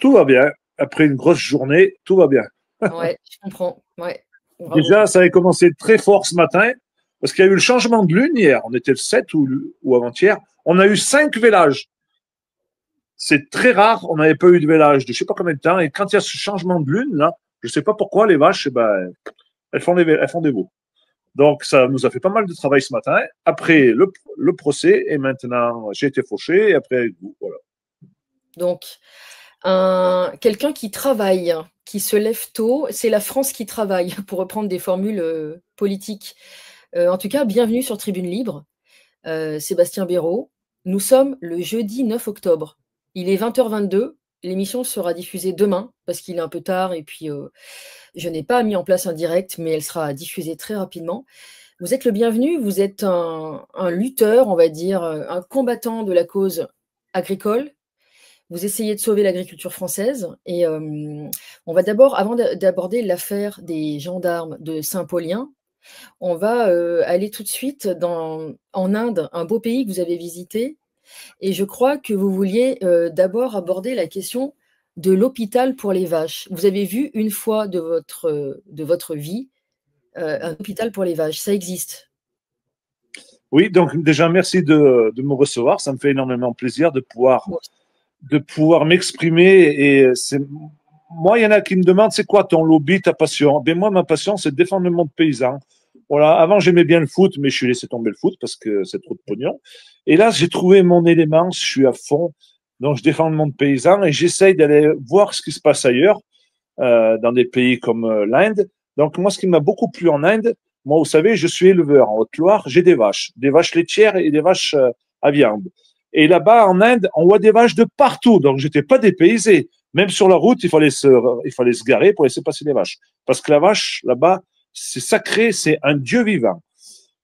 tout va bien. Après une grosse journée, tout va bien. Ouais, je comprends. Ouais, bravo. Déjà, ça avait commencé très fort ce matin, parce qu'il y a eu le changement de lune hier. On était le 7 ou avant-hier. On a eu 5 vélages. C'est très rare, on n'avait pas eu de vélage de je ne sais pas combien de temps. Et quand il y a ce changement de lune, là, je ne sais pas pourquoi, les vaches, eh ben, elles font des veaux. Donc, ça nous a fait pas mal de travail ce matin. Après le procès, et maintenant, j'ai été fauché, et après, avec vous, voilà. Donc, quelqu'un qui travaille, qui se lève tôt, c'est la France qui travaille, pour reprendre des formules politiques. En tout cas, bienvenue sur Tribune Libre, Sébastien Béraud. Nous sommes le jeudi 9 octobre. Il est 20h22. L'émission sera diffusée demain, parce qu'il est un peu tard, et puis je n'ai pas mis en place un direct, mais elle sera diffusée très rapidement. Vous êtes le bienvenu, vous êtes un lutteur, on va dire, un combattant de la cause agricole. Vous essayez de sauver l'agriculture française et on va d'abord, avant d'aborder l'affaire des gendarmes de Saint-Paulien, on va aller tout de suite en Inde, un beau pays que vous avez visité. Et je crois que vous vouliez d'abord aborder la question de l'hôpital pour les vaches. Vous avez vu une fois de votre vie un hôpital pour les vaches, ça existe. Oui, donc déjà, merci de me recevoir. Ça me fait énormément plaisir de pouvoir m'exprimer. Et c'est, moi, il y en a qui me demandent, c'est quoi ton lobby, ta passion? Ben moi, ma passion, c'est de défendre le monde paysan. Voilà. Avant, j'aimais bien le foot, mais je suis laissé tomber le foot parce que c'est trop de pognon. Et là, j'ai trouvé mon élément, je suis à fond. Donc, je défends le monde paysan et j'essaye d'aller voir ce qui se passe ailleurs, dans des pays comme l'Inde. Donc, moi, ce qui m'a beaucoup plu en Inde, moi, vous savez, je suis éleveur en Haute-Loire, j'ai des vaches laitières et des vaches à viande. Et là-bas, en Inde, on voit des vaches de partout. Donc, j'étais pas dépaysé. Même sur la route, il fallait se garer pour laisser passer les vaches. Parce que la vache, là-bas, c'est sacré, c'est un dieu vivant.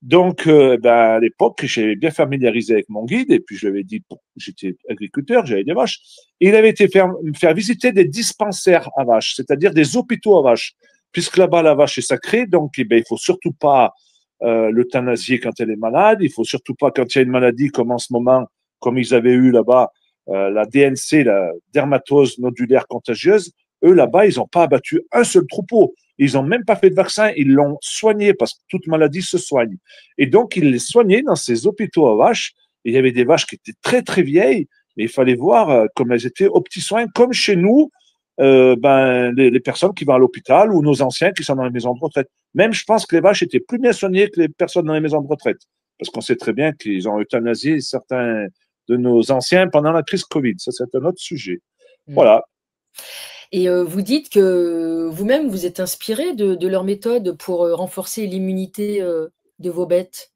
Donc, à l'époque, j'ai bien familiarisé avec mon guide et puis je lui avais dit, bon, j'étais agriculteur, j'avais des vaches. Et il avait été me faire visiter des dispensaires à vaches, c'est-à-dire des hôpitaux à vaches. Puisque là-bas, la vache est sacrée, donc eh ben, il faut surtout pas l'euthanasier quand elle est malade. Il faut surtout pas quand il y a une maladie comme en ce moment, comme ils avaient eu là-bas, la DNC, la dermatose nodulaire contagieuse. Eux, là-bas, ils n'ont pas abattu un seul troupeau. Ils n'ont même pas fait de vaccin, ils l'ont soigné parce que toute maladie se soigne. Et donc, ils les soignaient dans ces hôpitaux à vaches. Et il y avait des vaches qui étaient très, très vieilles, mais il fallait voir comme elles étaient aux petits soins, comme chez nous, les personnes qui vont à l'hôpital ou nos anciens qui sont dans les maisons de retraite. Même, je pense que les vaches étaient plus bien soignées que les personnes dans les maisons de retraite. Parce qu'on sait très bien qu'ils ont euthanasié certains de nos anciens pendant la crise Covid. Ça, c'est un autre sujet. Voilà. Et vous dites que vous-même, vous êtes inspiré de leur méthode pour renforcer l'immunité de vos bêtes.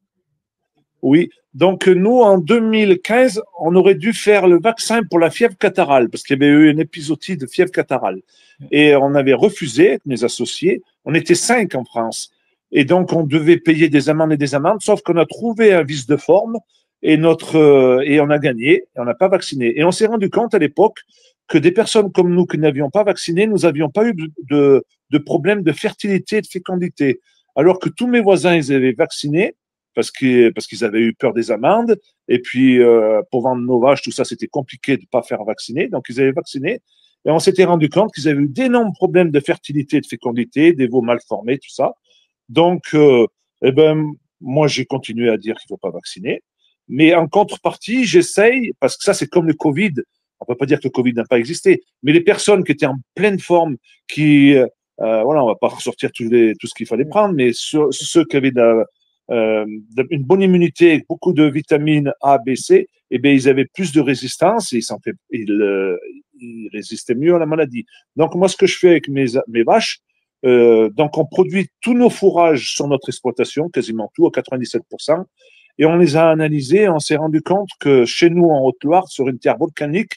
Oui, donc nous, en 2015, on aurait dû faire le vaccin pour la fièvre catarrhale, parce qu'il y avait eu une épisodie de fièvre catarrhale. Et on avait refusé, mes associés, on était 5 en France. Et donc, on devait payer des amendes et des amendes, sauf qu'on a trouvé un vice de forme et on a gagné, et on n'a pas vacciné. Et on s'est rendu compte à l'époque que des personnes comme nous qui n'avions pas vacciné, nous n'avions pas eu de problème de fertilité et de fécondité. Alors que tous mes voisins, ils avaient vacciné, parce qu'ils avaient eu peur des amendes. Et puis, pour vendre nos vaches, tout ça, c'était compliqué de ne pas faire vacciner. Donc, ils avaient vacciné. Et on s'était rendu compte qu'ils avaient eu d'énormes problèmes de fertilité et de fécondité, des veaux mal formés, tout ça. Donc, eh ben, moi, j'ai continué à dire qu'il ne faut pas vacciner. Mais en contrepartie, j'essaye, parce que ça, c'est comme le Covid. On ne peut pas dire que le Covid n'a pas existé. Mais les personnes qui étaient en pleine forme, voilà, on ne va pas ressortir tout ce qu'il fallait prendre, mais ceux qui avaient une bonne immunité avec beaucoup de vitamines A, B, C, eh bien, ils avaient plus de résistance et ils résistaient mieux à la maladie. Donc, moi, ce que je fais avec mes vaches, donc on produit tous nos fourrages sur notre exploitation, quasiment tout, à 97%, et on les a analysés et on s'est rendu compte que chez nous, en Haute-Loire, sur une terre volcanique,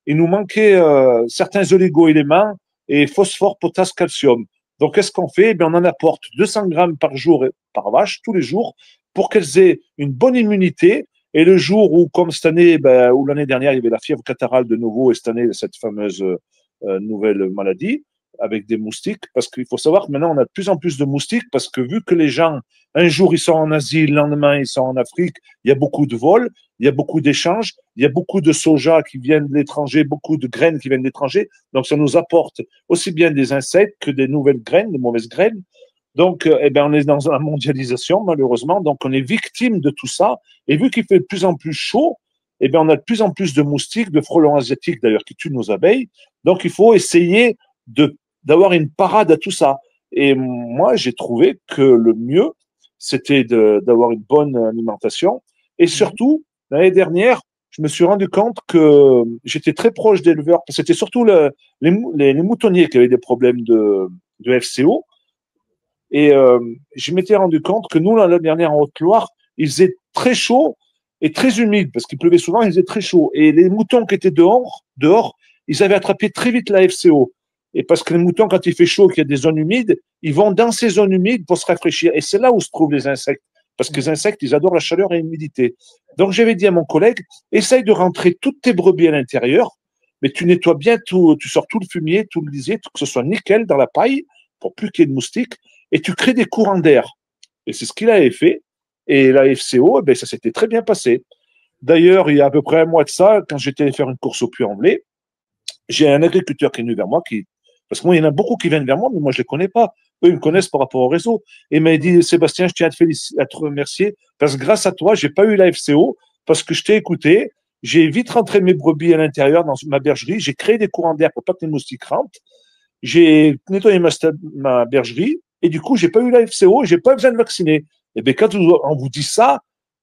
il nous manquait certains oligo-éléments et phosphore, potasse, calcium. Donc, qu'est-ce qu'on fait? On en apporte 200 grammes par jour et par vache, tous les jours, pour qu'elles aient une bonne immunité. Et le jour où, comme cette année, ou l'année dernière, il y avait la fièvre catarrhale de nouveau, et cette année, cette fameuse nouvelle maladie avec des moustiques, parce qu'il faut savoir que maintenant, on a de plus en plus de moustiques, parce que vu que les gens Un jour, ils sont en Asie, le lendemain, ils sont en Afrique. Il y a beaucoup de vols, il y a beaucoup d'échanges, il y a beaucoup de soja qui viennent de l'étranger, beaucoup de graines qui viennent de l'étranger. Donc, ça nous apporte aussi bien des insectes que des nouvelles graines, des mauvaises graines. Donc, eh ben, on est dans la mondialisation, malheureusement. Donc, on est victime de tout ça. Et vu qu'il fait de plus en plus chaud, eh ben, on a de plus en plus de moustiques, de frelons asiatiques, d'ailleurs, qui tuent nos abeilles. Donc, il faut essayer d'avoir une parade à tout ça. Et moi, j'ai trouvé que le mieux, c'était d'avoir une bonne alimentation. Et surtout, l'année dernière, je me suis rendu compte que j'étais très proche d'éleveurs. C'était surtout les moutonniers qui avaient des problèmes de FCO. Et je m'étais rendu compte que nous, l'année dernière, en Haute-Loire, il faisait très chaud et très humide, parce qu'il pleuvait souvent, il faisait très chaud. Et les moutons qui étaient dehors, ils avaient attrapé très vite la FCO. Et parce que les moutons, quand il fait chaud, qu'il y a des zones humides, ils vont dans ces zones humides pour se rafraîchir. Et c'est là où se trouvent les insectes. Parce que les insectes, ils adorent la chaleur et l'humidité. Donc, j'avais dit à mon collègue, essaye de rentrer toutes tes brebis à l'intérieur, mais tu nettoies bien tout, tu sors tout le fumier, tout le lisier, que ce soit nickel dans la paille, pour plus qu'il y ait de moustiques, et tu crées des courants d'air. Et c'est ce qu'il avait fait. Et la FCO, eh ben, ça s'était très bien passé. D'ailleurs, il y a à peu près un mois de ça, quand j'étais allé faire une course au Puy-en-Velay, j'ai un agriculteur qui est venu vers moi, parce que moi, il y en a beaucoup qui viennent vers moi, mais moi, je les connais pas. Eux, ils me connaissent par rapport au réseau. Et il m'a dit, Sébastien, je tiens à te remercier, parce que grâce à toi, j'ai pas eu la FCO, parce que je t'ai écouté, j'ai vite rentré mes brebis à l'intérieur dans ma bergerie, j'ai créé des courants d'air pour pas que les moustiques rentrent, j'ai nettoyé ma bergerie, et du coup, j'ai pas eu la FCO, j'ai pas besoin de vacciner. Et bien, quand on vous dit ça,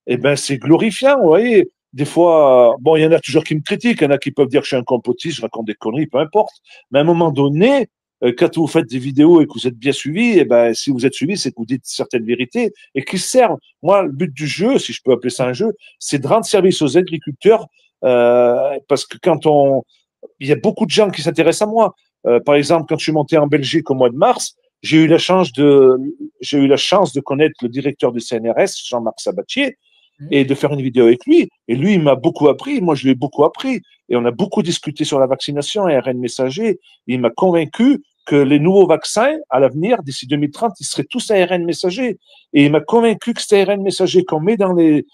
eh ben, c'est glorifiant, vous voyez. Des fois, bon, il y en a toujours qui me critiquent, il y en a qui peuvent dire que je suis un complotiste, je raconte des conneries, peu importe. Mais à un moment donné, quand vous faites des vidéos et que vous êtes bien suivi, eh ben, si vous êtes suivi, c'est que vous dites certaines vérités et qui servent. Moi, le but du jeu, si je peux appeler ça un jeu, c'est de rendre service aux agriculteurs, parce que il y a beaucoup de gens qui s'intéressent à moi. Par exemple, quand je suis monté en Belgique au mois de mars, j'ai eu la chance de connaître le directeur du CNRS, Jean-Marc Sabatier, et de faire une vidéo avec lui. Et lui, il m'a beaucoup appris, moi, je lui ai beaucoup appris. Et on a beaucoup discuté sur la vaccination ARN messager. Il m'a convaincu que les nouveaux vaccins, à l'avenir, d'ici 2030, ils seraient tous ARN messager. Et il m'a convaincu que cet ARN messager qu'on met dans les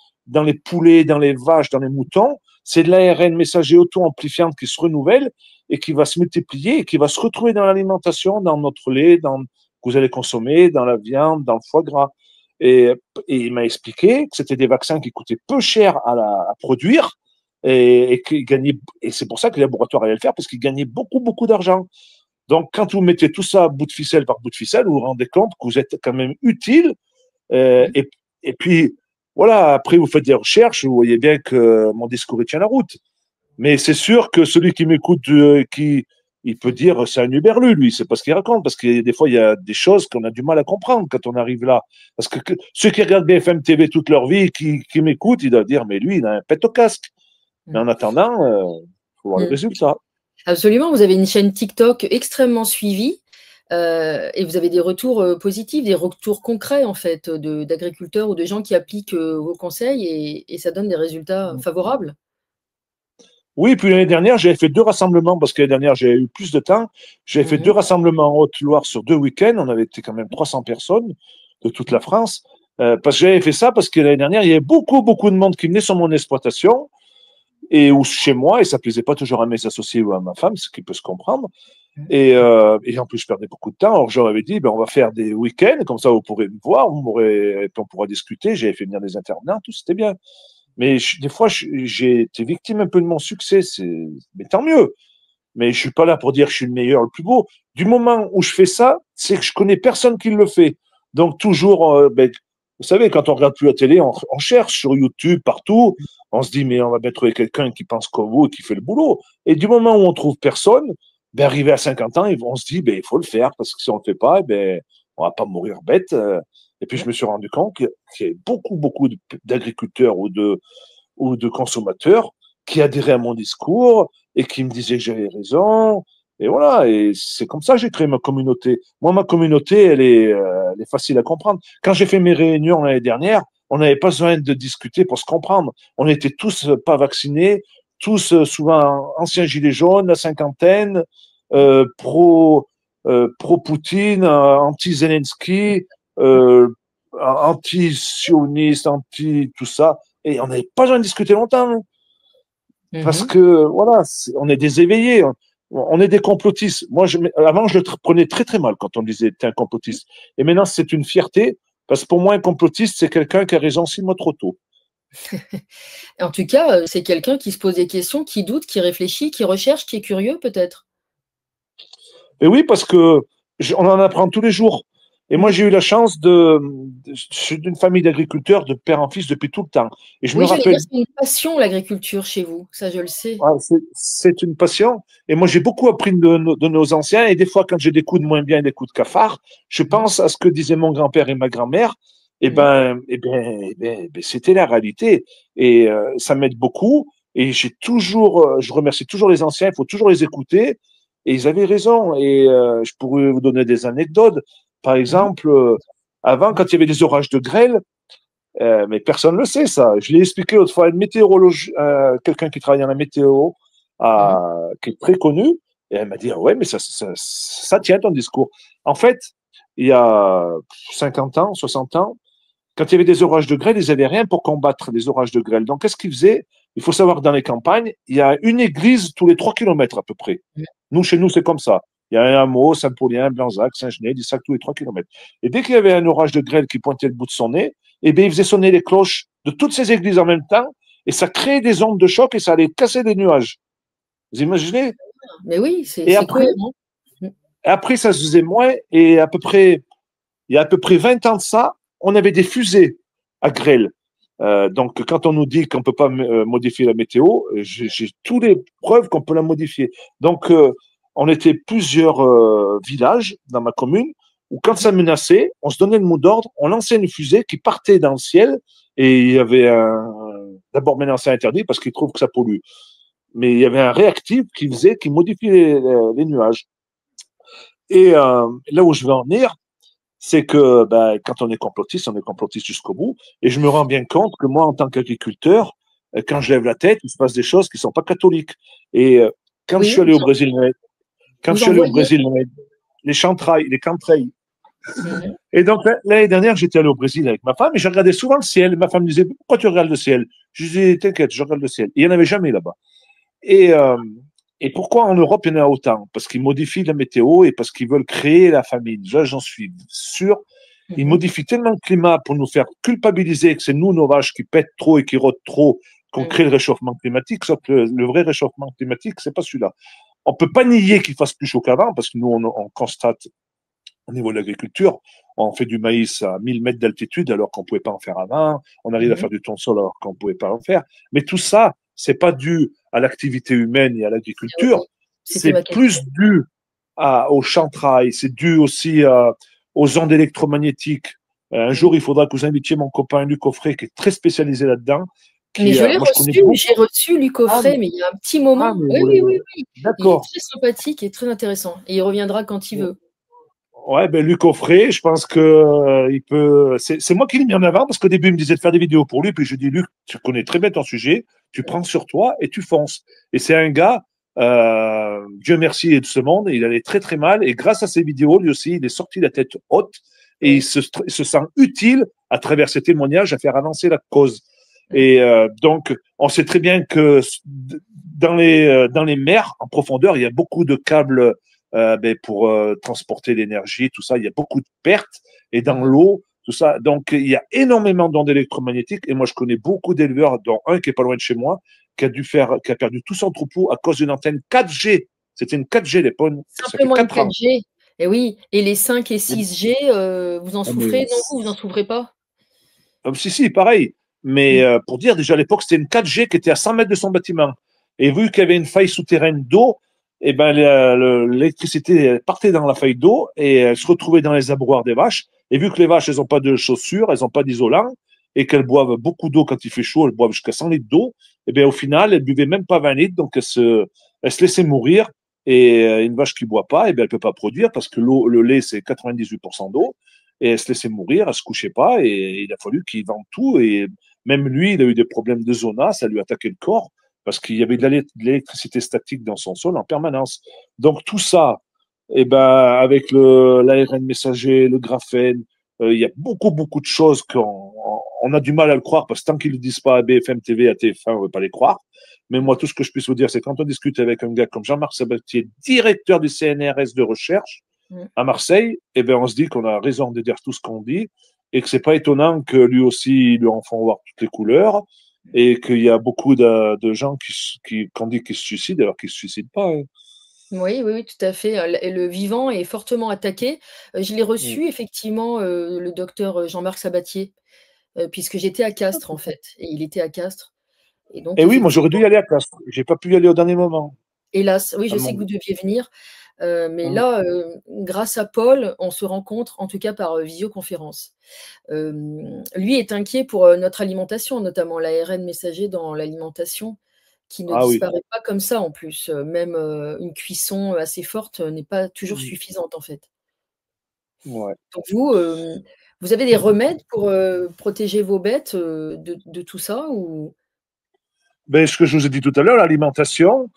poulets, dans les vaches, dans les moutons, c'est de l'ARN messager auto-amplifiante qui se renouvelle et qui va se multiplier et qui va se retrouver dans l'alimentation, dans notre lait, que vous allez consommer, dans la viande, dans le foie gras. Et il m'a expliqué que c'était des vaccins qui coûtaient peu cher à produire et c'est pour ça que les laboratoires allaient le faire, parce qu'ils gagnaient beaucoup, beaucoup d'argent. Donc, quand vous mettez tout ça bout de ficelle par bout de ficelle, vous vous rendez compte que vous êtes quand même utile. Et puis, voilà, après, vous faites des recherches, vous voyez bien que mon discours il tient la route. Mais c'est sûr que celui qui m'écoute, il peut dire c'est un Uberlu, lui, c'est pas ce qu'il raconte, parce que des fois, il y a des choses qu'on a du mal à comprendre quand on arrive là. Parce que ceux qui regardent BFM TV toute leur vie, qui m'écoutent, ils doivent dire, mais lui, il a un pet au casque. Mais en attendant, il faut voir le résultat. Absolument, vous avez une chaîne TikTok extrêmement suivie et vous avez des retours positifs, des retours concrets, en fait, d'agriculteurs ou de gens qui appliquent vos conseils et ça donne des résultats favorables. Oui, puis l'année dernière, j'avais fait 2 rassemblements, parce que l'année dernière, j'ai eu plus de temps. J'avais fait 2 rassemblements en Haute-Loire sur 2 week-ends. On avait été quand même 300 personnes de toute la France. Parce que j'avais fait ça parce que l'année dernière, il y avait beaucoup, beaucoup de monde qui venait sur mon exploitation ou chez moi, et ça plaisait pas toujours à mes associés ou à ma femme, ce qui peut se comprendre. Et en plus, je perdais beaucoup de temps. Alors, j'avais dit, ben, on va faire des week-ends, comme ça, vous pourrez me voir, on pourra discuter. J'avais fait venir des intervenants, tout, c'était bien. Mais des fois, j'ai été victime un peu de mon succès. Mais tant mieux. Mais je suis pas là pour dire que je suis le meilleur, le plus beau. Du moment où je fais ça, c'est que je connais personne qui le fait. Donc toujours, ben, vous savez, quand on regarde plus la télé, on cherche sur YouTube, partout. On se dit, mais on va bien trouver quelqu'un qui pense comme vous et qui fait le boulot. Et du moment où on trouve personne, ben, arrivé à 50 ans, on se dit, ben, il faut le faire, parce que si on le fait pas, ben, on va pas mourir bête. Et puis, je me suis rendu compte qu'il y avait beaucoup, beaucoup d'agriculteurs ou de consommateurs qui adhéraient à mon discours et qui me disaient que j'avais raison. Et voilà, et c'est comme ça que j'ai créé ma communauté. Moi, ma communauté, elle est facile à comprendre. Quand j'ai fait mes réunions l'année dernière, on n'avait pas besoin de discuter pour se comprendre. On était tous pas vaccinés, tous souvent anciens gilets jaunes, la cinquantaine, pro Poutine, anti Zelensky, anti-sioniste, anti-tout ça. Et on n'avait pas besoin de discuter longtemps. Hein. Parce Mhm. que, voilà, on est des éveillés. On est des complotistes. Moi, avant, je le prenais très, très mal quand on me disait t'es un complotiste. Et maintenant, c'est une fierté. Parce que pour moi, un complotiste, c'est quelqu'un qui a raison 6 mois trop tôt. En tout cas, c'est quelqu'un qui se pose des questions, qui doute, qui réfléchit, qui recherche, qui est curieux peut-être. Et oui, parce que on en apprend tous les jours. Et moi, Mmh. j'ai eu la chance je suis d'une famille d'agriculteurs, de père en fils depuis tout le temps. Et je me Oui, j'allais dire, rappelle, c'est une passion l'agriculture chez vous, ça je le sais. ouais, c'est une passion. Et moi, j'ai beaucoup appris de nos anciens. Et des fois, quand j'ai des coups de moins bien et des coups de cafard, je Mmh. pense à ce que disaient mon grand-père et ma grand-mère. Mmh. C'était la réalité. Et ça m'aide beaucoup. Et je remercie toujours les anciens. Il faut toujours les écouter. Et ils avaient raison. Et je pourrais vous donner des anecdotes. Par Mmh. exemple, avant, quand il y avait des orages de grêle, mais personne ne le sait, ça. Je l'ai expliqué l'autre fois à une météorologue, quelqu'un qui travaille dans la météo, Mmh. qui est très connu, et elle m'a dit, ah ouais, mais ça tient ton discours. En fait, il y a 50 ans, 60 ans, quand il y avait des orages de grêle, ils n'avaient rien pour combattre les orages de grêle. Donc, qu'est-ce qu'ils faisaient? Il faut savoir que dans les campagnes, il y a une église tous les 3 kilomètres à peu près. Mmh. Nous, chez nous, c'est comme ça. Il y a un hameau, Saint-Paulien, Blanzac, Saint-Genès, Dissac, tous les 3 kilomètres. Et dès qu'il y avait un orage de grêle qui pointait le bout de son nez, eh bien, il faisait sonner les cloches de toutes ces églises en même temps, et ça créait des ondes de choc et ça allait casser des nuages. Vous imaginez? Mais oui, c'est Et c'est après, cohérent. Mmh. après, ça se faisait moins, et il y a à peu près 20 ans de ça, on avait des fusées à grêle. Donc, quand on nous dit qu'on ne peut pas modifier la météo, j'ai toutes les preuves qu'on peut la modifier. Donc, on était plusieurs villages dans ma commune où, quand Mmh. ça menaçait, on se donnait le mot d'ordre, on lançait une fusée qui partait dans le ciel et il y avait d'abord maintenant c'est interdit parce qu'ils trouvent que ça pollue. Mais il y avait un réactif qui modifiait les nuages. Et là où je veux en venir, c'est que ben, quand on est complotiste jusqu'au bout. Et je me rends bien compte que moi, en tant qu'agriculteur, quand je lève la tête, il se passe des choses qui ne sont pas catholiques. Et quand je Oui, suis allé au Brésil, quand je vous suis en allé au voyez? Brésil, les chantrailles, les cantrailles. Mmh. Et donc l'année dernière, j'étais allé au Brésil avec ma femme et je regardais souvent le ciel. Ma femme me disait, pourquoi tu regardes le ciel? Je disais, t'inquiète, je regarde le ciel. Et il n'y en avait jamais là-bas. Et, euh, et pourquoi en Europe, il y en a autant? Parce qu'ils modifient la météo et parce qu'ils veulent créer la famine. Là, j'en suis sûr. Ils Mmh. modifient tellement le climat pour nous faire culpabiliser que c'est nous, nos vaches, qui pètent trop et qui rôdent trop, qu'on Mmh. crée le réchauffement climatique. Sauf que le vrai réchauffement climatique, c'est pas celui-là. On peut pas nier qu'il fasse plus chaud qu'avant parce que nous, on constate au niveau de l'agriculture, on fait du maïs à 1000 mètres d'altitude alors qu'on pouvait pas en faire avant. On arrive à Mmh. faire du tonsol alors qu'on pouvait pas en faire. Mais tout ça, c'est pas dû à l'activité humaine et à Oui, l'agriculture. c'était ma C'est question. plus dû au chantrail. C'est dû aussi aux ondes électromagnétiques. Un Mmh. jour, il faudra que vous invitiez mon copain Luc Offray, qui est très spécialisé là-dedans. Mais je l'ai Moi, je connais reçu, beaucoup. j'ai reçu Luc Ah, Offray, mais il y a un petit moment. mais Oui, vous oui, oui, l'avez. oui. Il est D'accord. très sympathique et très intéressant et il reviendra quand il veut. Ouais, ben Luc Offray, je pense que il peut. C'est moi qui l'ai mis en avant parce qu'au début, il me disait de faire des vidéos pour lui. Puis je dis, Luc, tu connais très bien ton sujet, tu prends sur toi et tu fonces. Et c'est un gars, Dieu merci et de ce monde, il allait très très mal. Et grâce à ces vidéos, lui aussi, il est sorti la tête haute et Oui. il se sent utile à travers ses témoignages à faire avancer la cause. Mmh. Et donc, on sait très bien que dans les mers en profondeur, il y a beaucoup de câbles pour transporter l'énergie, tout ça. Il y a beaucoup de pertes et dans Mmh. l'eau, tout ça. Donc, il y a énormément d'ondes électromagnétiques et moi, je connais beaucoup d'éleveurs, dont un qui est pas loin de chez moi, qui a perdu tout son troupeau à cause d'une antenne 4G. C'était une 4G, les pommes. Ça fait Simplement une 4 ans. 4G. Et oui, et les 5 et 6G, vous en Ah, mais souffrez? Non, vous en souffrez pas? si, si, pareil. Mais Mmh. pour dire, déjà à l'époque, c'était une 4G qui était à 100 mètres de son bâtiment. Et vu qu'il y avait une faille souterraine d'eau, eh ben, l'électricité partait dans la faille d'eau et elle se retrouvait dans les abreuvoirs des vaches. Et vu que les vaches, elles n'ont pas de chaussures, elles n'ont pas d'isolant, et qu'elles boivent beaucoup d'eau quand il fait chaud, elles boivent jusqu'à 100 litres d'eau, eh bien, au final, elles buvaient même pas 20 litres, donc elles se laissaient mourir. Et une vache qui boit pas, eh bien, elle peut pas produire parce que le lait, c'est 98% d'eau et elle se laissait mourir, elle se couchait pas, et il a fallu qu'il vende tout, et même lui, il a eu des problèmes de zona, ça lui a attaqué le corps, parce qu'il y avait de l'électricité statique dans son sol en permanence. Donc tout ça, eh ben, avec l'ARN messager, le graphène, Il y a beaucoup de choses on a du mal à le croire parce que tant qu'ils ne le disent pas à BFM TV, à TF1, on ne veut pas les croire. Mais moi, tout ce que je puisse vous dire, c'est quand on discute avec un gars comme Jean-Marc Sabatier, directeur du CNRS de recherche à Marseille, eh ben, on se dit qu'on a raison de dire tout ce qu'on dit et que c'est pas étonnant que lui aussi, ils lui en font voir toutes les couleurs et qu'il y a beaucoup de gens qu'on dit qu'ils se suicident alors qu'ils ne se suicident pas. Hein. Oui, oui, oui, tout à fait. Le vivant est fortement attaqué. Je l'ai Mm. reçu effectivement, le docteur Jean-Marc Sabatier, puisque j'étais à Castres en fait et il était à Castres et donc Et oui, moi j'aurais dû effectivement, y aller à Castres. J'ai pas pu y aller au dernier moment. hélas, oui, À je sais que mon... vous deviez venir, mais Mm. là, grâce à Paul, on se rencontre en tout cas par, visioconférence. Lui est inquiet pour, notre alimentation, notamment l'ARN messager dans l'alimentation qui ne Ah oui. disparaît pas comme ça en plus, même, une cuisson assez forte, n'est pas toujours Mm. suffisante en fait. Ouais. Donc vous, vous avez des remèdes pour, protéger vos bêtes, de tout ça ou? Ben, ce que je vous ai dit tout à l'heure, l'alimentation.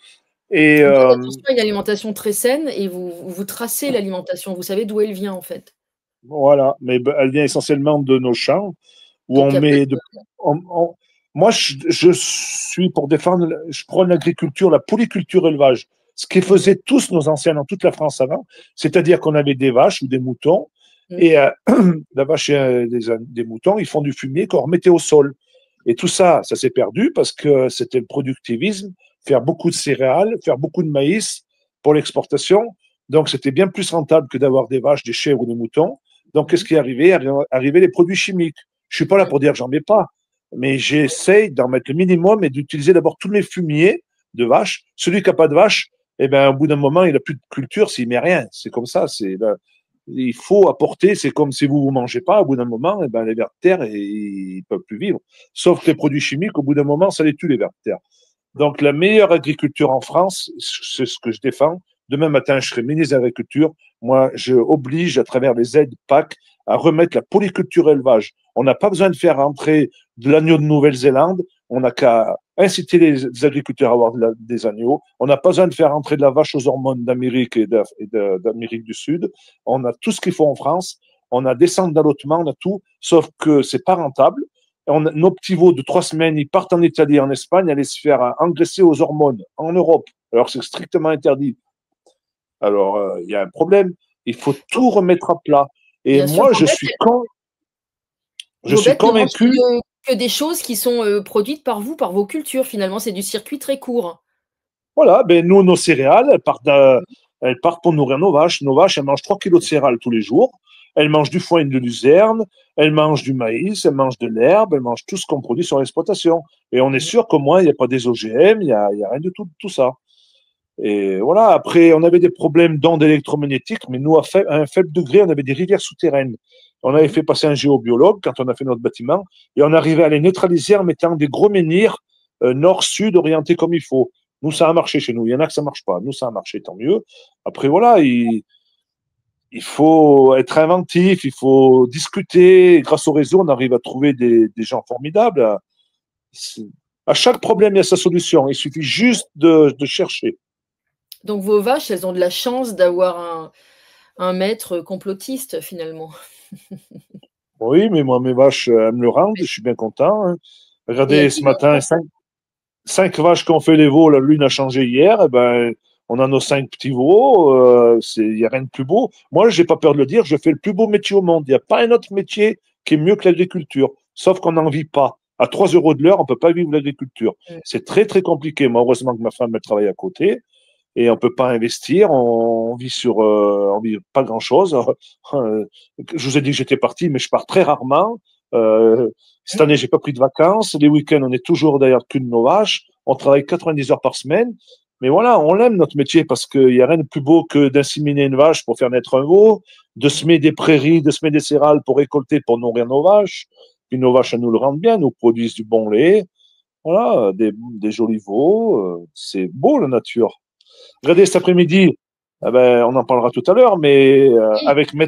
Et Vous faites attention à une alimentation très saine et vous tracez l'alimentation, vous savez d'où elle vient en fait. voilà. Mais ben, elle vient essentiellement de nos champs où on Donc il y a pas met de moi, je suis pour défendre, je prône l'agriculture, la polyculture élevage. Ce qu'ils mmh faisaient tous nos anciens dans toute la France avant, c'est-à-dire qu'on avait des vaches ou des moutons, mh, et la vache et des moutons, ils font du fumier qu'on remettait au sol. Et tout ça, ça s'est perdu parce que c'était le productivisme, faire beaucoup de céréales, faire beaucoup de maïs pour l'exportation. Donc, c'était bien plus rentable que d'avoir des vaches, des chèvres ou des moutons. Donc, qu'est-ce mmh, qui est arrivé? Arrivaient les produits chimiques. Je suis pas là mmh, pour dire que j'en mets pas, mais j'essaye d'en mettre le minimum et d'utiliser d'abord tous mes fumiers de vaches. Celui qui n'a pas de vache, eh ben, au bout d'un moment, il n'a plus de culture s'il met rien. C'est comme ça. Il faut apporter. C'est comme si vous ne mangez pas, au bout d'un moment, eh ben, les vers de terre, ils ne peuvent plus vivre. Sauf que les produits chimiques, au bout d'un moment, ça les tue, les vers de terre. Donc, la meilleure agriculture en France, c'est ce que je défends. Demain matin, je serai ministre de l'Agriculture. Moi, je oblige, à travers les aides PAC, à remettre la polyculture élevage. On n'a pas besoin de faire entrer de l'agneau de Nouvelle-Zélande. On n'a qu'à inciter les agriculteurs à avoir des agneaux. On n'a pas besoin de faire entrer de la vache aux hormones d'Amérique et d'Amérique du Sud. On a tout ce qu'il faut en France. On a des centres d'allottement, on a tout, sauf que c'est pas rentable. Nos petits veaux de 3 semaines, ils partent en Italie, en Espagne, aller se faire engraisser aux hormones en Europe. Alors c'est strictement interdit. Alors il y a un problème. Il faut tout remettre à plat. Et bien sûr, moi, je vos suis bêtes ne mangent convaincu. que des choses qui sont, produites par vous, par vos cultures finalement, c'est du circuit très court. Voilà, ben nous, nos céréales, elles partent pour nourrir nos vaches. Nos vaches, elles mangent 3 kilos de céréales tous les jours. Elles mangent du foin et de luzerne, elles mangent du maïs, elles mangent de l'herbe, elles mangent tout ce qu'on produit sur l'exploitation. Et on est Mmh. sûr qu'au moins, il n'y a pas des OGM, il y a rien du tout ça. Et voilà, après, on avait des problèmes d'ondes électromagnétiques, mais nous, à un faible degré, on avait des rivières souterraines. On avait Mmh. fait passer un géobiologue quand on a fait notre bâtiment, et on arrivait à les neutraliser en mettant des gros menhirs nord-sud orientés comme il faut. Nous, ça a marché chez nous. Il y en a que ça marche pas. Nous, ça a marché, tant mieux. Après, voilà, il faut être inventif, il faut discuter. Et grâce au réseau, on arrive à trouver des gens formidables. À chaque problème, il y a sa solution. Il suffit juste de chercher. Donc vos vaches, elles ont de la chance d'avoir un maître complotiste finalement. Oui, mais moi, mes vaches, elles me le rendent. Je suis bien content. Hein. Et elles Regardez, ce vous matin, cinq vaches qui ont fait les veaux, la lune a changé hier. Eh ben, on a nos 5 petits veaux. Il n'y a rien de plus beau. Moi, j'ai pas peur de le dire. Je fais le plus beau métier au monde. Il n'y a pas un autre métier qui est mieux que l'agriculture. Sauf qu'on n'en vit pas. À 3 euros de l'heure, on peut pas vivre l'agriculture. mmh. C'est très, très compliqué. Moi, heureusement que ma femme, elle travaille à côté. Et on peut pas investir. On vit on vit pas grand chose. Je vous ai dit que j'étais parti, mais je pars très rarement. Cette année, j'ai pas pris de vacances. Les week-ends, on est toujours derrière qu'une de nos vaches. On travaille 90 heures par semaine. Mais voilà, on aime notre métier parce qu'il n'y a rien de plus beau que d'inséminer une vache pour faire naître un veau, de semer des prairies, de semer des céréales pour récolter, pour nourrir nos vaches. Puis nos vaches, elles nous le rendent bien, nous produisent du bon lait. Voilà, des jolis veaux. C'est beau, la nature. Regardez, cet après-midi, eh ben, on en parlera tout à l'heure, mais Oui.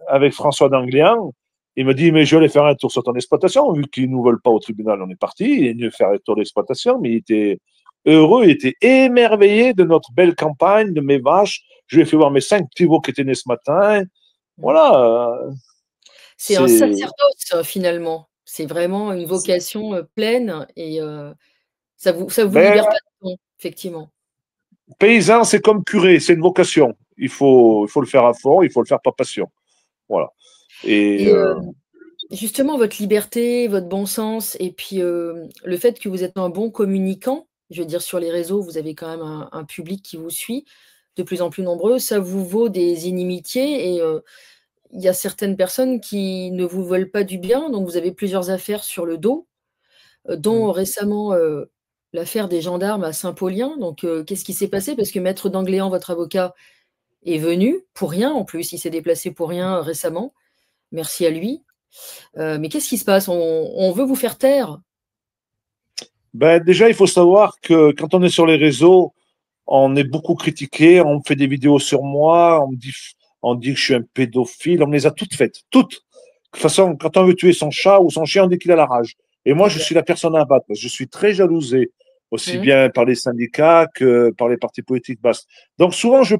avec François D'Angléan, il me dit, mais je vais aller faire un tour sur ton exploitation, vu qu'ils nous veulent pas au tribunal, on est parti, il est venu faire un tour d'exploitation, mais il était heureux, il était émerveillé de notre belle campagne, de mes vaches. Je lui ai fait voir mes 5 petits veaux qui étaient nés ce matin. Mmh. Voilà. C'est un sacerdoce, finalement. C'est vraiment une vocation, pleine et ça vous Ben, libère pas de temps, effectivement. paysan, c'est comme curé, c'est une vocation. Il faut le faire à fond, il faut le faire par passion. Voilà. Et Et justement, votre liberté, votre bon sens et puis, le fait que vous êtes un bon communicant, je veux dire sur les réseaux, vous avez quand même un public qui vous suit, de plus en plus nombreux, ça vous vaut des inimitiés et il y a certaines personnes qui ne vous veulent pas du bien, donc vous avez plusieurs affaires sur le dos, dont récemment, l'affaire des gendarmes à Saint-Paulien. Donc, qu'est-ce qui s'est passé? Parce que maître d'Angléan, votre avocat, est venu pour rien en plus, il s'est déplacé pour rien, récemment. Merci à lui. Mais qu'est-ce qui se passe? On veut vous faire taire? ben, déjà, il faut savoir que quand on est sur les réseaux, on est beaucoup critiqué, on fait des vidéos sur moi, on dit que je suis un pédophile, on les a toutes faites, toutes. De toute façon, quand on veut tuer son chat ou son chien, on dit qu'il a la rage. Et moi, je Exact. suis la personne à abattre. Je suis très jalousé, aussi Mmh. bien par les syndicats que par les partis politiques basques. Donc souvent, j'ai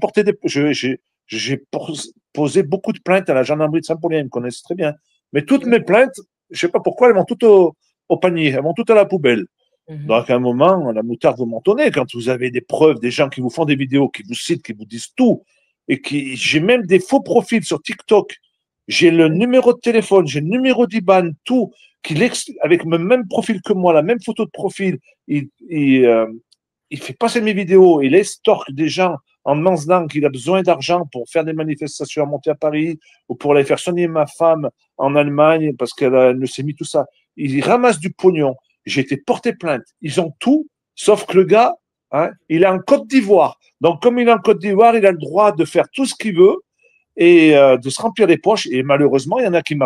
posé beaucoup de plaintes à la gendarmerie de Saint-Paulien, ils me connaissent très bien. Mais toutes Mmh. mes plaintes, je sais pas pourquoi, elles vont toutes au panier, elles vont toutes à la poubelle. Mmh. Donc, à un moment, la moutarde vous mentonnez quand vous avez des preuves, des gens qui vous font des vidéos, qui vous citent, qui vous disent tout, et j'ai même des faux profils sur TikTok. J'ai le numéro de téléphone, j'ai le numéro d'IBAN, tout, avec le même profil que moi, la même photo de profil. Il fait passer mes vidéos, il estorque des gens en menant qu'il a besoin d'argent pour faire des manifestations à monter à Paris ou pour aller faire soigner ma femme en Allemagne parce qu'elle a une leucémie, tout ça. Il ramasse du pognon. J'ai été porté plainte. Ils ont tout, sauf que le gars, hein, il est en Côte d'Ivoire. Donc, comme il est en Côte d'Ivoire, il a le droit de faire tout ce qu'il veut et de se remplir les poches. Et malheureusement, il y en a qui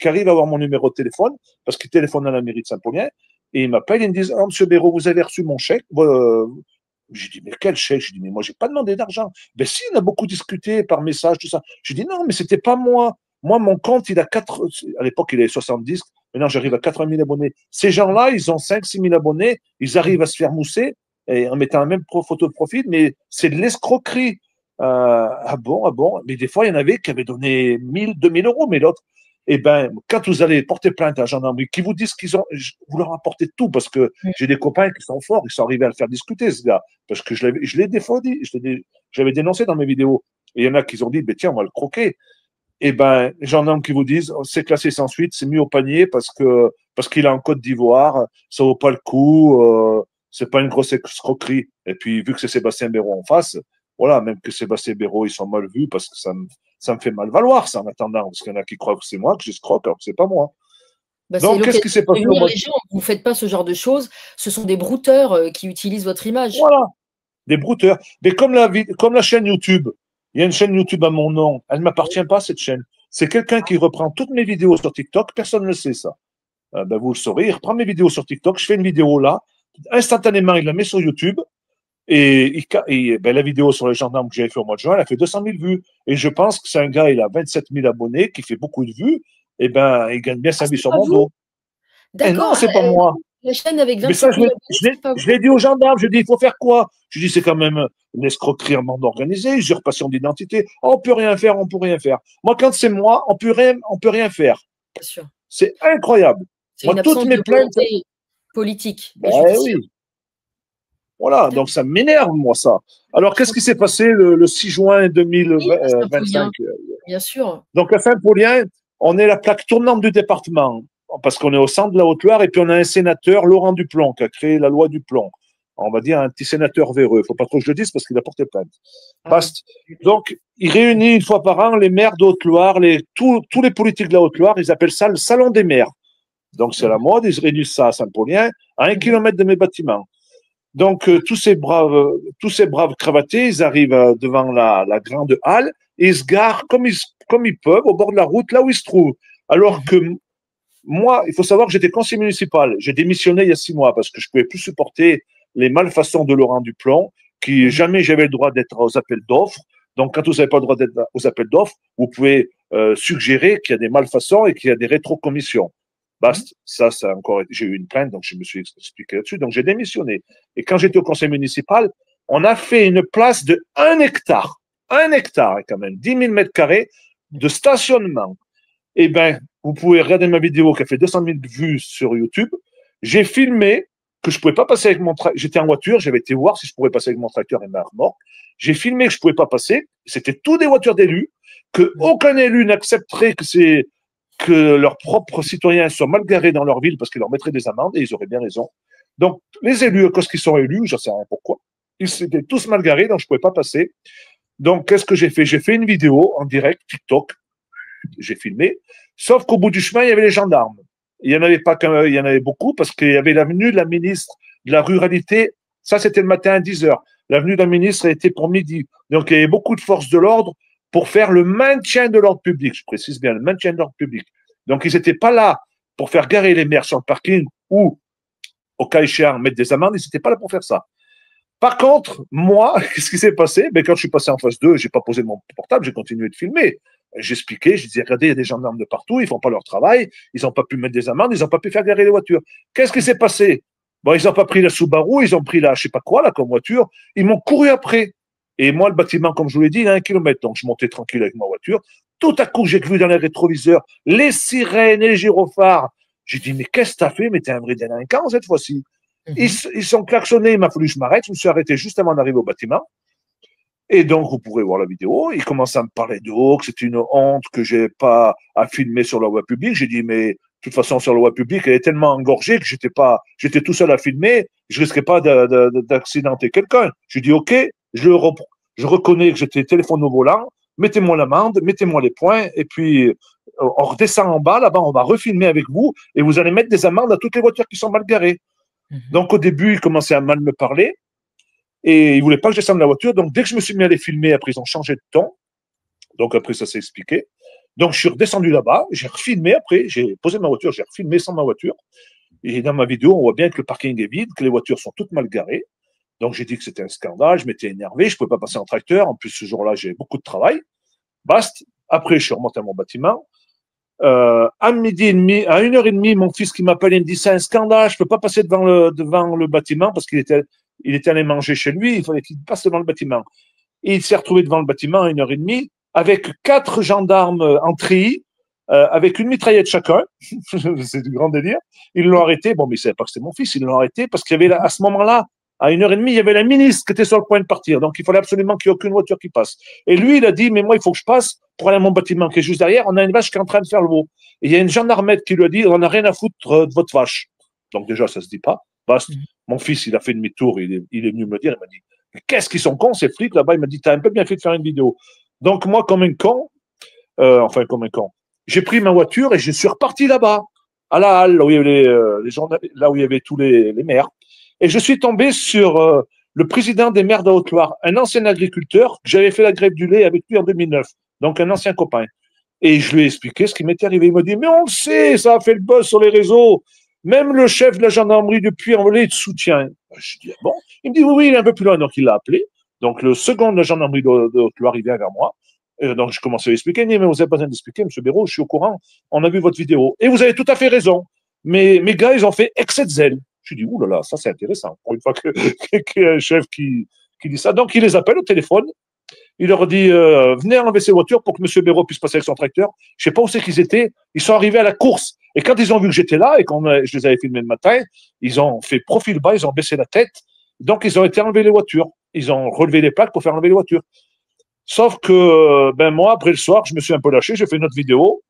arrivent à avoir mon numéro de téléphone parce qu'ils téléphonent à la mairie de Saint-Paulien et ils m'appellent et ils me disent oh, Monsieur Béraud, vous avez reçu mon chèque J'ai dit, mais quel chèque? J'ai dit, mais moi, j'ai pas demandé d'argent. Ben si, on a beaucoup discuté par message, tout ça. J'ai dit, non, mais c'était pas moi. Moi, mon compte, il a 4, à l'époque, il avait 70. Maintenant, j'arrive à 80 000 abonnés. Ces gens-là, ils ont 5, 6 000 abonnés. Ils arrivent à se faire mousser et en mettant la même photo de profil, mais c'est de l'escroquerie. Ah bon, ah bon. Mais des fois, il y en avait qui avaient donné 1000, 2000 euros, mais l'autre, eh ben, quand vous allez porter plainte à la gendarmerie, qui vous disent vous leur apportez tout, parce que j'ai des copains qui sont forts, ils sont arrivés à le faire discuter, ce gars, parce que je l'ai défendu, j'avais dénoncé dans mes vidéos. Et il y en a qui ont dit, ben, tiens, on va le croquer. Eh ben, les gendarmes qui vous disent, oh, c'est classé sans suite, c'est mis au panier parce qu'il est en Côte d'Ivoire, ça vaut pas le coup, c'est pas une grosse escroquerie. Et puis, vu que c'est Sébastien Béraud en face, voilà, même que Sébastien Béraud, ils sont mal vus parce que ça me fait mal valoir, ça, en attendant, parce qu'il y en a qui croient que c'est moi, que j'escroque, alors que c'est pas moi. Bah, c'est Donc, qu'est-ce qui l'occasion s'est de passé au prévenir mois les de... gens. Vous ne faites pas ce genre de choses. Ce sont des brouteurs, qui utilisent votre image. Voilà, des brouteurs. Mais comme la chaîne YouTube, il y a une chaîne YouTube à mon nom, elle ne m'appartient pas, cette chaîne. C'est quelqu'un qui reprend toutes mes vidéos sur TikTok, personne ne le sait, ça. Ben, vous le saurez, il reprend mes vidéos sur TikTok, je fais une vidéo là, instantanément, il la met sur YouTube, ben, la vidéo sur les gendarmes que j'avais fait au mois de juin, elle a fait 200 000 vues. Et je pense que c'est un gars, il a 27 000 abonnés, qui fait beaucoup de vues, et ben, il gagne bien Ah, sa vie c'est sur pas mon vous? dos. Eh non, D'accord. c'est pas moi. La chaîne avec Mais ça, 27 000 abonnés, c'est pas je vous? l'ai dit aux gendarmes, je dis, il faut faire quoi? Je dis, c'est quand même une escroquerie en bande organisée, usurpation d'identité. Oh, on peut rien faire, on peut rien faire. Moi, quand c'est moi, on peut rien faire. Bien sûr. C'est incroyable. C'est Moi, une toutes absence mes de plaintes, volonté politique et ben judiciaire. oui, voilà, donc D'accord. ça m'énerve, moi, ça. Alors, Je qu'est-ce qui comprends. s'est passé le 6 juin Oui, à 2025? Saint-Paulien, bien sûr. Donc, à Saint-Paulien, on est la plaque tournante du département, parce qu'on est au centre de la Haute-Loire, et puis on a un sénateur, Laurent Duplomb, qui a créé la loi Duplomb. On va dire un petit sénateur véreux. Il ne faut pas trop que je le dise parce qu'il a porté plainte. Ah oui. Donc, il réunit une fois par an les maires de Haute-Loire, tous les politiques de la Haute-Loire, ils appellent ça le salon des maires. Donc, c'est Mmh la mode, ils réunissent ça à Saint-Paulien, à un mh. Mmh. kilomètre de mes bâtiments. Donc, tous ces braves cravatés, ils arrivent devant la grande halle et ils se garent comme ils peuvent au bord de la route, là où ils se trouvent. Alors que moi, il faut savoir que j'étais conseiller municipal. J'ai démissionné il y a 6 mois parce que je ne pouvais plus supporter les malfaçons de Laurent Duplomb, qui Mmh. jamais j'avais le droit d'être aux appels d'offres. Donc, quand vous n'avez pas le droit d'être aux appels d'offres, vous pouvez suggérer qu'il y a des malfaçons et qu'il y a des rétrocommissions. Mmh. Basta. Ça encore, j'ai eu une plainte, donc je me suis expliqué là-dessus. Donc, j'ai démissionné. Et quand j'étais au conseil municipal, on a fait une place de 1 hectare quand même, 10 000 mètres carrés de stationnement. Eh ben, vous pouvez regarder ma vidéo qui a fait 200 000 vues sur YouTube. J'ai filmé que je pouvais pas passer avec mon tracteur. J'étais en voiture, j'avais été voir si je pouvais passer avec mon tracteur et ma remorque. J'ai filmé que je pouvais pas passer. C'était tout des voitures d'élus, que aucun élu n'accepterait que leurs propres citoyens soient mal garés dans leur ville parce qu'ils leur mettraient des amendes et ils auraient bien raison. Donc, les élus, parce qu'ils sont élus, je ne sais rien pourquoi, ils étaient tous mal garés, donc je ne pouvais pas passer. Donc, qu'est-ce que j'ai fait? J'ai fait une vidéo en direct, TikTok, j'ai filmé, sauf qu'au bout du chemin, il y avait les gendarmes. Il n'y en avait pas qu'un, il y en avait beaucoup parce qu'il y avait l'avenue de la ministre de la Ruralité. Ça, c'était le matin à 10 heures. L'avenue de la ministre était pour midi. Donc, il y avait beaucoup de forces de l'ordre pour faire le maintien de l'ordre public. Je précise bien, le maintien de l'ordre public. Donc, ils n'étaient pas là pour faire garer les maires sur le parking ou, au cas échéant, mettre des amendes. Ils n'étaient pas là pour faire ça. Par contre, moi, qu'est-ce qui s'est passé? Ben, quand je suis passé en face d'eux, j'ai pas posé mon portable, j'ai continué de filmer. J'expliquais, je disais, regardez, il y a des gendarmes de partout, ils font pas leur travail, ils n'ont pas pu mettre des amendes, ils n'ont pas pu faire garer les voitures. Qu'est-ce qui s'est passé? Bon, ils n'ont pas pris la Subaru, ils ont pris la, je sais pas quoi, là, comme voiture. Ils m'ont couru après. Et moi, le bâtiment, comme je vous l'ai dit, il a 1 kilomètre. Donc, je montais tranquille avec ma voiture. Tout à coup, j'ai vu dans les rétroviseurs les sirènes et les gyrophares. J'ai dit, mais qu'est-ce que t'as fait? Mais t'es un vrai délinquant cette fois-ci. Ils sont klaxonnés, il m'a fallu que je m'arrête. Je me suis arrêté juste avant d'arriver au bâtiment. Et donc, vous pourrez voir la vidéo. Ils commencent à me parler de haut, que c'est une honte que j'ai pas à filmer sur la voie publique. J'ai dit, mais de toute façon, sur la voie publique, elle est tellement engorgée que j'étais tout seul à filmer. Je risquais pas d'accidenter quelqu'un. J'ai dit, OK, je reconnais que j'étais téléphone au volant. Mettez-moi l'amende, mettez-moi les points. Et puis, on redescend en bas. Là-bas, on va refilmer avec vous. Et vous allez mettre des amendes à toutes les voitures qui sont mal garées. Donc, au début, il commençait à mal me parler et il voulait pas que je descende de la voiture. Donc, dès que je me suis mis à les filmer, après, ils ont changé de ton. Donc, après, ça s'est expliqué. Donc, je suis redescendu là-bas, j'ai refilmé après, j'ai posé ma voiture, j'ai refilmé sans ma voiture. Et dans ma vidéo, on voit bien que le parking est vide, que les voitures sont toutes mal garées. Donc, j'ai dit que c'était un scandale, je m'étais énervé, je ne pouvais pas passer en tracteur. En plus, ce jour-là, j'ai beaucoup de travail. Basta. Après, je suis remonté à mon bâtiment. À midi et demi, à 1h30, mon fils qui m'appelle, il me dit c'est un scandale, je peux pas passer devant le bâtiment parce qu'il était allé manger chez lui, il fallait qu'il passe devant le bâtiment. Et il s'est retrouvé devant le bâtiment à 1h30 avec 4 gendarmes en treillis, avec une mitraillette chacun. C'est du grand délire. Ils l'ont arrêté. Bon, mais ils ne savaient pas que c'était mon fils. Ils l'ont arrêté parce qu'il y avait à ce moment-là, à 1h30, il y avait la ministre qui était sur le point de partir. Donc, il fallait absolument qu'il n'y ait aucune voiture qui passe. Et lui, il a dit, mais moi, il faut que je passe pour aller à mon bâtiment qui est juste derrière. On a une vache qui est en train de faire le veau. Et il y a une gendarmette qui lui a dit, on n'a rien à foutre de votre vache. Donc, déjà, ça se dit pas. Basta. Mon fils, il a fait demi-tour. Il est venu me le dire. Il m'a dit, qu'est-ce qu'ils sont cons, ces flics là-bas? Il m'a dit, t'as un peu bien fait de faire une vidéo. Donc, moi, comme un con, comme un con, j'ai pris ma voiture et je suis reparti là-bas, à la halle, là où il y avait les gens, là où il y avait tous les maires. Et je suis tombé sur le président des maires de Haute-Loire, un ancien agriculteur que j'avais fait la grève du lait avec lui en 2009, donc un ancien copain. Et je lui ai expliqué ce qui m'était arrivé. Il m'a dit, mais on le sait, ça a fait le buzz sur les réseaux. Même le chef de la gendarmerie de Puy-en-Velay te soutient. Je dis, bon. Il me dit, oui, oui, il est un peu plus loin. Donc, il l'a appelé. Donc, le second de la gendarmerie de Haute-Loire, il vient vers moi. Donc, je commence à lui expliquer. Il me dit, mais vous n'avez pas besoin d'expliquer, monsieur Béraud, je suis au courant. On a vu votre vidéo. Et vous avez tout à fait raison. Mais mes gars, ils ont fait excès de zèle. Je dis, oulala, ça, c'est intéressant. Pour une fois qu'il y a un chef qui dit ça. Donc, il les appelle au téléphone. Il leur dit, venez enlever ces voitures pour que M. Béraud puisse passer avec son tracteur. Je ne sais pas où c'est qu'ils étaient. Ils sont arrivés à la course. Et quand ils ont vu que j'étais là et que je les avais filmés le matin, ils ont fait profil bas, ils ont baissé la tête. Donc, ils ont été enlever les voitures. Ils ont relevé les plaques pour faire enlever les voitures. Sauf que, ben, moi, après le soir, je me suis un peu lâché. J'ai fait une autre vidéo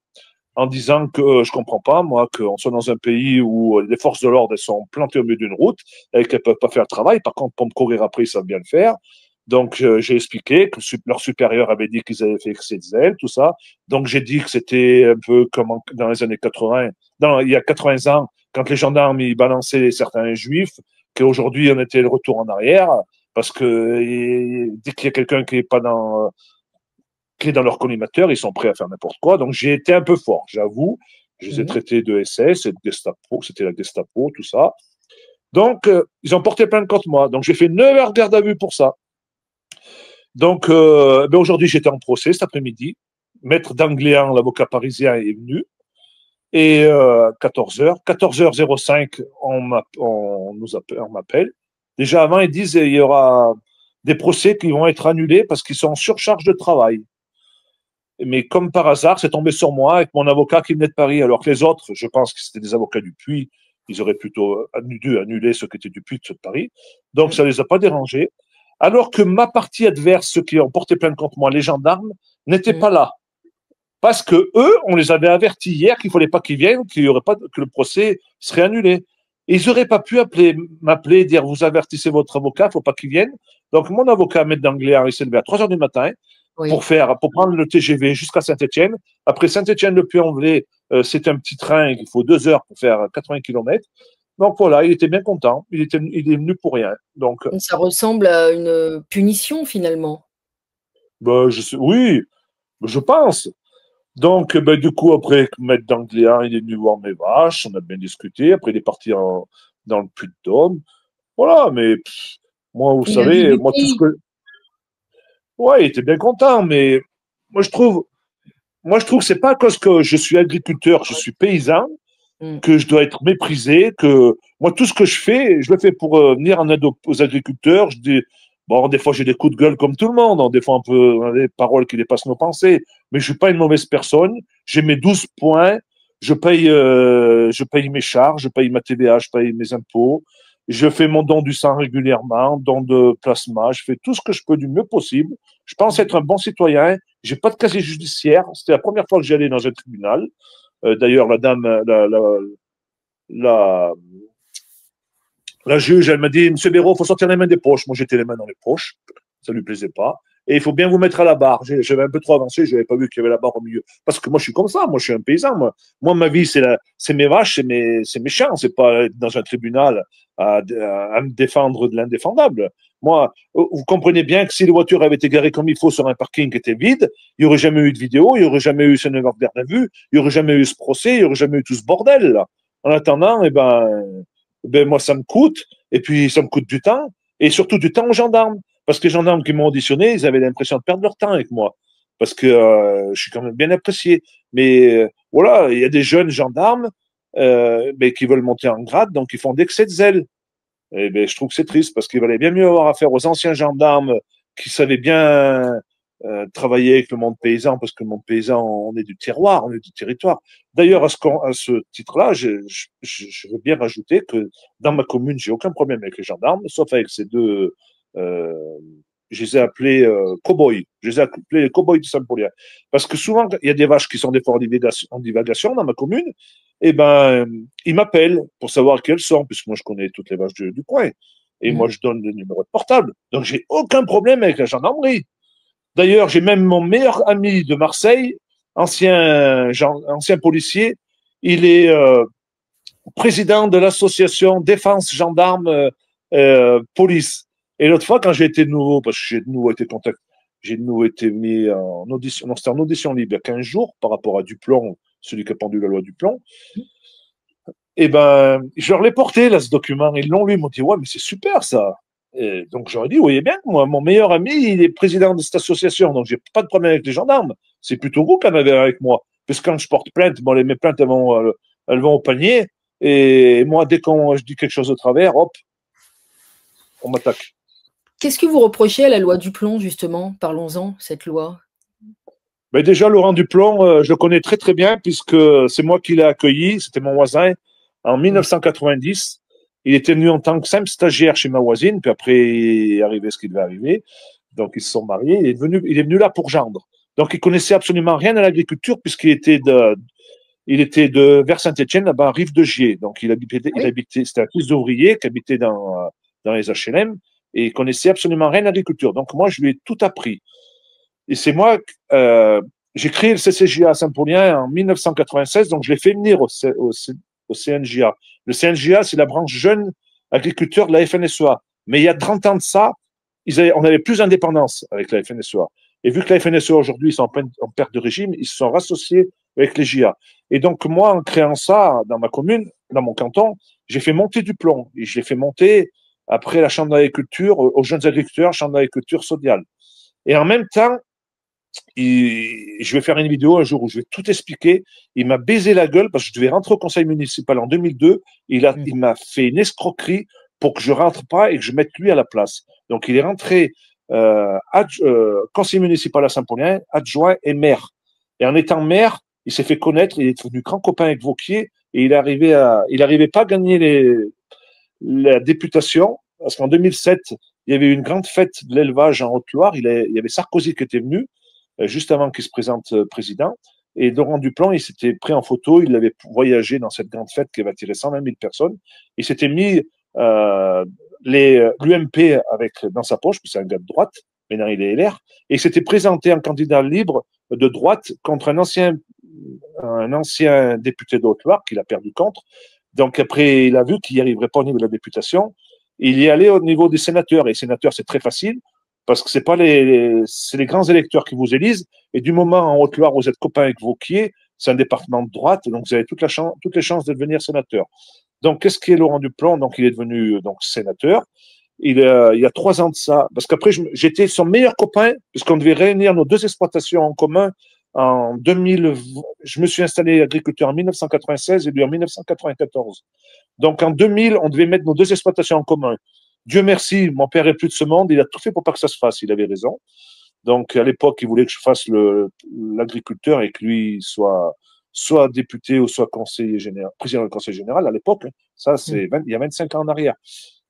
en disant que je comprends pas, moi, qu'on soit dans un pays où les forces de l'ordre, elles sont plantées au milieu d'une route et qu'elles peuvent pas faire le travail. Par contre, pour me courir après, ils savent bien le faire. Donc, j'ai expliqué que leur supérieur avait dit qu'ils avaient fait excès de zèle, tout ça. Donc, j'ai dit que c'était un peu comme dans les années 80, il y a 80 ans, quand les gendarmes, ils balançaient certains juifs, qu'aujourd'hui, on était le retour en arrière, parce que dès qu'il y a quelqu'un qui est pas qui est dans leur collimateur, ils sont prêts à faire n'importe quoi. Donc, j'ai été un peu fort, j'avoue. Je les ai traités de SS et de Gestapo, c'était la Gestapo, tout ça. Donc, ils ont porté plainte contre moi. Donc, j'ai fait 9 heures de garde à vue pour ça. Donc, ben aujourd'hui, j'étais en procès cet après-midi. Maître Dangléan, l'avocat parisien, est venu. Et 14h05, on m'appelle. Déjà avant, ils disent qu'il y aura des procès qui vont être annulés parce qu'ils sont en surcharge de travail. Mais comme par hasard, c'est tombé sur moi avec mon avocat qui venait de Paris, alors que les autres, je pense que c'était des avocats du Puy, ils auraient plutôt dû annuler ceux qui étaient du Puy que ceux de Paris. Donc, ça les a pas dérangés. Alors que ma partie adverse, ceux qui ont porté plainte contre moi, les gendarmes, n'étaient pas là. Parce que eux, on les avait avertis hier qu'il fallait pas qu'ils viennent, qu'il y aurait pas, que le procès serait annulé. Et ils auraient pas pu m'appeler, dire vous avertissez votre avocat, faut pas qu'il vienne. Donc mon avocat, maître d'Angléa, il s'est levé à 3 heures du matin pour prendre le TGV jusqu'à Saint-Étienne. Après Saint-Étienne le Puy-en-Velay, c'est un petit train, il faut 2 heures pour faire 80 kilomètres. Donc voilà, il était bien content. Il est venu pour rien. Donc ça ressemble à une punition finalement. Ben, oui, je pense. Donc, ben, du coup, après, Maître d'Angléa, il est venu voir mes vaches, on a bien discuté. Après, il est parti dans le Puy-de-Dôme. Voilà, mais moi, vous savez, moi, tout ce que. Ouais, il était bien content, mais moi, je trouve que c'est pas à cause que je suis agriculteur, je suis paysan, que je dois être méprisé, que moi, tout ce que je le fais pour venir en aide aux agriculteurs. Je dis, bon, des fois, j'ai des coups de gueule comme tout le monde, des fois, on a des paroles qui dépassent nos pensées, mais je suis pas une mauvaise personne. J'ai mes 12 points, je paye mes charges, je paye ma TVA, je paye mes impôts, je fais mon don du sang régulièrement, don de plasma, je fais tout ce que je peux du mieux possible. Je pense être un bon citoyen. J'ai pas de casier judiciaire. C'était la première fois que j'allais dans un tribunal. D'ailleurs, la dame, la juge, elle m'a dit, Monsieur Béraud, il faut sortir les mains des poches. Moi, j'étais les mains dans les poches. Ça lui plaisait pas. Et il faut bien vous mettre à la barre. J'avais un peu trop avancé, je n'avais pas vu qu'il y avait la barre au milieu. Parce que moi, je suis comme ça. Moi, je suis un paysan. Moi ma vie, c'est mes vaches, c'est mes champs. C'est pas être dans un tribunal à me défendre de l'indéfendable. Moi, vous comprenez bien que si les voitures avaient été garées comme il faut sur un parking qui était vide, il n'y aurait jamais eu de vidéo, il n'y aurait jamais eu ce garde à vue, il n'y aurait jamais eu ce procès, il n'y aurait jamais eu tout ce bordel, là. En attendant, moi, ça me coûte, et puis ça me coûte du temps, et surtout du temps aux gendarmes. Parce que les gendarmes qui m'ont auditionné, ils avaient l'impression de perdre leur temps avec moi. Parce que je suis quand même bien apprécié. Mais voilà, il y a des jeunes gendarmes mais qui veulent monter en grade, donc ils font d'excès de zèle. Et ben, je trouve que c'est triste parce qu'il valait bien mieux avoir affaire aux anciens gendarmes qui savaient bien travailler avec le monde paysan, parce que le monde paysan, on est du terroir, on est du territoire. D'ailleurs, à ce titre-là, je veux bien rajouter que dans ma commune, j'ai aucun problème avec les gendarmes, sauf avec ces deux. Je les ai appelés cow-boys. Je les ai appelés les cow-boys de Saint-Paulien. Parce que souvent, il y a des vaches qui sont des fois en divagation dans ma commune, et ben, ils m'appellent pour savoir quelles sont, puisque moi, je connais toutes les vaches du coin. Et moi, je donne le numéro de portable. Donc, j'ai aucun problème avec la gendarmerie. D'ailleurs, j'ai même mon meilleur ami de Marseille, ancien policier. Il est président de l'association Défense Gendarme Police. Et l'autre fois, quand j'ai été de nouveau, parce que j'ai de nouveau été mis en audition, non, c'était en audition libre il y a 15 jours par rapport à Duplon, celui qui a pendu la loi Duplon. Et ben, je leur l'ai porté, là, ce document. Ils l'ont lu, ils m'ont dit, ouais, mais c'est super, ça. Et donc, j'aurais dit, vous voyez bien, moi, mon meilleur ami, il est président de cette association, donc j'ai pas de problème avec les gendarmes. C'est plutôt vous qui en avez avec moi. Parce que quand je porte plainte, bon, mes plaintes, elles vont au panier. Et moi, dès que je dis quelque chose de travers, hop, on m'attaque. Qu'est-ce que vous reprochez à la loi Duplon, justement? Parlons-en, cette loi. Ben déjà, Laurent Duplon, je le connais très très bien puisque c'est moi qui l'ai accueilli, c'était mon voisin, en 1990. Il était venu en tant que simple stagiaire chez ma voisine, puis après, il est arrivé ce qui devait arriver. Donc, ils se sont mariés. Il est venu là pour gendre. Donc, il connaissait absolument rien à l'agriculture puisqu'il était vers Saint-Étienne, là-bas, rive de Gier. Donc, il habitait, c'était un fils d'ouvrier qui habitait dans les HLM et il connaissait absolument rien à l'agriculture. Donc, moi, je lui ai tout appris. Et c'est moi, j'ai créé le CCJA à Saint-Paulien en 1996, donc je l'ai fait venir au CNJA. Le CNJA, c'est la branche jeune agriculteur de la FNSEA. Mais il y a 30 ans de ça, on avait plus d'indépendance avec la FNSEA. Et vu que la FNSEA aujourd'hui, ils sont en perte de régime, ils se sont rassociés avec les JA. Et donc, moi, en créant ça dans ma commune, dans mon canton, j'ai fait monter du plomb. Et je l'ai fait monter après la Chambre d'agriculture, aux jeunes agriculteurs, Chambre d'agriculture Sodial. Et en même temps, je vais faire une vidéo un jour où je vais tout expliquer. Il m'a baisé la gueule parce que je devais rentrer au conseil municipal en 2002. Il m'a fait une escroquerie pour que je rentre pas et que je mette lui à la place. Donc, il est rentré conseiller municipal à Saint-Paulien, adjoint et maire. Et en étant maire, il s'est fait connaître, il est devenu grand copain avec Wauquiez, et il arrivait pas à gagner la députation, parce qu'en 2007, il y avait eu une grande fête de l'élevage en Haute-Loire, il y avait Sarkozy qui était venu, juste avant qu'il se présente président, et Laurent Duplan, il s'était pris en photo, il avait voyagé dans cette grande fête qui avait attiré 120 000 personnes, il s'était mis l'UMP dans sa poche, puis c'est un gars de droite, maintenant il est LR, et il s'était présenté en candidat libre de droite contre un ancien député de Haute-Loire qu'il a perdu contre. Donc après, il a vu qu'il n'y arriverait pas au niveau de la députation. Il y allait au niveau des sénateurs. Et les sénateurs, c'est très facile parce que c'est les grands électeurs qui vous élisent. Et du moment en Haute-Loire, vous êtes copain avec Wauquiez, c'est un département de droite, donc vous avez toutes les chances de devenir sénateur. Donc, qu'est-ce qu'est Laurent Duplan? Donc, il est devenu sénateur. Il y a 3 ans de ça, parce qu'après, j'étais son meilleur copain, puisqu'on devait réunir nos 2 exploitations en commun en 2000. Je me suis installé agriculteur en 1996 et lui en 1994. Donc, en 2000, on devait mettre nos 2 exploitations en commun. Dieu merci, mon père est plus de ce monde, il a tout fait pour pas que ça se fasse, il avait raison. Donc, à l'époque, il voulait que je fasse l'agriculteur et que lui soit député ou soit conseiller général, président du conseil général à l'époque. Ça, c'est il y a 25 ans en arrière.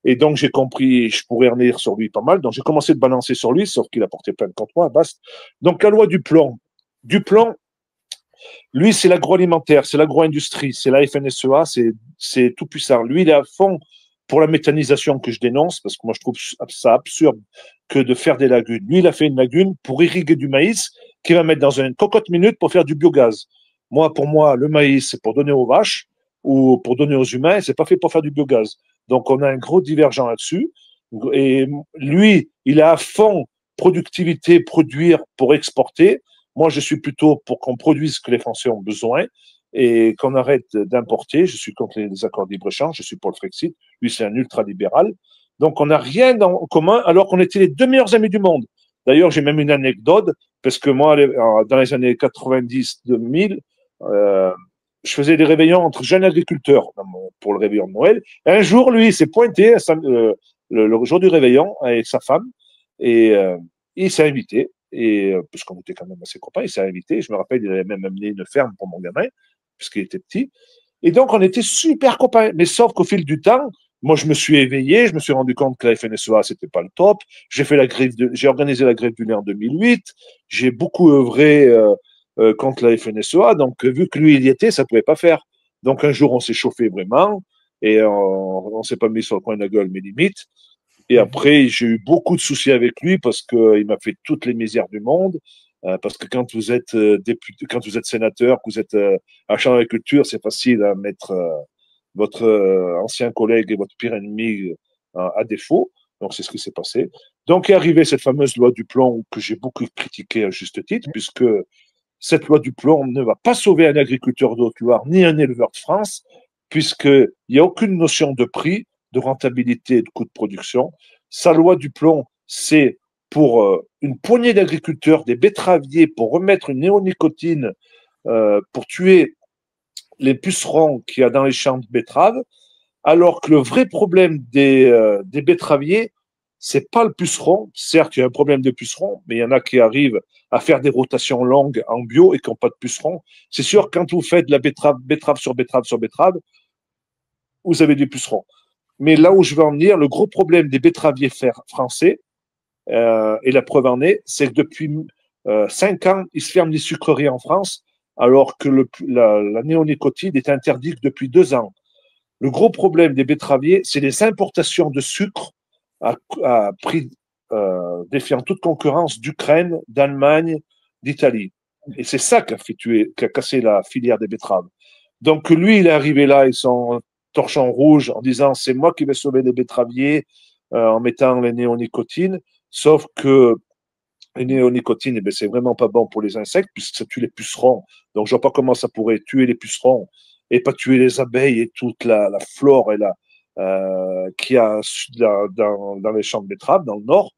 Et donc, j'ai compris, je pourrais en lire sur lui pas mal. Donc, j'ai commencé de balancer sur lui, sauf qu'il a porté plainte contre moi, basta. Donc, la loi Duplan, lui, c'est l'agroalimentaire, c'est l'agro-industrie, c'est la FNSEA, c'est tout puissant. Lui, il est à fond pour la méthanisation que je dénonce, parce que moi, je trouve ça absurde que de faire des lagunes. Lui, il a fait une lagune pour irriguer du maïs qu'il va mettre dans une cocotte minute pour faire du biogaz. Pour moi, le maïs, c'est pour donner aux vaches ou pour donner aux humains, c'est pas fait pour faire du biogaz. Donc, on a un gros divergent là-dessus. Et lui, il est à fond productivité, produire pour exporter. Moi, je suis plutôt pour qu'on produise ce que les Français ont besoin et qu'on arrête d'importer. Je suis contre les accords de libre-échange, je suis pour le Frexit. Lui, c'est un ultra-libéral. Donc, on n'a rien en commun alors qu'on était les 2 meilleurs amis du monde. D'ailleurs, j'ai même une anecdote, parce que moi, dans les années 90-2000, je faisais des réveillons entre jeunes agriculteurs pour le réveillon de Noël. Un jour, lui, il s'est pointé le jour du réveillon avec sa femme et il s'est invité. Et puisqu'on était quand même assez copains, il s'est invité. Je me rappelle, il avait même amené une ferme pour mon gamin, puisqu'il était petit. Et donc, on était super copains. Mais sauf qu'au fil du temps, moi, je me suis éveillé, je me suis rendu compte que la FNSEA, c'était pas le top. J'ai organisé la grève du lait en 2008. J'ai beaucoup œuvré contre la FNSEA. Donc, vu que lui, il y était, ça pouvait pas faire. Donc, un jour, on s'est chauffé vraiment et on s'est pas mis sur le coin de la gueule, mais limite. Et après, j'ai eu beaucoup de soucis avec lui parce qu'il m'a fait toutes les misères du monde. Parce que quand vous êtes député, quand vous êtes sénateur, que vous êtes à la Chambre d'agriculture, c'est facile à mettre votre ancien collègue et votre pire ennemi à défaut. Donc, c'est ce qui s'est passé. Donc, est arrivée cette fameuse loi Duplan que j'ai beaucoup critiquée à juste titre, puisque cette loi Duplan ne va pas sauver un agriculteur de Haute-Loire ni un éleveur de France, puisqu'il n'y a aucune notion de prix, de rentabilité et de coût de production. Sa loi Duplan, c'est pour une poignée d'agriculteurs, des betteraviers, pour remettre une néonicotine, pour tuer les pucerons qu'il y a dans les champs de betteraves, alors que le vrai problème des betteraviers, c'est pas le puceron. Certes, il y a un problème de puceron, mais il y en a qui arrivent à faire des rotations longues en bio et qui n'ont pas de puceron. C'est sûr, quand vous faites de la betterave sur betterave sur betterave, vous avez des pucerons. Mais là où je veux en venir, le gros problème des betteraviers français, et la preuve en est, c'est que depuis 5 ans, ils se ferment les sucreries en France, alors que la néonicotine est interdite depuis 2 ans. Le gros problème des betteraviers, c'est les importations de sucre à prix défiant toute concurrence d'Ukraine, d'Allemagne, d'Italie. Et c'est ça qui a cassé la filière des betteraves. Donc lui, il est arrivé là, ils sont torchon rouge en disant c'est moi qui vais sauver les betteraviers en mettant les néonicotines, sauf que les néonicotines, c'est vraiment pas bon pour les insectes puisque ça tue les pucerons. Donc je vois pas comment ça pourrait tuer les pucerons et pas tuer les abeilles et toute la flore et qu'il y a dans les champs de betteraves dans le nord.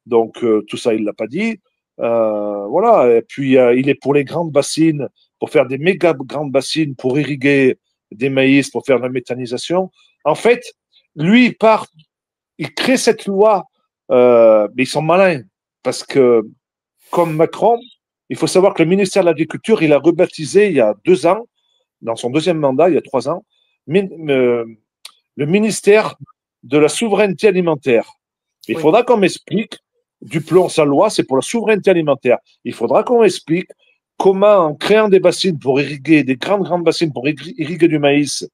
Donc tout ça, il l'a pas dit. Voilà. Et puis il est pour les grandes bassines, pour faire des méga grandes bassines pour irriguer des maïs, pour faire de la méthanisation. En fait, lui, il crée cette loi, mais ils sont malins parce que comme Macron, Il faut savoir que le ministère de l'Agriculture, il a rebaptisé il y a 2 ans, dans son deuxième mandat, il y a 3 ans, le ministère de la souveraineté alimentaire. Il faudra qu'on m'explique, Duplon, sa loi, c'est pour la souveraineté alimentaire. Il faudra qu'on m'explique comment, en créant des bassines pour irriguer, des grandes bassines pour irriguer du maïs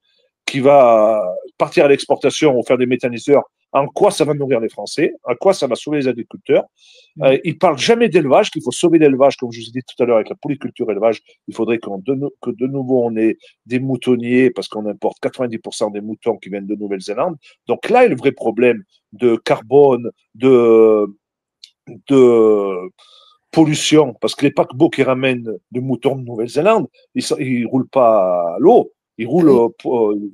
qui va partir à l'exportation ou faire des méthaniseurs, en quoi ça va nourrir les Français, en quoi ça va sauver les agriculteurs. Il ne parle jamais d'élevage, qu'il faut sauver l'élevage, comme je vous ai dit tout à l'heure avec la polyculture élevage. Il faudrait que de nouveau on ait des moutonniers, parce qu'on importe 90% des moutons qui viennent de Nouvelle-Zélande. Donc là est le vrai problème de carbone, de pollution, parce que les paquebots qui ramènent des moutons de Nouvelle-Zélande, ils ne roulent pas à l'eau, ils roulent,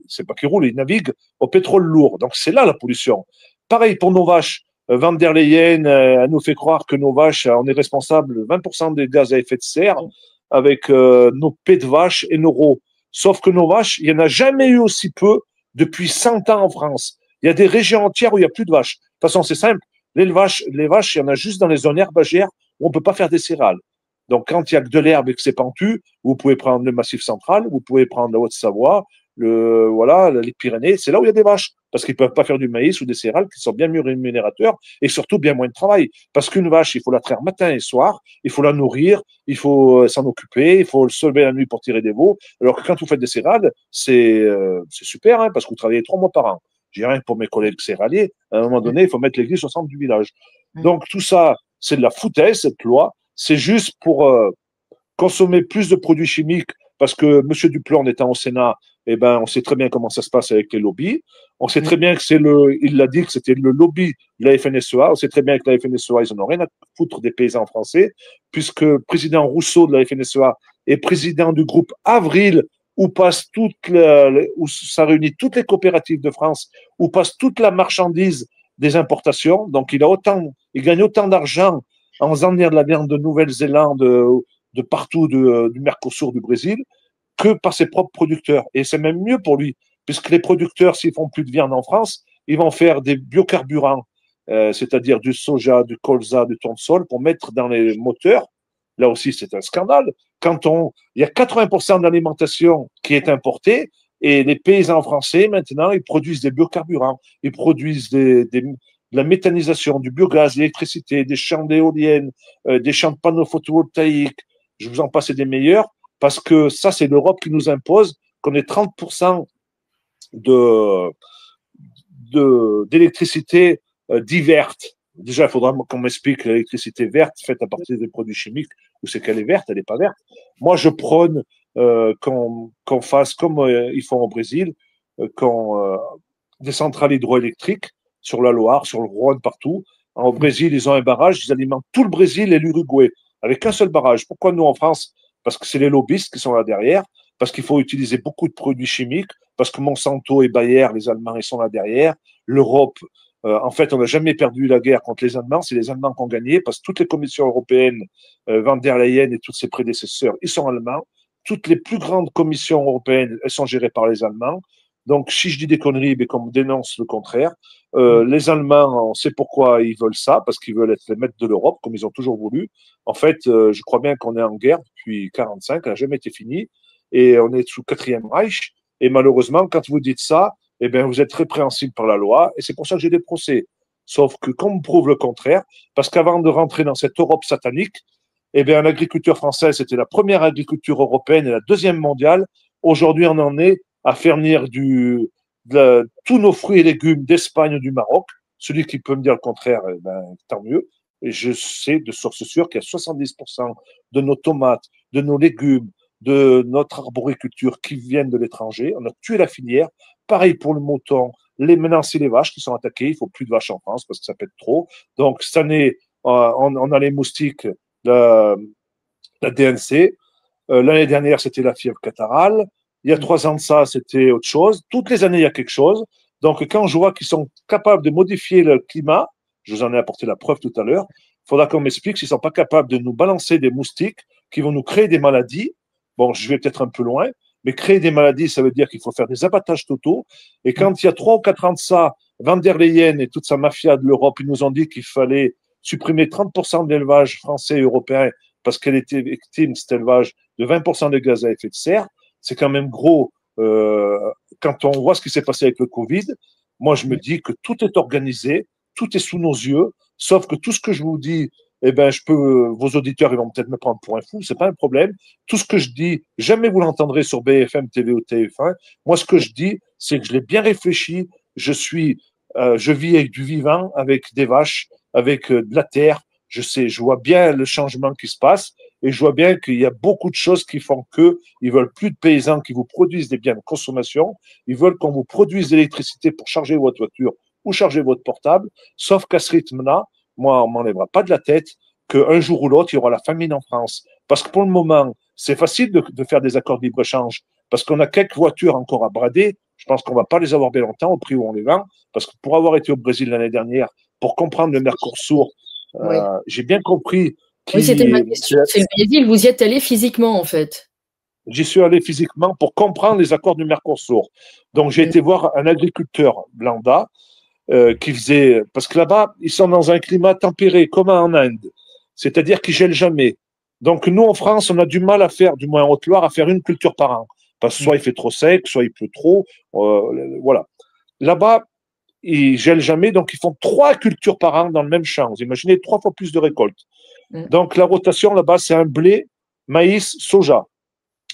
c'est pas qu'ils roulent, ils naviguent au pétrole lourd. Donc c'est là la pollution. Pareil pour nos vaches. Van der Leyen elle nous fait croire que nos vaches, on est responsable de 20% des gaz à effet de serre avec nos pets de vaches et nos rots. Sauf que nos vaches, il n'y en a jamais eu aussi peu depuis 100 ans en France. Il y a des régions entières où il n'y a plus de vaches. De toute façon, c'est simple. Les vaches, il y en a juste dans les zones herbagères où on ne peut pas faire des céréales. Donc, quand il n'y a que de l'herbe et que c'est pentu, vous pouvez prendre le Massif central, vous pouvez prendre la Haute-Savoie, les Pyrénées, c'est là où il y a des vaches, parce qu'ils ne peuvent pas faire du maïs ou des céréales qui sont bien mieux rémunérateurs et surtout bien moins de travail. Parce qu'une vache, il faut la traire matin et soir, il faut la nourrir, il faut s'en occuper, il faut se lever la nuit pour tirer des veaux. Alors que quand vous faites des céréales, c'est super, hein, parce que vous travaillez 3 mois par an. J'ai rien pour mes collègues céréaliers. À un moment donné, il faut mettre l'église au centre du village. Donc tout ça, c'est de la foutaise, cette loi. C'est juste pour consommer plus de produits chimiques, parce que M. Duplon, en étant au Sénat, eh ben, on sait très bien comment ça se passe avec les lobbies. On sait très bien que il l'a dit que c'était le lobby de la FNSEA. On sait très bien que la FNSEA, ils n'en ont rien à foutre des paysans français, puisque le président Rousseau de la FNSEA est président du groupe Avril, où où ça réunit toutes les coopératives de France, où passe toute la marchandise des importations. Donc, il gagne autant d'argent en faisant venir de la viande de Nouvelle-Zélande, de partout, du Mercosur, du Brésil, que par ses propres producteurs. Et c'est même mieux pour lui, puisque les producteurs, s'ils font plus de viande en France, ils vont faire des biocarburants, c'est-à-dire du soja, du colza, du tournesol, pour mettre dans les moteurs. Là aussi, c'est un scandale. Il y a 80% de l'alimentation qui est importée, et les paysans français, maintenant, ils produisent des biocarburants, ils produisent de la méthanisation, du biogaz, de l'électricité, des champs d'éoliennes, des champs de panneaux photovoltaïques, je vous en passe des meilleurs, parce que ça, c'est l'Europe qui nous impose qu'on ait 30% d'électricité dite verte. Déjà, il faudra qu'on m'explique l'électricité verte faite à partir des produits chimiques, où c'est qu'elle est verte, elle n'est pas verte. Moi, je prône qu'on fasse comme ils font au Brésil, des centrales hydroélectriques sur la Loire, sur le Rhône, partout. Au Brésil, ils ont un barrage, ils alimentent tout le Brésil et l'Uruguay avec un seul barrage. Pourquoi nous, en France? Parce que c'est les lobbyistes qui sont là derrière, parce qu'il faut utiliser beaucoup de produits chimiques, parce que Monsanto et Bayer, les Allemands, ils sont là derrière. L'Europe, en fait, on n'a jamais perdu la guerre contre les Allemands, c'est les Allemands qui ont gagné, parce que toutes les commissions européennes, Van der Leyen et tous ses prédécesseurs, ils sont allemands. Toutes les plus grandes commissions européennes, elles sont gérées par les Allemands. Donc, si je dis des conneries, mais qu'on me dénonce le contraire, les Allemands, on sait pourquoi ils veulent ça, parce qu'ils veulent être les maîtres de l'Europe, comme ils ont toujours voulu. En fait, je crois bien qu'on est en guerre depuis 45, elle n'a jamais été finie, et on est sous 4e Reich. Et malheureusement, quand vous dites ça, eh bien, vous êtes répréhensible par la loi, et c'est pour ça que j'ai des procès. Sauf que, comme on prouve le contraire, parce qu'avant de rentrer dans cette Europe satanique, eh bien, l'agriculture française, c'était la première agriculture européenne et la deuxième mondiale. Aujourd'hui, on en est à faire venir tous nos fruits et légumes d'Espagne ou du Maroc. Celui qui peut me dire le contraire, eh ben, tant mieux. Et je sais de source sûre qu'il y a 70% de nos tomates, de nos légumes, de notre arboriculture qui viennent de l'étranger. On a tué la filière. Pareil pour le mouton. Maintenant, c'est les vaches qui sont attaquées. Il ne faut plus de vaches en France parce que ça pète trop. Donc, cette année, on a les moustiques, la DNC. L'année dernière, c'était la fièvre catarrhale. Il y a 3 ans de ça, c'était autre chose. Toutes les années, il y a quelque chose. Donc, quand je vois qu'ils sont capables de modifier le climat, je vous en ai apporté la preuve tout à l'heure, il faudra qu'on m'explique s'ils ne sont pas capables de nous balancer des moustiques qui vont nous créer des maladies. Bon, je vais peut-être un peu loin, mais créer des maladies, ça veut dire qu'il faut faire des abattages totaux. Et quand il y a 3 ou 4 ans de ça, Van der Leyen et toute sa mafia de l'Europe, ils nous ont dit qu'il fallait supprimer 30% de l'élevage français et européen parce qu'elle était victime, cet élevage, de 20% de gaz à effet de serre. C'est quand même gros quand on voit ce qui s'est passé avec le Covid. Moi, je me dis que tout est organisé, tout est sous nos yeux, sauf que tout ce que je vous dis, eh ben, vos auditeurs, ils vont peut-être me prendre pour un fou, c'est pas un problème. Tout ce que je dis, jamais vous l'entendrez sur BFM TV ou TF1. Moi, ce que je dis, c'est que je l'ai bien réfléchi. Je vis avec du vivant, avec des vaches, avec de la terre. Je vois bien le changement qui se passe et je vois bien qu'il y a beaucoup de choses qui font qu'ils veulent plus de paysans qui vous produisent des biens de consommation. Ils veulent qu'on vous produise de l'électricité pour charger votre voiture ou charger votre portable. Sauf qu'à ce rythme-là, moi, on m'enlèvera pas de la tête qu'un jour ou l'autre, il y aura la famine en France. Parce que pour le moment, c'est facile de faire des accords de libre-échange parce qu'on a quelques voitures encore à brader. Je pense qu'on va pas les avoir bien longtemps au prix où on les vend. Parce que pour avoir été au Brésil l'année dernière, pour comprendre le Mercosur, Oui, j'ai bien compris oui, c'était ma question. C'est le Brésil, vous y êtes allé physiquement, en fait. j'y suis allé physiquement pour comprendre les accords du Mercosur. Donc, j'ai été voir un agriculteur lambda qui faisait. Parce que là-bas, ils sont dans un climat tempéré, comme en Inde. C'est-à-dire qu'ils gèlent jamais. Donc, nous, en France, on a du mal à faire, du moins en Haute-Loire, à faire une culture par an. Parce que soit il fait trop sec, soit il pleut trop. Voilà. Là-bas, ils gèlent jamais, donc ils font 3 cultures par an dans le même champ. Vous imaginez 3 fois plus de récoltes. Donc, la rotation là-bas, c'est un blé, maïs, soja.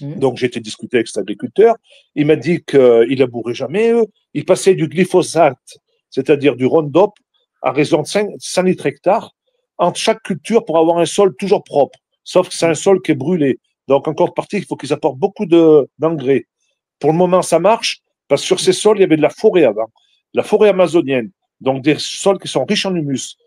Donc, j'ai été discuter avec cet agriculteur. Il m'a dit qu'il labourait jamais, eux. Il passait du glyphosate, c'est-à-dire du Roundup, à raison de 5 litres hectares, entre chaque culture pour avoir un sol toujours propre. Sauf que c'est un sol qui est brûlé. Donc, en contrepartie, il faut qu'ils apportent beaucoup d'engrais. Pour le moment, ça marche, parce que sur ces sols, il y avait de la forêt avant, la forêt amazonienne. Donc, des sols qui sont riches en humus.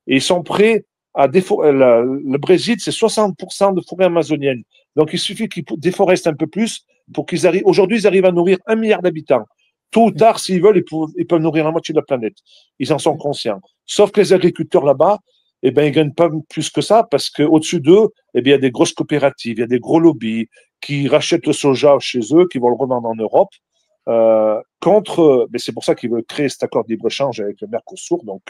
Et ils sont prêts à déforer. Le Brésil, c'est 60% de forêt amazonienne. Donc, il suffit qu'ils déforestent un peu plus pour qu'ils arrivent. Aujourd'hui, ils arrivent à nourrir 1 milliard d'habitants. Tôt ou tard, s'ils veulent, ils peuvent nourrir la moitié de la planète. Ils en sont conscients. Sauf que les agriculteurs là-bas, eh ben, ils gagnent pas plus que ça parce qu'au-dessus d'eux, eh bien, il y a des grosses coopératives, il y a des gros lobbies qui rachètent le soja chez eux, qui vont le revendre en Europe. Mais c'est pour ça qu'ils veulent créer cet accord de libre-échange avec le Mercosur, donc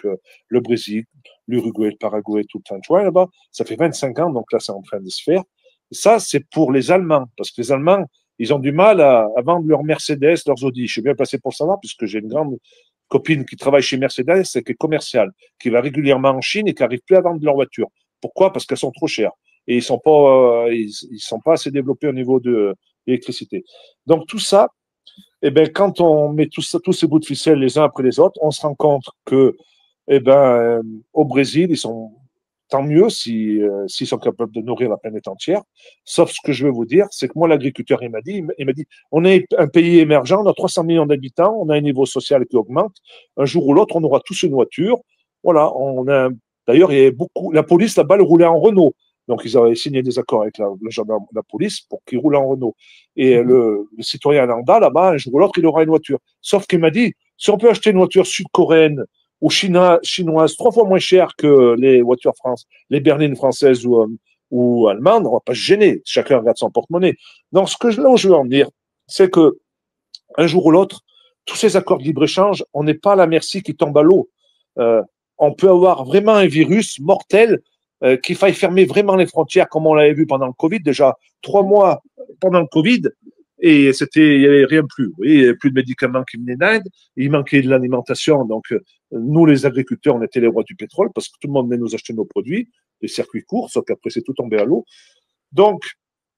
le Brésil, l'Uruguay, le Paraguay, tout le temps là-bas. Ça fait 25 ans, donc là, c'est en train de se faire. Ça, c'est pour les Allemands, parce que les Allemands, ils ont du mal à vendre leurs Mercedes, leurs Audi. Je suis bien passé pour savoir, puisque j'ai une grande copine qui travaille chez Mercedes, et qui est commerciale, qui va régulièrement en Chine et qui n'arrive plus à vendre leurs voitures. Pourquoi? Parce qu'elles sont trop chères. Et ils sont pas assez développés au niveau de l'électricité. Donc tout ça, eh ben, quand on met tous ces bouts de ficelle les uns après les autres, on se rend compte que, eh ben, au Brésil, ils sont tant mieux s'ils sont capables de nourrir la planète entière. Sauf ce que je veux vous dire, c'est que moi, l'agriculteur, il m'a dit, on est un pays émergent, on a 300 millions d'habitants, on a un niveau social qui augmente. Un jour ou l'autre, on aura tous une voiture. Voilà, d'ailleurs, il y avait beaucoup, la police là-bas, elle roulait en Renault. Donc, ils avaient signé des accords avec la police pour qu'ils roulent en Renault. Et le citoyen lambda, là-bas, un jour ou l'autre, il aura une voiture. Sauf qu'il m'a dit, si on peut acheter une voiture sud-coréenne ou chinoise 3 fois moins chère que les voitures les berlines françaises ou allemandes, on va pas se gêner. Chacun regarde son porte-monnaie. Donc, là où je veux en venir, c'est que un jour ou l'autre, tous ces accords de libre-échange, on n'est pas à la merci qui tombe à l'eau. On peut avoir vraiment un virus mortel qu'il faille fermer vraiment les frontières, comme on l'avait vu pendant le Covid. Déjà 3 mois pendant le Covid, et il n'y avait rien plus. Vous voyez, il n'y avait plus de médicaments qui venaient d'Inde, il manquait de l'alimentation. Donc, nous, les agriculteurs, on était les rois du pétrole parce que tout le monde venait nous acheter nos produits, les circuits courts, sauf qu'après, c'est tout tombé à l'eau. Donc,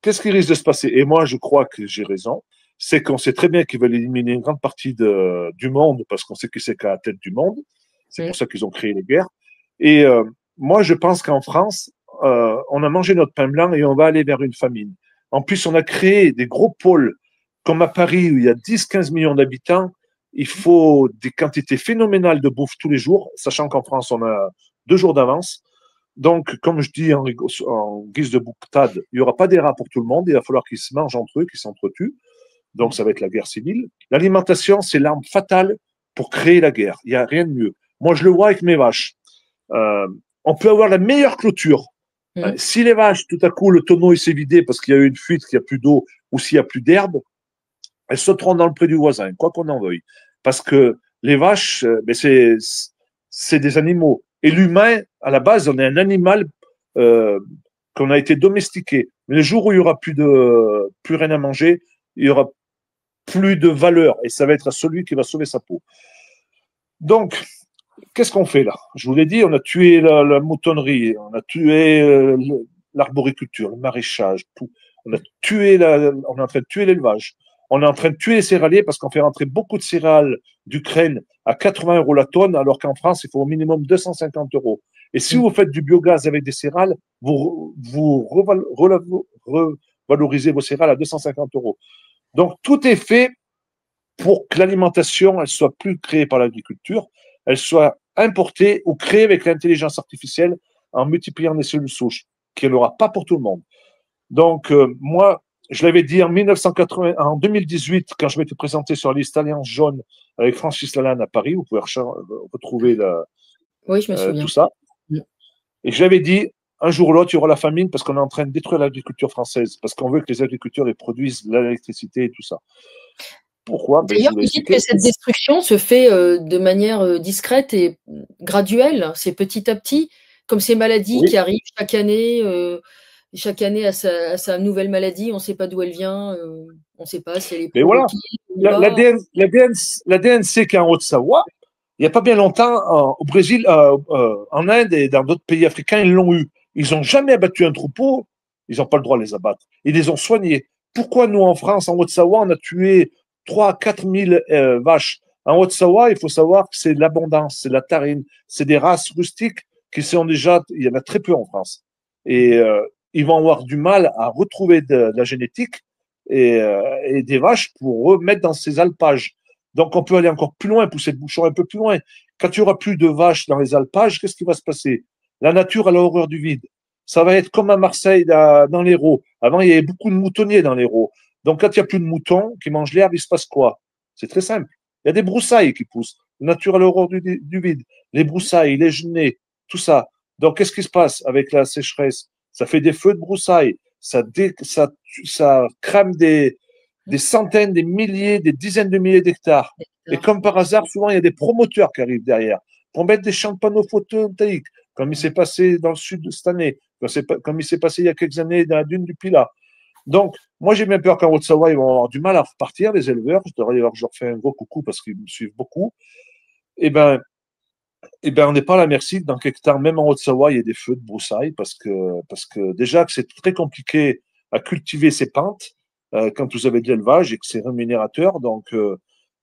qu'est-ce qui risque de se passer? Et moi, je crois que j'ai raison. C'est qu'on sait très bien qu'ils veulent éliminer une grande partie du monde parce qu'on sait qui c'est qu'à la tête du monde. C'est pour ça qu'ils ont créé les guerres. Et moi, je pense qu'en France, on a mangé notre pain blanc et on va aller vers une famine. En plus, on a créé des gros pôles comme à Paris où il y a 10-15 millions d'habitants. Il faut des quantités phénoménales de bouffe tous les jours, sachant qu'en France, on a 2 jours d'avance. Donc, comme je dis en guise de boutade, il n'y aura pas des rats pour tout le monde. Il va falloir qu'ils se mangent entre eux, qu'ils s'entretuent. Donc, ça va être la guerre civile. L'alimentation, c'est l'arme fatale pour créer la guerre. Il n'y a rien de mieux. Moi, je le vois avec mes vaches. On peut avoir la meilleure clôture. Si les vaches, tout à coup, le tonneau s'est vidé parce qu'il y a eu une fuite, qu'il n'y a plus d'eau ou s'il n'y a plus d'herbe, elles sauteront dans le pré du voisin, quoi qu'on en veuille. Parce que les vaches, c'est des animaux. Et l'humain, à la base, on est un animal, qu'on a été domestiqué. Mais le jour où il y aura plus rien à manger, il y aura plus de valeur et ça va être celui qui va sauver sa peau. Donc, qu'est-ce qu'on fait là? Je vous l'ai dit, on a tué la moutonnerie, on a tué l'arboriculture, le maraîchage, tout. On est en train de tuer l'élevage. On est en train de tuer les céréaliers parce qu'on fait rentrer beaucoup de céréales d'Ukraine à 80 € la tonne, alors qu'en France, il faut au minimum 250 €. Et si vous faites du biogaz avec des céréales, vous revalorisez vos céréales à 250 €. Donc, tout est fait pour que l'alimentation, elle soit plus créée par l'agriculture, elle soit importée ou créée avec l'intelligence artificielle en multipliant les cellules souches, qu'il n'y aura pas pour tout le monde. Donc, moi, je l'avais dit en 2018, quand je m'étais présenté sur la liste Alliance Jaune avec Francis Lalanne à Paris, vous pouvez retrouver oui, je me souviens. tout ça. Et je l'avais dit, un jour ou l'autre, il y aura la famine parce qu'on est en train de détruire l'agriculture française, parce qu'on veut que les agriculteurs produisent l'électricité et tout ça. Pourquoi? D'ailleurs, vous dites que cette destruction se fait de manière discrète et graduelle, c'est petit à petit, comme ces maladies qui arrivent chaque année à sa nouvelle maladie, on ne sait pas d'où elle vient, on ne sait pas si elle est provoquée. Mais voilà, la DNC qui est en Haute-Savoie, il n'y a pas bien longtemps, au Brésil, en Inde et dans d'autres pays africains, ils l'ont eu. Ils n'ont jamais abattu un troupeau, ils n'ont pas le droit de les abattre. Ils les ont soignés. Pourquoi nous, en France, en Haute-Savoie, on a tué 3 à 4 000 vaches? En Haute-Savoie, il faut savoir que c'est de l'abondance, c'est de la tarine, c'est des races rustiques qui sont déjà, il y en a très peu en France. Et ils vont avoir du mal à retrouver de la génétique et des vaches pour remettre dans ces alpages. Donc, on peut aller encore plus loin, pousser le bouchon un peu plus loin. Quand il n'y aura plus de vaches dans les alpages, qu'est-ce qui va se passer? La nature, elle a horreur du vide. Ça va être comme à Marseille, dans l'Hérault. Avant, il y avait beaucoup de moutonniers dans l'Hérault. Donc, quand il n'y a plus de moutons qui mangent l'herbe, il se passe quoi? C'est très simple. Il y a des broussailles qui poussent. La nature, elle a horreur du vide. Les broussailles, les genêts, tout ça. Donc, qu'est-ce qui se passe avec la sécheresse? Ça fait des feux de broussailles. Ça crame des centaines, des milliers, des dizaines de milliers d'hectares. Et comme par hasard, souvent, il y a des promoteurs qui arrivent derrière pour mettre des champs de panneaux photovoltaïques, comme il s'est passé dans le sud de cette année, comme il s'est passé il y a quelques années dans la dune du Pilat. Donc, moi, j'ai bien peur qu'en Haute-Savoie, ils vont avoir du mal à repartir, les éleveurs. Je leur fais un gros coucou parce qu'ils me suivent beaucoup. Eh ben, on n'est pas à la merci que dans quelques temps, même en Haute-Savoie, il y ait des feux de broussailles parce que déjà que c'est très compliqué à cultiver ces pentes quand vous avez de l'élevage et que c'est rémunérateur. Donc,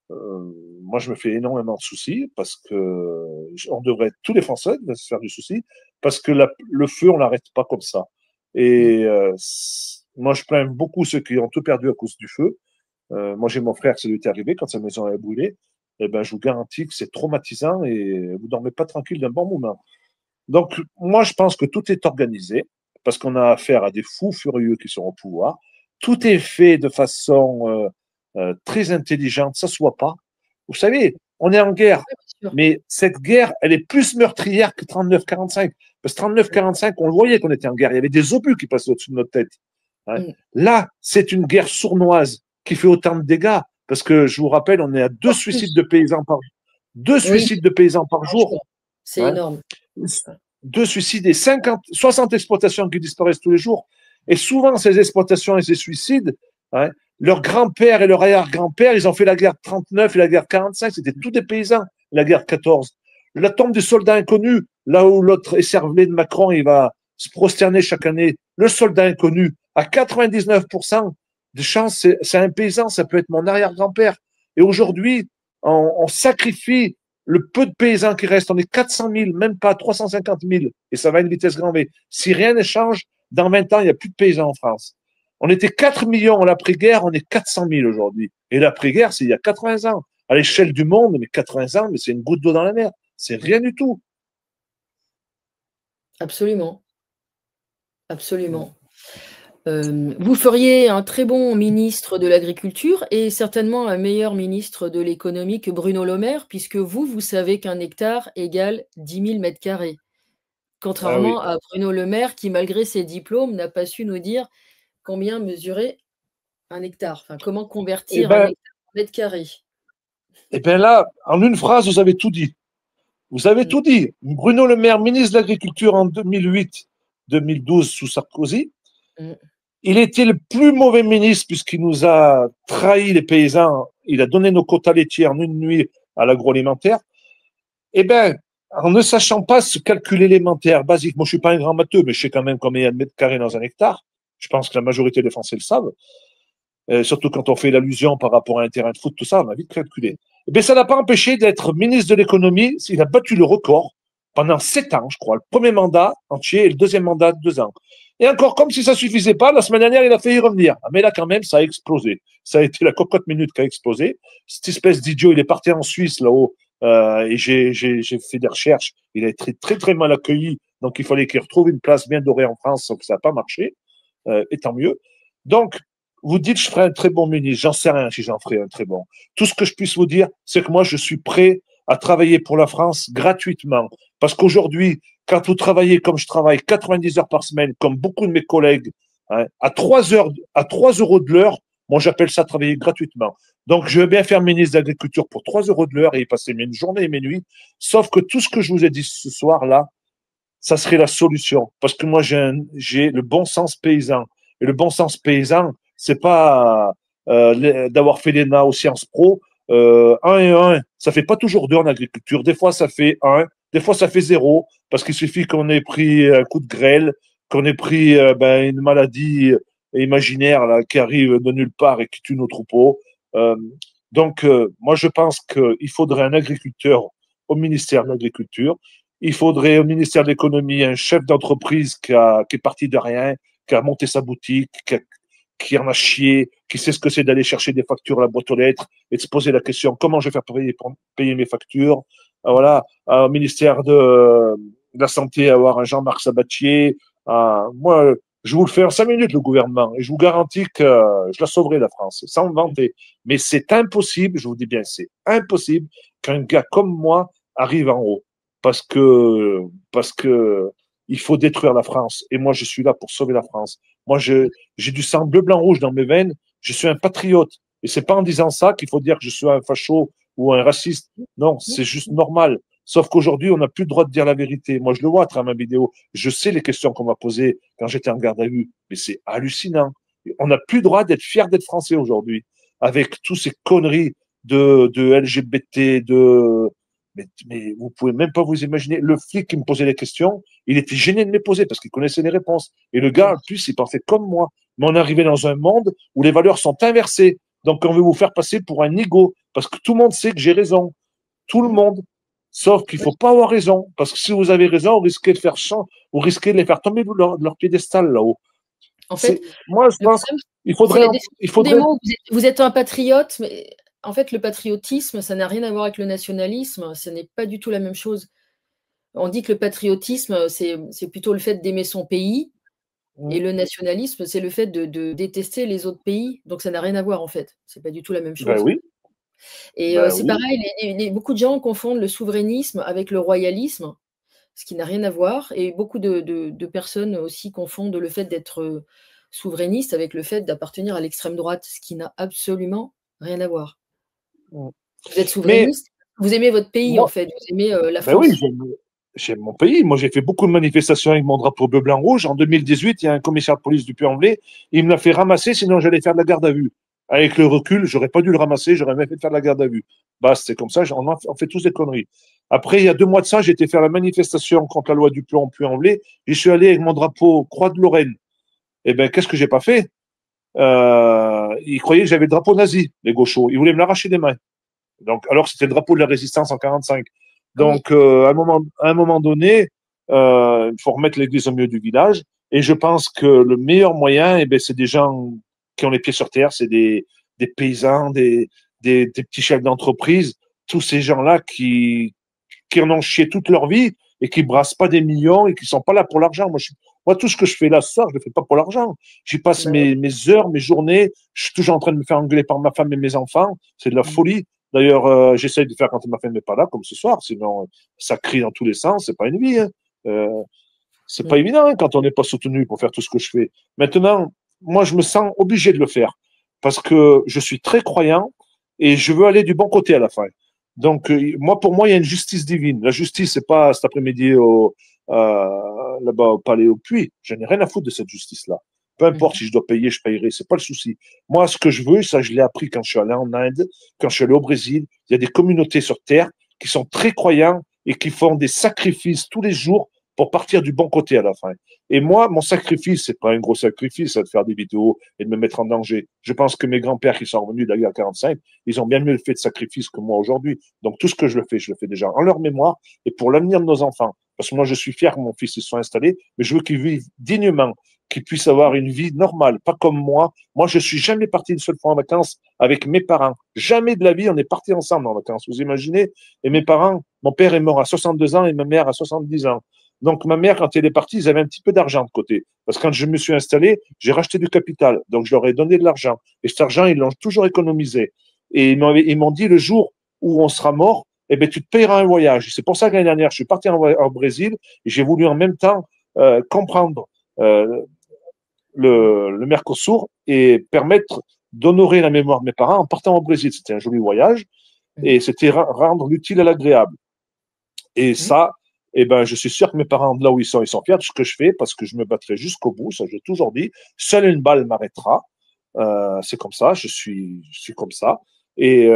moi, je me fais énormément de soucis parce que on devrait, tous les Français devraient se faire du souci parce que le feu, on l'arrête pas comme ça. Et moi, je plains beaucoup ceux qui ont tout perdu à cause du feu. Moi, j'ai mon frère, ça lui est arrivé quand sa maison a brûlé. Eh ben, je vous garantis que c'est traumatisant et vous dormez pas tranquille d'un bon moment. Donc, moi, je pense que tout est organisé parce qu'on a affaire à des fous furieux qui sont au pouvoir. Tout est fait de façon très intelligente, ça ne se voit pas. Vous savez, on est en guerre, mais cette guerre, elle est plus meurtrière que 39-45. Parce que 39-45, on le voyait qu'on était en guerre. Il y avait des obus qui passaient au-dessus de notre tête. Hein. Là, c'est une guerre sournoise qui fait autant de dégâts. Parce que je vous rappelle, on est à 2 suicides de paysans par jour. 2 suicides de paysans par jour. C'est énorme. 2 suicides et 60 exploitations qui disparaissent tous les jours. Et souvent, ces exploitations et ces suicides, leurs grands-pères et leurs arrière-grands-pères, ils ont fait la guerre de 39 et la guerre de 45. C'était tous des paysans, la guerre de 14. La tombe des soldats inconnus, là où l'autre écervelé de Macron, il va se prosterner chaque année. Le soldat inconnu, à 99%, de chance, c'est un paysan, ça peut être mon arrière-grand-père. Et aujourd'hui, on sacrifie le peu de paysans qui restent. On est 400 000, même pas 350 000. Et ça va à une vitesse grand V. Si rien ne change, dans 20 ans, il n'y a plus de paysans en France. On était 4 millions à l'après-guerre, on est 400 000 aujourd'hui. Et l'après-guerre, c'est il y a 80 ans. À l'échelle du monde, mais 80 ans, mais c'est une goutte d'eau dans la mer. C'est rien du tout. Absolument. Absolument. Vous feriez un très bon ministre de l'Agriculture et certainement un meilleur ministre de l'Économie que Bruno Le Maire, puisque vous savez qu'un hectare égale 10 000 mètres carrés. Contrairement à Bruno Le Maire, qui, malgré ses diplômes, n'a pas su nous dire combien mesurer un hectare, enfin, comment convertir un hectare en mètre carré. Et bien là, en une phrase, vous avez tout dit. Vous avez tout dit. Bruno Le Maire, ministre de l'Agriculture en 2008, 2012 sous Sarkozy. Mm. Il était le plus mauvais ministre puisqu'il nous a trahi les paysans. Il a donné nos quotas laitiers en une nuit à l'agroalimentaire. Eh bien, en ne sachant pas ce calcul élémentaire, basique, moi je suis pas un grand matheux, mais je sais quand même combien il y a de mètres carrés dans un hectare. Je pense que la majorité des Français le savent. Surtout quand on fait l'allusion par rapport à un terrain de foot, tout ça, on a vite calculé. Eh bien, ça n'a pas empêché d'être ministre de l'économie. Il a battu le record pendant 7 ans, je crois. Le premier mandat entier et le deuxième mandat de 2 ans. Et encore, comme si ça suffisait pas, la semaine dernière, il a failli revenir. Mais là, quand même, ça a explosé. Ça a été la cocotte minute qui a explosé. Cette espèce d'idiot, il est parti en Suisse, là-haut, et j'ai fait des recherches. Il a été très, très mal accueilli. Donc, il fallait qu'il retrouve une place bien dorée en France, sauf que ça n'a pas marché. Et tant mieux. Donc, vous dites, je ferai un très bon ministre. J'en sais rien si j'en ferai un très bon. Tout ce que je puisse vous dire, c'est que moi, je suis prêt à travailler pour la France gratuitement. Parce qu'aujourd'hui, quand vous travaillez comme je travaille, 90 heures par semaine, comme beaucoup de mes collègues, hein, à 3 heures, à 3 euros de l'heure, moi, j'appelle ça travailler gratuitement. Donc, je veux bien faire ministre de l'Agriculture pour 3 euros de l'heure et y passer mes journées et mes nuits. Sauf que tout ce que je vous ai dit ce soir-là, ça serait la solution. Parce que moi, j'ai le bon sens paysan. Et le bon sens paysan, c'est pas d'avoir fait l'ENA aux Sciences Po. 1 et 1, ça fait pas toujours 2 en agriculture. Des fois, ça fait 1, des fois, ça fait 0, parce qu'il suffit qu'on ait pris un coup de grêle, qu'on ait pris une maladie imaginaire là, qui arrive de nulle part et qui tue nos troupeaux. Moi, je pense qu'il faudrait un agriculteur au ministère de l'Agriculture. Il faudrait au ministère de l'Économie un chef d'entreprise qui est parti de rien, qui a monté sa boutique, qui en a chié, qui sait ce que c'est d'aller chercher des factures à la boîte aux lettres et de se poser la question comment je vais faire pour payer mes factures. Voilà, au ministère de la Santé, avoir un Jean-Marc Sabatier. Moi, je vous le fais en 5 minutes, le gouvernement, et je vous garantis que je la sauverai, la France, sans me vanter. Mais c'est impossible, je vous dis bien, c'est impossible qu'un gars comme moi arrive en haut. Parce que il faut détruire la France. Et moi, je suis là pour sauver la France. Moi, j'ai du sang bleu, blanc, rouge dans mes veines. Je suis un patriote. Et c'est pas en disant ça qu'il faut dire que je suis un facho ou un raciste. Non, c'est juste normal. Sauf qu'aujourd'hui, on n'a plus le droit de dire la vérité. Moi, je le vois à travers ma vidéo. Je sais les questions qu'on m'a posées quand j'étais en garde à vue. Mais c'est hallucinant. On n'a plus le droit d'être fier d'être français aujourd'hui. Avec toutes ces conneries de LGBT, mais vous pouvez même pas vous imaginer. Le flic qui me posait les questions, il était gêné de me les poser parce qu'il connaissait les réponses. Et le gars, en plus, il pensait comme moi. Mais on est arrivé dans un monde où les valeurs sont inversées. Donc, on veut vous faire passer pour un nigo parce que tout le monde sait que j'ai raison. Tout le monde. Sauf qu'il faut pas avoir raison. Parce que si vous avez raison, vous risquez de les faire tomber de leur piédestal là-haut. En fait, moi, je pense qu'il faudrait. Vous êtes un patriote, mais en fait, le patriotisme, ça n'a rien à voir avec le nationalisme. Ce n'est pas du tout la même chose. On dit que le patriotisme, c'est plutôt le fait d'aimer son pays. Et le nationalisme, c'est le fait de détester les autres pays. Donc, ça n'a rien à voir, en fait. C'est pas du tout la même chose. Ben oui. Et c'est pareil, beaucoup de gens confondent le souverainisme avec le royalisme, ce qui n'a rien à voir. Et beaucoup de personnes aussi confondent le fait d'être souverainiste avec le fait d'appartenir à l'extrême droite, ce qui n'a absolument rien à voir. Vous êtes souverainiste, vous aimez votre pays, en fait, vous aimez la France. Oui, j'aime mon pays. Moi, j'ai fait beaucoup de manifestations avec mon drapeau bleu, blanc, rouge. En 2018, il y a un commissaire de police du Puy-en-Velay. Il me l'a fait ramasser, sinon j'allais faire de la garde à vue. Avec le recul, j'aurais pas dû le ramasser, j'aurais même fait faire de la garde à vue. Bah, c'est comme ça, on fait tous des conneries. Après, il y a 2 mois de ça, j'ai été faire la manifestation contre la loi du plomb Puy-en-Velay. J'y suis allé avec mon drapeau Croix de Lorraine. Eh ben, qu'est-ce que j'ai pas fait? Ils croyaient que j'avais le drapeau nazi, les gauchos. Ils voulaient me l'arracher des mains. Donc, alors c'était le drapeau de la résistance en 45. Donc, à un moment donné, il faut remettre l'église au milieu du village. Et je pense que le meilleur moyen, c'est des gens qui ont les pieds sur terre, c'est des paysans, des petits chefs d'entreprise, tous ces gens-là qui en ont chié toute leur vie et qui brassent pas des millions et qui sont pas là pour l'argent. Moi, tout ce que je fais là ce soir, je le fais pas pour l'argent. J'y passe mes heures, mes journées. Je suis toujours en train de me faire engueuler par ma femme et mes enfants. C'est de la folie. D'ailleurs, j'essaye de faire quand ma femme n'est pas là, comme ce soir. Sinon, ça crie dans tous les sens. C'est pas une vie. C'est pas évident quand on n'est pas soutenu pour faire tout ce que je fais. Maintenant, moi, je me sens obligé de le faire parce que je suis très croyant et je veux aller du bon côté à la fin. Donc, pour moi, il y a une justice divine. La justice, c'est pas cet après-midi là-bas au palais au Puy. Je n'ai rien à foutre de cette justice-là. Peu importe si je dois payer, je payerai. C'est pas le souci. Moi, ce que je veux, ça, je l'ai appris quand je suis allé en Inde, quand je suis allé au Brésil. Il y a des communautés sur Terre qui sont très croyants et qui font des sacrifices tous les jours pour partir du bon côté à la fin. Et moi, mon sacrifice, c'est pas un gros sacrifice, c'est de faire des vidéos et de me mettre en danger. Je pense que mes grands-pères qui sont revenus de la guerre 45, ils ont bien mieux fait de sacrifice que moi aujourd'hui. Donc tout ce que je le fais déjà en leur mémoire et pour l'avenir de nos enfants. Parce que moi, je suis fier que mon fils se soit installé, mais je veux qu'il vive dignement, qu'il puisse avoir une vie normale, pas comme moi. Moi, je suis jamais parti une seule fois en vacances avec mes parents. Jamais de la vie, on est partis ensemble en vacances. Vous imaginez? Et mes parents, mon père est mort à 62 ans et ma mère à 70 ans. Donc, ma mère, quand elle est partie, ils avaient un petit peu d'argent de côté. Parce que quand je me suis installé, j'ai racheté du capital. Donc, je leur ai donné de l'argent. Et cet argent, ils l'ont toujours économisé. Et ils m'ont dit, le jour où on sera mort, eh ben, tu te payeras un voyage. C'est pour ça que l'année dernière, je suis parti en Brésil et j'ai voulu en même temps comprendre le Mercosur et permettre d'honorer la mémoire de mes parents en partant au Brésil. C'était un joli voyage et c'était rendre l'utile à l'agréable. Et ça, eh ben, je suis sûr que mes parents, de là où ils sont fiers de ce que je fais parce que je me battrai jusqu'au bout. Ça, j'ai toujours dit. Seule une balle m'arrêtera. C'est comme ça. Je suis comme ça. Et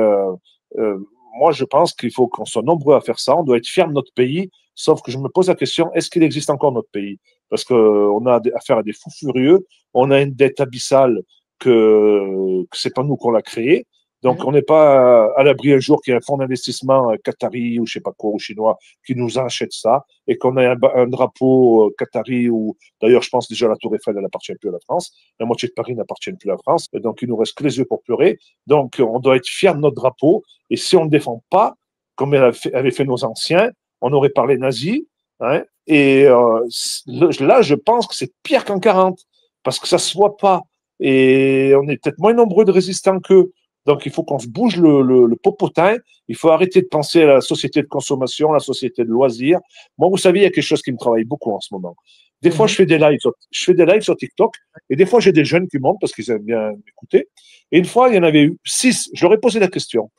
moi, je pense qu'il faut qu'on soit nombreux à faire ça. On doit être fiers de notre pays. Sauf que je me pose la question, est-ce qu'il existe encore notre pays? Parce qu'on a affaire à des fous furieux. On a une dette abyssale que c'est pas nous qu'on l'a créée. Donc, on n'est pas à l'abri un jour qu'il y ait un fonds d'investissement qatari ou je sais pas quoi, ou chinois, qui nous achète ça et qu'on ait un drapeau qatari ou, d'ailleurs, je pense déjà la Tour Eiffel, elle n'appartient plus à la France. La moitié de Paris n'appartient plus à la France. Et donc, il nous reste que les yeux pour pleurer. Donc, on doit être fiers de notre drapeau. Et si on ne le défend pas, comme avaient fait nos anciens, on aurait parlé nazi. Hein, et là, je pense que c'est pire qu'en 40 parce que ça se voit pas. Et on est peut-être moins nombreux de résistants qu'eux. Donc, il faut qu'on se bouge le popotin. Il faut arrêter de penser à la société de consommation, la société de loisirs. Moi, vous savez, il y a quelque chose qui me travaille beaucoup en ce moment. Des fois, je fais des lives sur TikTok et des fois, j'ai des jeunes qui montent parce qu'ils aiment bien m'écouter. Et une fois, il y en avait eu 6. Je leur ai posé la question.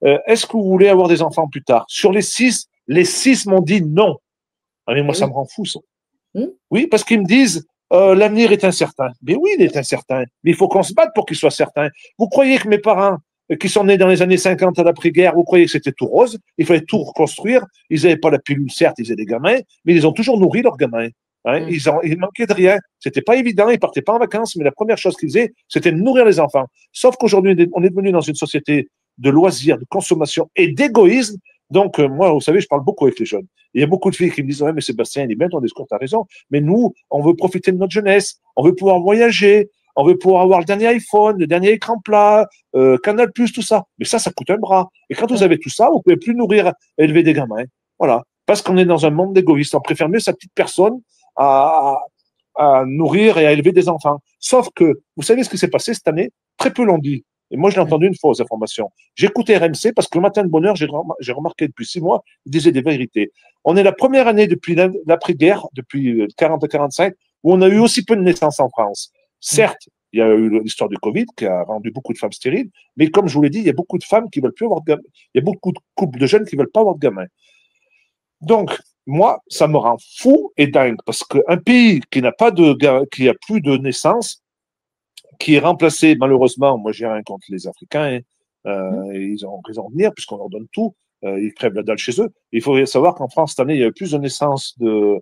Est-ce que vous voulez avoir des enfants plus tard? Sur les 6 m'ont dit non. Ah, mais moi, ça me rend fou, ça. Oui, parce qu'ils me disent, l'avenir est incertain. Mais oui, il est incertain. Mais il faut qu'on se batte pour qu'il soit certain. Vous croyez que mes parents, qui sont nés dans les années 50 à l'après-guerre, vous croyez que c'était tout rose? Il fallait tout reconstruire. Ils n'avaient pas la pilule, certes, ils avaient des gamins, mais ils ont toujours nourri leurs gamins. Hein? Ils manquaient de rien. C'était pas évident. Ils partaient pas en vacances, mais la première chose qu'ils faisaient, c'était de nourrir les enfants. Sauf qu'aujourd'hui, on est devenu dans une société de loisirs, de consommation et d'égoïsme. Donc, moi, vous savez, je parle beaucoup avec les jeunes. Il y a beaucoup de filles qui me disent, ouais, mais Sébastien, il est bien ton discours, t'as raison. Mais nous, on veut profiter de notre jeunesse. On veut pouvoir voyager. On veut pouvoir avoir le dernier iPhone, le dernier écran plat, Canal+, tout ça. Mais ça coûte un bras. Et quand vous avez tout ça, vous pouvez plus nourrir, élever des gamins. Voilà. Parce qu'on est dans un monde d'égoïstes. On préfère mieux sa petite personne à nourrir et à élever des enfants. Sauf que, vous savez ce qui s'est passé cette année? Très peu l'ont dit. Et moi, je l'ai entendu une fois aux informations. J'écoutais RMC parce que le matin de bonheur, j'ai remarqué depuis 6 mois, ils disaient des vérités. On est la première année depuis l'après-guerre, depuis 40 à 45, où on a eu aussi peu de naissances en France. Certes, il y a eu l'histoire du Covid qui a rendu beaucoup de femmes stériles, mais comme je vous l'ai dit, il y a beaucoup de femmes qui veulent plus avoir de gamins. Il y a beaucoup de couples de jeunes qui veulent pas avoir de gamins. Donc, moi, ça me rend fou et dingue parce qu'un pays qui n'a pas qui a plus de naissances, qui est remplacé, malheureusement, moi j'ai rien contre les Africains, ils ont raison de venir puisqu'on leur donne tout, ils crèvent la dalle chez eux. Il faut savoir qu'en France, cette année, il y a eu plus de naissances de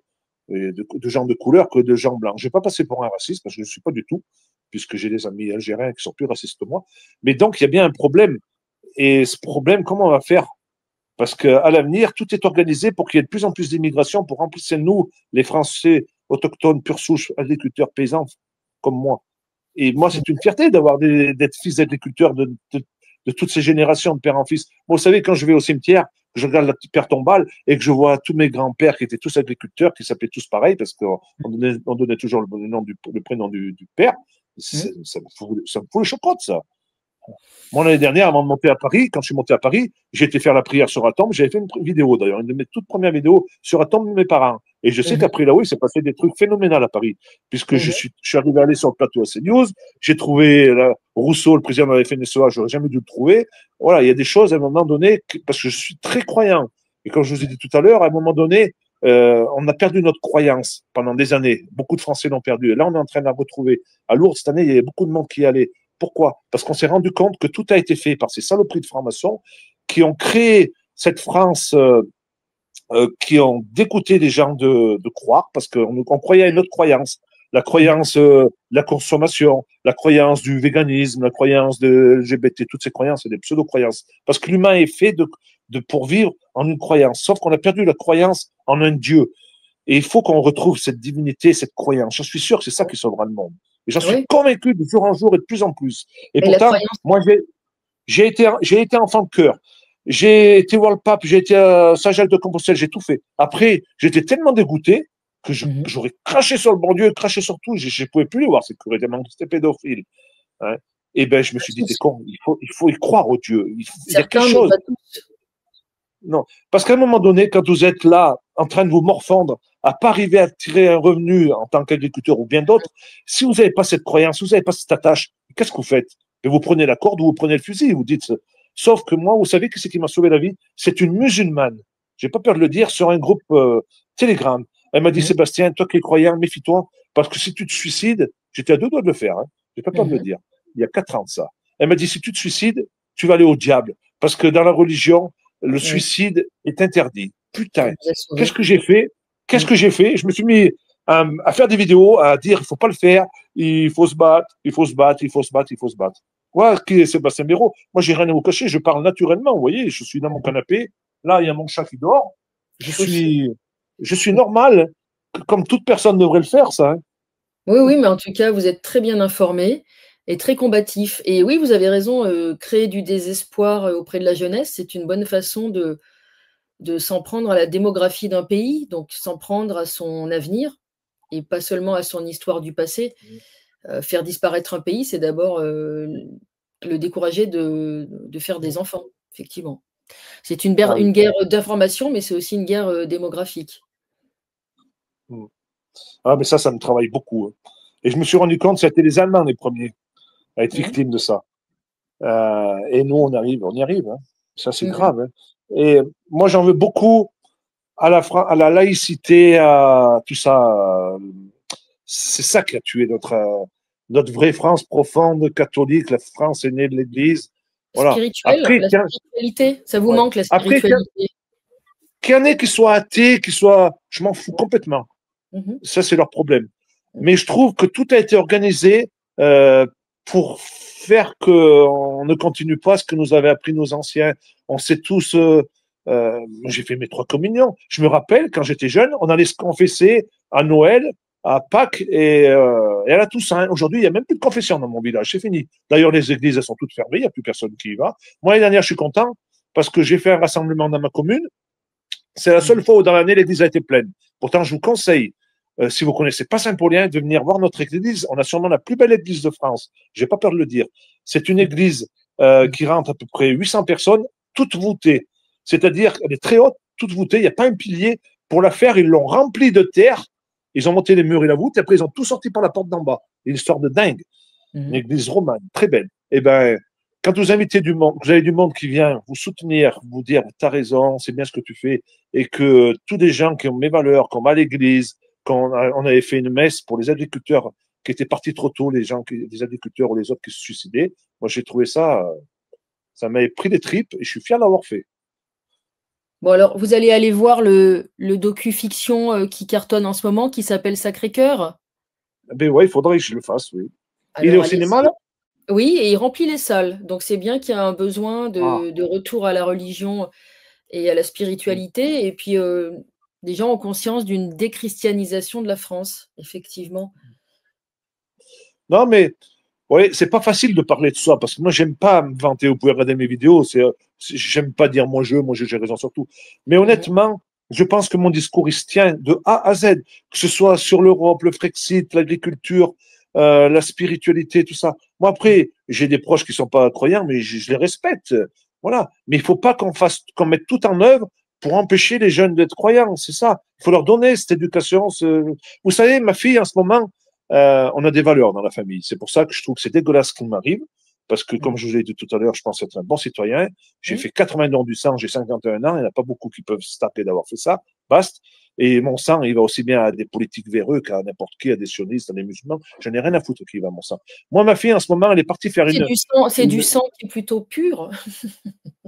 gens de couleur que de gens blancs. Je ne vais pas passer pour un raciste parce que je ne suis pas du tout, puisque j'ai des amis algériens qui sont plus racistes que moi. Mais donc, il y a bien un problème. Et ce problème, comment on va faire? Parce qu'à l'avenir, tout est organisé pour qu'il y ait de plus en plus d'immigration pour remplacer nous, les Français autochtones, pure souche, agriculteurs, paysans, comme moi. Et moi, c'est une fierté d'être fils d'agriculteur de toutes ces générations de père en fils. Moi, vous savez, quand je vais au cimetière, je regarde la petite pierre tombale et que je vois tous mes grands-pères qui étaient tous agriculteurs, qui s'appelaient tous pareil, parce qu'on donnait toujours le prénom du père. Ça me fout le chocotte, ça. Moi, l'année dernière, avant de monter à Paris, quand je suis monté à Paris, j'ai été faire la prière sur la tombe. J'avais fait une vidéo, d'ailleurs, une de mes toutes premières vidéos sur la tombe de mes parents. Et je sais qu'après là, oui, il s'est passé des trucs phénoménaux à Paris, puisque je suis arrivé à aller sur le plateau à CNews. J'ai trouvé Rousseau, le président de la FNSEA, j'aurais jamais dû le trouver. Voilà, il y a des choses à un moment donné, parce que je suis très croyant. Et comme je vous ai dit tout à l'heure, à un moment donné, on a perdu notre croyance pendant des années. Beaucoup de Français l'ont perdu. Et là, on est en train de la retrouver. À Lourdes, cette année, il y avait beaucoup de monde qui y allait. Pourquoi? Parce qu'on s'est rendu compte que tout a été fait par ces saloperies de francs-maçons qui ont créé cette France, qui ont dégoûté les gens de croire, parce qu'on croyait à une autre croyance. La croyance de la consommation, la croyance du véganisme, la croyance de LGBT, toutes ces croyances, c'est des pseudo-croyances. Parce que l'humain est fait pour vivre en une croyance. Sauf qu'on a perdu la croyance en un Dieu. Et il faut qu'on retrouve cette divinité, cette croyance. Je suis sûr que c'est ça qui sauvera le monde. Et j'en suis Oui. convaincu de jour en jour et de plus en plus. Et Mais la pourtant, croyance, moi, j'ai été enfant de cœur. J'ai été voir le pape, j'ai été à Saint-Jacques de Compostelle, j'ai tout fait. Après, j'étais tellement dégoûté que j'aurais craché sur le bon Dieu, craché sur tout. Je ne pouvais plus les voir, ces curés, tellement que c'était pédophile. Hein. Et ben, je me suis dit, t'es con, il faut y croire au Dieu. Il y a quelque certains, mais chose. pas tous. Non. Parce qu'à un moment donné, quand vous êtes là, en train de vous morfondre, à pas arriver à tirer un revenu en tant qu'agriculteur ou bien d'autres, si vous n'avez pas cette croyance, si vous n'avez pas cette attache, qu'est-ce que vous faites? Et vous prenez la corde ou vous prenez le fusil, vous dites. Sauf que moi, vous savez que c'est qui m'a sauvé la vie? C'est une musulmane. J'ai pas peur de le dire sur un groupe Telegram. Elle m'a dit, Sébastien, toi qui es croyant, méfie-toi, parce que si tu te suicides, j'étais à 2 doigts de le faire, hein. J'ai pas peur de le dire. Il y a 4 ans de ça. Elle m'a dit, si tu te suicides, tu vas aller au diable. Parce que dans la religion, le suicide est interdit. Putain, qu'est-ce que j'ai fait? Qu'est-ce que j'ai fait? Je me suis mis à faire des vidéos, à dire il faut pas le faire, il faut se battre, il faut se battre, il faut se battre, il faut se battre. Moi, qui est Sébastien Béraud? Moi, j'ai rien à vous cacher, je parle naturellement, vous voyez, je suis dans mon canapé, là, il y a mon chat qui dort, je suis normal, comme toute personne devrait le faire, ça. Hein. Oui, oui, mais en tout cas, vous êtes très bien informé et très combatif. Et oui, vous avez raison, créer du désespoir auprès de la jeunesse, c'est une bonne façon de s'en prendre à la démographie d'un pays, donc s'en prendre à son avenir et pas seulement à son histoire du passé. Faire disparaître un pays, c'est d'abord le décourager de faire des enfants, effectivement. C'est une Ah oui. guerre d'information, mais c'est aussi une guerre démographique. Ah, mais ça me travaille beaucoup. Hein. Et je me suis rendu compte que c'était les Allemands les premiers à être Mmh. victimes de ça. Et nous, on y arrive. Hein. Ça, c'est Mmh. grave. Hein. Et moi, j'en veux beaucoup à la laïcité, à tout ça. C'est ça qui a tué notre vraie France profonde, catholique. La France est née de l'Église. Voilà. Spirituelle, Après, la spiritualité, ça vous ouais. manque la Après, spiritualité? qu'il y en ait qui soient athées, qui soient. Je m'en fous complètement. Mmh. Ça, c'est leur problème. Mais je trouve que tout a été organisé pour faire qu'on ne continue pas ce que nous avaient appris nos anciens. On sait tous. J'ai fait mes 3 communions. Je me rappelle, quand j'étais jeune, on allait se confesser à Noël, à Pâques et à la Toussaint. Aujourd'hui, il n'y a même plus de confession dans mon village. C'est fini. D'ailleurs, les églises, elles sont toutes fermées. Il n'y a plus personne qui y va. Moi, l'année dernière, je suis content parce que j'ai fait un rassemblement dans ma commune. C'est la seule fois où dans l'année, l'église a été pleine. Pourtant, je vous conseille, si vous connaissez pas Saint-Paulien, de venir voir notre église. On a sûrement la plus belle église de France. J'ai pas peur de le dire. C'est une église qui rentre à peu près 800 personnes, toute voûtée. C'est-à-dire qu'elle est très haute, toute voûtée. Il n'y a pas un pilier. Pour la faire, ils l'ont remplie de terre. Ils ont monté les murs et la voûte. Et après, ils ont tout sorti par la porte d'en bas. Une histoire de dingue. Une église romane, très belle. Eh ben, quand vous invitez du monde, vous avez du monde qui vient vous soutenir, vous dire, t'as raison, c'est bien ce que tu fais, et que tous des gens qui ont mes valeurs, qui ont à l'église, on avait fait une messe pour les agriculteurs qui étaient partis trop tôt, les agriculteurs ou les autres qui se suicidaient. Moi, j'ai trouvé ça, ça m'avait pris des tripes et je suis fier d'avoir fait. Bon alors, vous allez aller voir le docu-fiction qui cartonne en ce moment, qui s'appelle Sacré-Cœur? Ben ouais, il faudrait que je le fasse, oui. Il est Alors au cinéma, allez-y. là? Oui, et il remplit les salles, donc c'est bien qu'il y a un besoin Ah. de retour à la religion et à la spiritualité et puis, les gens ont conscience d'une déchristianisation de la France, effectivement. Non, mais oui, c'est pas facile de parler de ça parce que moi, j'aime pas me vanter. Vous pouvez regarder mes vidéos. J'aime pas dire moi, j'ai raison sur tout. Mais Mmh. honnêtement, je pense que mon discours, il se tient de A à Z, que ce soit sur l'Europe, le Frexit, l'agriculture, la spiritualité, tout ça. Moi, après, j'ai des proches qui sont pas croyants, mais je les respecte. Voilà. Mais il faut pas qu'on mette tout en œuvre pour empêcher les jeunes d'être croyants. C'est ça. Il faut leur donner cette éducation. Vous savez, ma fille, en ce moment, on a des valeurs dans la famille. C'est pour ça que je trouve que c'est dégueulasse ce qui m'arrive. Parce que, comme je vous l'ai dit tout à l'heure, je pense être un bon citoyen. J'ai fait 80 dons du sang, j'ai 51 ans. Il n'y en a pas beaucoup qui peuvent se taper d'avoir fait ça. basta. Et mon sang, il va aussi bien à des politiques véreux qu'à n'importe qui, à des sionistes, à des musulmans. J'en ai rien à foutre qui va, mon sang. Moi, ma fille, en ce moment, elle est partie faire C'est du sang qui est plutôt pur.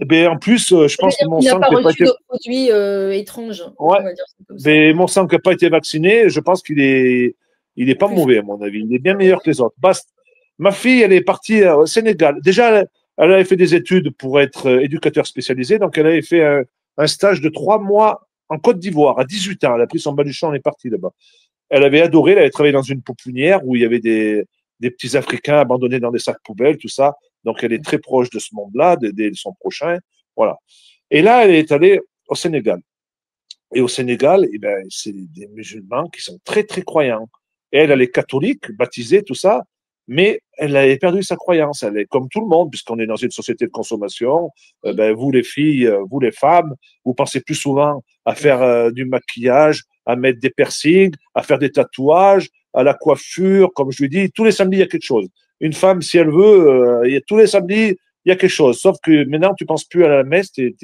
Ben, en plus, je pense que mon il n'a sang pas qui n'a pas reçu été... de produits étranges. Ouais. On va dire ça comme ça. Mais mon sang qui n'a pas été vacciné, je pense il est pas mauvais, à mon avis. Il est bien meilleur que les autres. Basta. Ma fille, elle est partie au Sénégal. Déjà, elle avait fait des études pour être éducateur spécialisé. Donc, elle avait fait un stage de 3 mois en Côte d'Ivoire à 18 ans. Elle a pris son baluchon, elle est partie là-bas. Elle avait adoré, elle avait travaillé dans une pouponnière où il y avait des petits Africains abandonnés dans des sacs poubelles, tout ça. Donc, elle est très proche de ce monde-là, de son prochain. Voilà. Et là, elle est allée au Sénégal. Et au Sénégal, eh ben, c'est des musulmans qui sont très, très croyants. Et elle est catholique, baptisée, tout ça, mais elle avait perdu sa croyance. Elle est comme tout le monde, puisqu'on est dans une société de consommation. Ben, vous, les filles, vous, les femmes, vous pensez plus souvent à faire du maquillage, à mettre des piercings, à faire des tatouages, à la coiffure. Comme je lui dis, tous les samedis, il y a quelque chose. Une femme, si elle veut, tous les samedis, il y a quelque chose. Sauf que maintenant, tu penses plus à la messe, c'est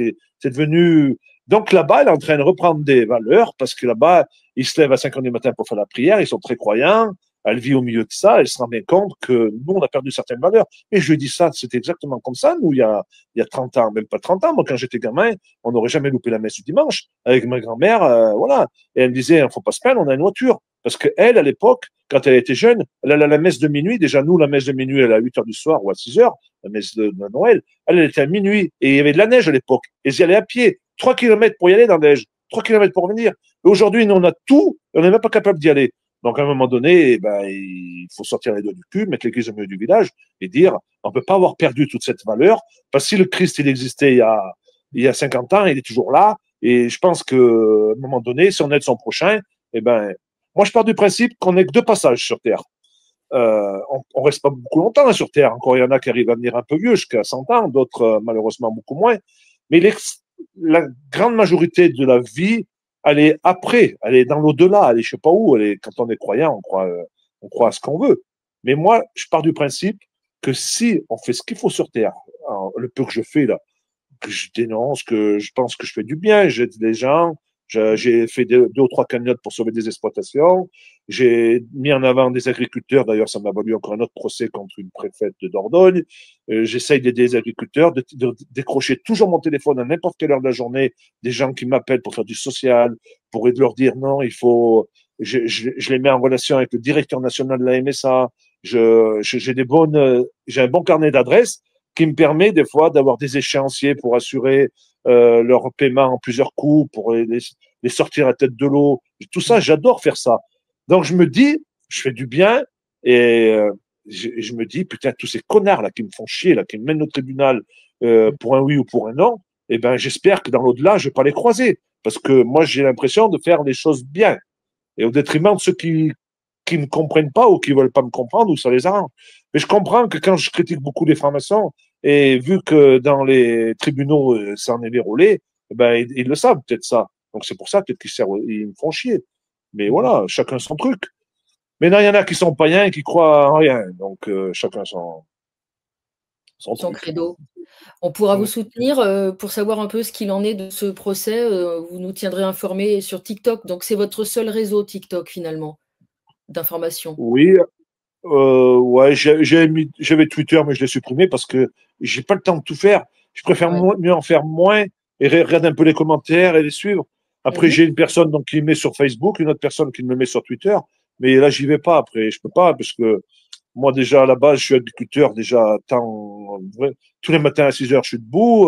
devenu... Donc là-bas, elle est en train de reprendre des valeurs parce que là-bas, ils se lèvent à 5 heures du matin pour faire la prière, ils sont très croyants, elle vit au milieu de ça, elle se rend bien compte que nous, on a perdu certaines valeurs. Et je lui dis ça, c'était exactement comme ça, nous, il y a 30 ans, même pas 30 ans, moi, quand j'étais gamin, on n'aurait jamais loupé la messe du dimanche avec ma grand-mère, voilà. Et elle me disait, il faut pas se plaindre, on a une voiture. Parce qu'elle, à l'époque, quand elle était jeune, elle allait à la messe de minuit. Déjà, nous, la messe de minuit, elle est à 8 heures du soir ou à 6 heures, la messe de Noël. Elle était à minuit. Et il y avait de la neige à l'époque. Et j'y allais à pied. 3 kilomètres pour y aller dans la neige. 3 kilomètres pour venir. Et aujourd'hui, nous, on a tout. Et on n'est même pas capable d'y aller. Donc, à un moment donné, ben, il faut sortir les doigts du cul, mettre l'église au milieu du village et dire, on peut pas avoir perdu toute cette valeur. Parce que si le Christ, il existait il y a 50 ans, il est toujours là. Et je pense qu'à un moment donné, si on aide son prochain, eh ben, moi, je pars du principe qu'on n'est que 2 passages sur Terre. On reste pas beaucoup longtemps hein, sur Terre. Encore, il y en a qui arrivent à venir un peu vieux, jusqu'à 100 ans, d'autres, malheureusement, beaucoup moins. Mais la grande majorité de la vie, elle est après, elle est dans l'au-delà, elle est je sais pas où, elle est, quand on est croyant, on croit à ce qu'on veut. Mais moi, je pars du principe que si on fait ce qu'il faut sur Terre, alors, le peu que je fais là, que je dénonce, que je pense que je fais du bien, j'aide les gens. J'ai fait 2 ou 3 cagnottes pour sauver des exploitations. J'ai mis en avant des agriculteurs. D'ailleurs, ça m'a valu encore un autre procès contre une préfète de Dordogne. J'essaye d'aider les agriculteurs, de décrocher toujours mon téléphone à n'importe quelle heure de la journée, des gens qui m'appellent pour faire du social, pour leur dire non, il faut. Je les mets en relation avec le directeur national de la MSA. J'ai un bon carnet d'adresses qui me permet des fois d'avoir des échéanciers pour assurer leur paiement en plusieurs coups, pour les sortir à tête de l'eau. Tout ça, j'adore faire ça. Donc je me dis, je fais du bien et je me dis, putain, tous ces connards là qui me font chier, là, qui me mènent au tribunal pour un oui ou pour un non, eh ben j'espère que dans l'au-delà, je vais pas les croiser. Parce que moi, j'ai l'impression de faire les choses bien. Et au détriment de ceux qui me comprennent pas ou qui veulent pas me comprendre ou ça les arrange. Mais je comprends que quand je critique beaucoup les francs-maçons, et vu que dans les tribunaux, ça en est déroulé, ben, ils le savent peut-être ça. Donc c'est pour ça peut-être ils me font chier. Mais voilà, chacun son truc. Mais non, il y en a qui sont païens et qui croient en rien. Donc chacun son Son truc. credo. On pourra vous Ouais. soutenir pour savoir un peu ce qu'il en est de ce procès. Vous nous tiendrez informés sur TikTok. Donc c'est votre seul réseau TikTok finalement d'information. Oui, ouais, j'avais Twitter, mais je l'ai supprimé parce que j'ai pas le temps de tout faire. Je préfère Ouais. mieux en faire moins et regarder un peu les commentaires et les suivre. Après, j'ai une personne donc, qui me met sur Facebook, une autre personne qui me met sur Twitter, mais là, j'y vais pas après. Je peux pas parce que moi, déjà, à la base, je suis agriculteur, déjà, tous les matins à 6 heures, je suis debout.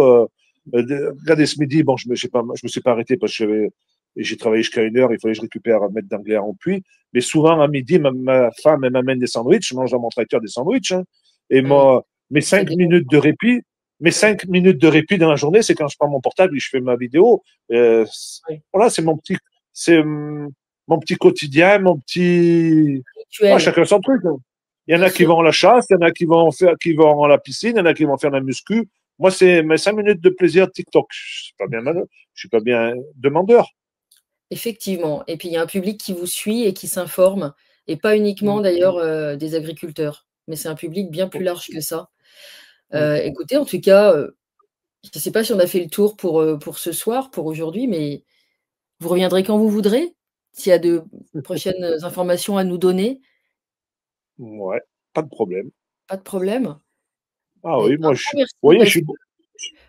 Regardez, ce midi, bon, je me suis pas arrêté parce que j'ai travaillé jusqu'à 1 heure, il fallait que je récupère un mètre d'anglais en puits. Mais souvent, à midi, ma femme, elle m'amène des sandwichs. Je mange dans mon tracteur des sandwichs. Hein. Et moi, mes C'est 5 bien. minutes de répit, mes 5 minutes de répit dans la journée, c'est quand je prends mon portable et je fais ma vidéo. Oui. Voilà, c'est mon petit quotidien, mon petit. Ah, Rituel. chacun son truc. Hein. Il y en Bien a qui sûr. vont à la chasse, il y en a qui vont à la piscine, il y en a qui vont faire la muscu. Moi, c'est mes 5 minutes de plaisir de TikTok. Je suis pas bien demandeur. Effectivement. Et puis il y a un public qui vous suit et qui s'informe, et pas uniquement Mm. d'ailleurs des agriculteurs, mais c'est un public bien plus large que ça. Mm. Écoutez, en tout cas, je ne sais pas si on a fait le tour pour ce soir, pour aujourd'hui, mais Vous reviendrez quand vous voudrez, s'il y a de prochaines informations à nous donner. Ouais, pas de problème. Pas de problème. Ah Et oui, un moi, grand vous merci voyez, parce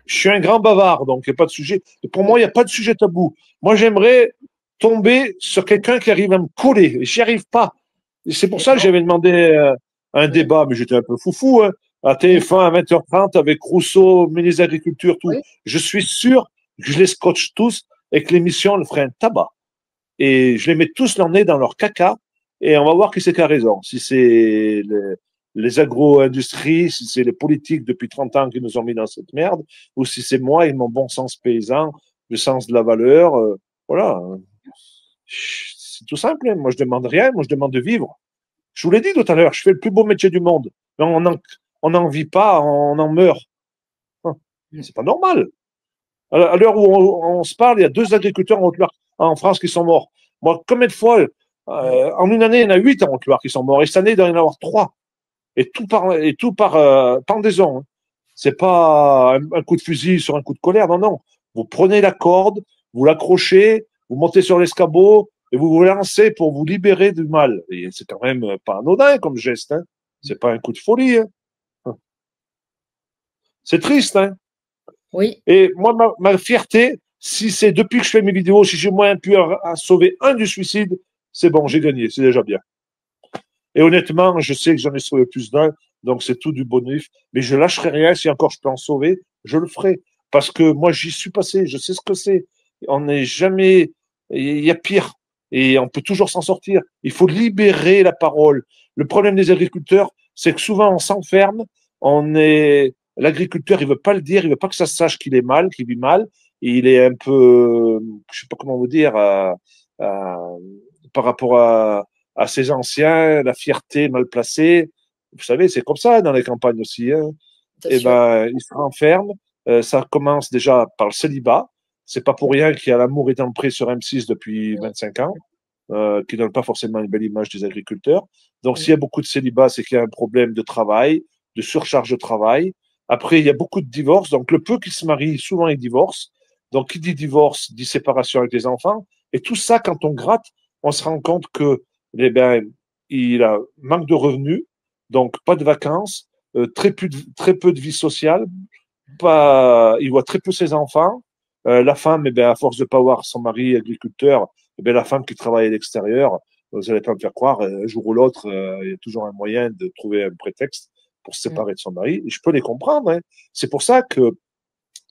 je suis un grand bavard, donc il n'y a pas de sujet. Et pour oui, moi, il n'y a pas de sujet tabou. Moi, j'aimerais tomber sur quelqu'un qui arrive à me coller. Et j'y arrive pas. Et c'est pour eh ça que ben, j'avais demandé un oui, débat, mais j'étais un peu foufou, hein, à oui, TF1 à 20h30 avec Rousseau, ministre de l'Agriculture, tout. oui. Je suis sûr que je les scotche tous et que l'émission le ferait un tabac. Et je les mets tous leur nez dans leur caca et on va voir qui c'est qui a raison. Si c'est les agro-industries, si c'est les politiques depuis 30 ans qui nous ont mis dans cette merde, ou si c'est moi et mon bon sens paysan, le sens de la valeur. Voilà. C'est tout simple. Hein. Moi, je demande rien. Moi, je demande de vivre. Je vous l'ai dit tout à l'heure, je fais le plus beau métier du monde. Mais on n'en vit pas, on en meurt. Hein. Mmh. C'est pas normal. À l'heure où on se parle, il y a 2 agriculteurs en France qui sont morts. Moi, combien de fois, Mmh. en une année, il y en a 8 en Haute-Loire qui sont morts. Et cette année, il doit y en avoir 3. Et tout par pendaison. Hein. C'est pas un coup de fusil sur un coup de colère. Non, non. Vous prenez la corde, vous l'accrochez, vous montez sur l'escabeau et vous vous lancez pour vous libérer du mal. Et c'est quand même pas anodin comme geste. Hein. C'est pas un coup de folie. Hein. C'est triste. Hein. Oui, Et moi, ma fierté, si c'est depuis que je fais mes vidéos, si j'ai moins pu à sauver un du suicide, c'est bon, j'ai gagné, c'est déjà bien. Et honnêtement, je sais que j'en ai sauvé plus d'un, donc c'est tout du bonus. Mais je lâcherai rien, si encore je peux en sauver, je le ferai. Parce que moi, j'y suis passé, je sais ce que c'est. On n'est jamais, il y a pire. Et on peut toujours s'en sortir. Il faut libérer la parole. Le problème des agriculteurs, c'est que souvent on s'enferme, on est, l'agriculteur, il veut pas le dire, il veut pas que ça se sache qu'il est mal, qu'il vit mal. Et il est un peu, je sais pas comment vous dire, par rapport à ses anciens, la fierté mal placée. Vous savez, c'est comme ça dans les campagnes aussi. Hein. c'est Et sûr. ben, ils se renferment. Ça commence déjà par le célibat. C'est pas pour rien qu'il y a l'amour est dans le pré sur M6 depuis Oui. 25 ans, qui donne pas forcément une belle image des agriculteurs. Donc, Mmh. s'il y a beaucoup de célibat, c'est qu'il y a un problème de travail, de surcharge de travail. Après, il y a beaucoup de divorces. Donc, le peu qui se marient, souvent, ils divorcent. Donc, qui dit divorce, dit séparation avec les enfants. Et tout ça, quand on gratte, on se rend compte que, eh ben, il a manque de revenus, donc pas de vacances, très peu de vie sociale, pas, il voit très peu ses enfants. La femme, eh ben, à force de pas voir son mari agriculteur, eh ben, la femme qui travaille à l'extérieur, vous n'allez pas me faire croire, un jour ou l'autre, il y a toujours un moyen de trouver un prétexte pour se Mmh. séparer de son mari. Et je peux les comprendre. Hein. C'est pour ça que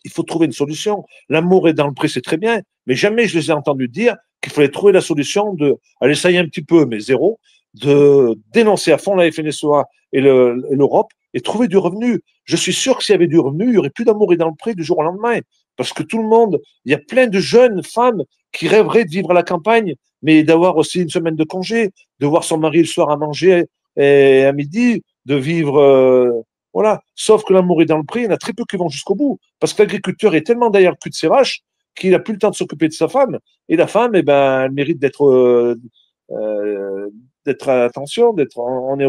il faut trouver une solution. L'amour est dans le pré, c'est très bien, mais jamais je les ai entendus dire qu'il fallait trouver la solution de, allez, ça y est un petit peu, mais zéro, de dénoncer à fond la FNSEA et l'Europe et trouver du revenu. Je suis sûr que s'il y avait du revenu, il n'y aurait plus d'amour et dans le pré du jour au lendemain. Parce que tout le monde, il y a plein de jeunes femmes qui rêveraient de vivre à la campagne, mais d'avoir aussi une semaine de congé, de voir son mari le soir à manger et à midi, de vivre voilà. Sauf que l'amour est dans le pré, il y en a très peu qui vont jusqu'au bout. Parce que l'agriculteur est tellement derrière le cul de ses vaches qu'il n'a plus le temps de s'occuper de sa femme. Et la femme, eh ben, elle mérite euh, d'être à attention, on est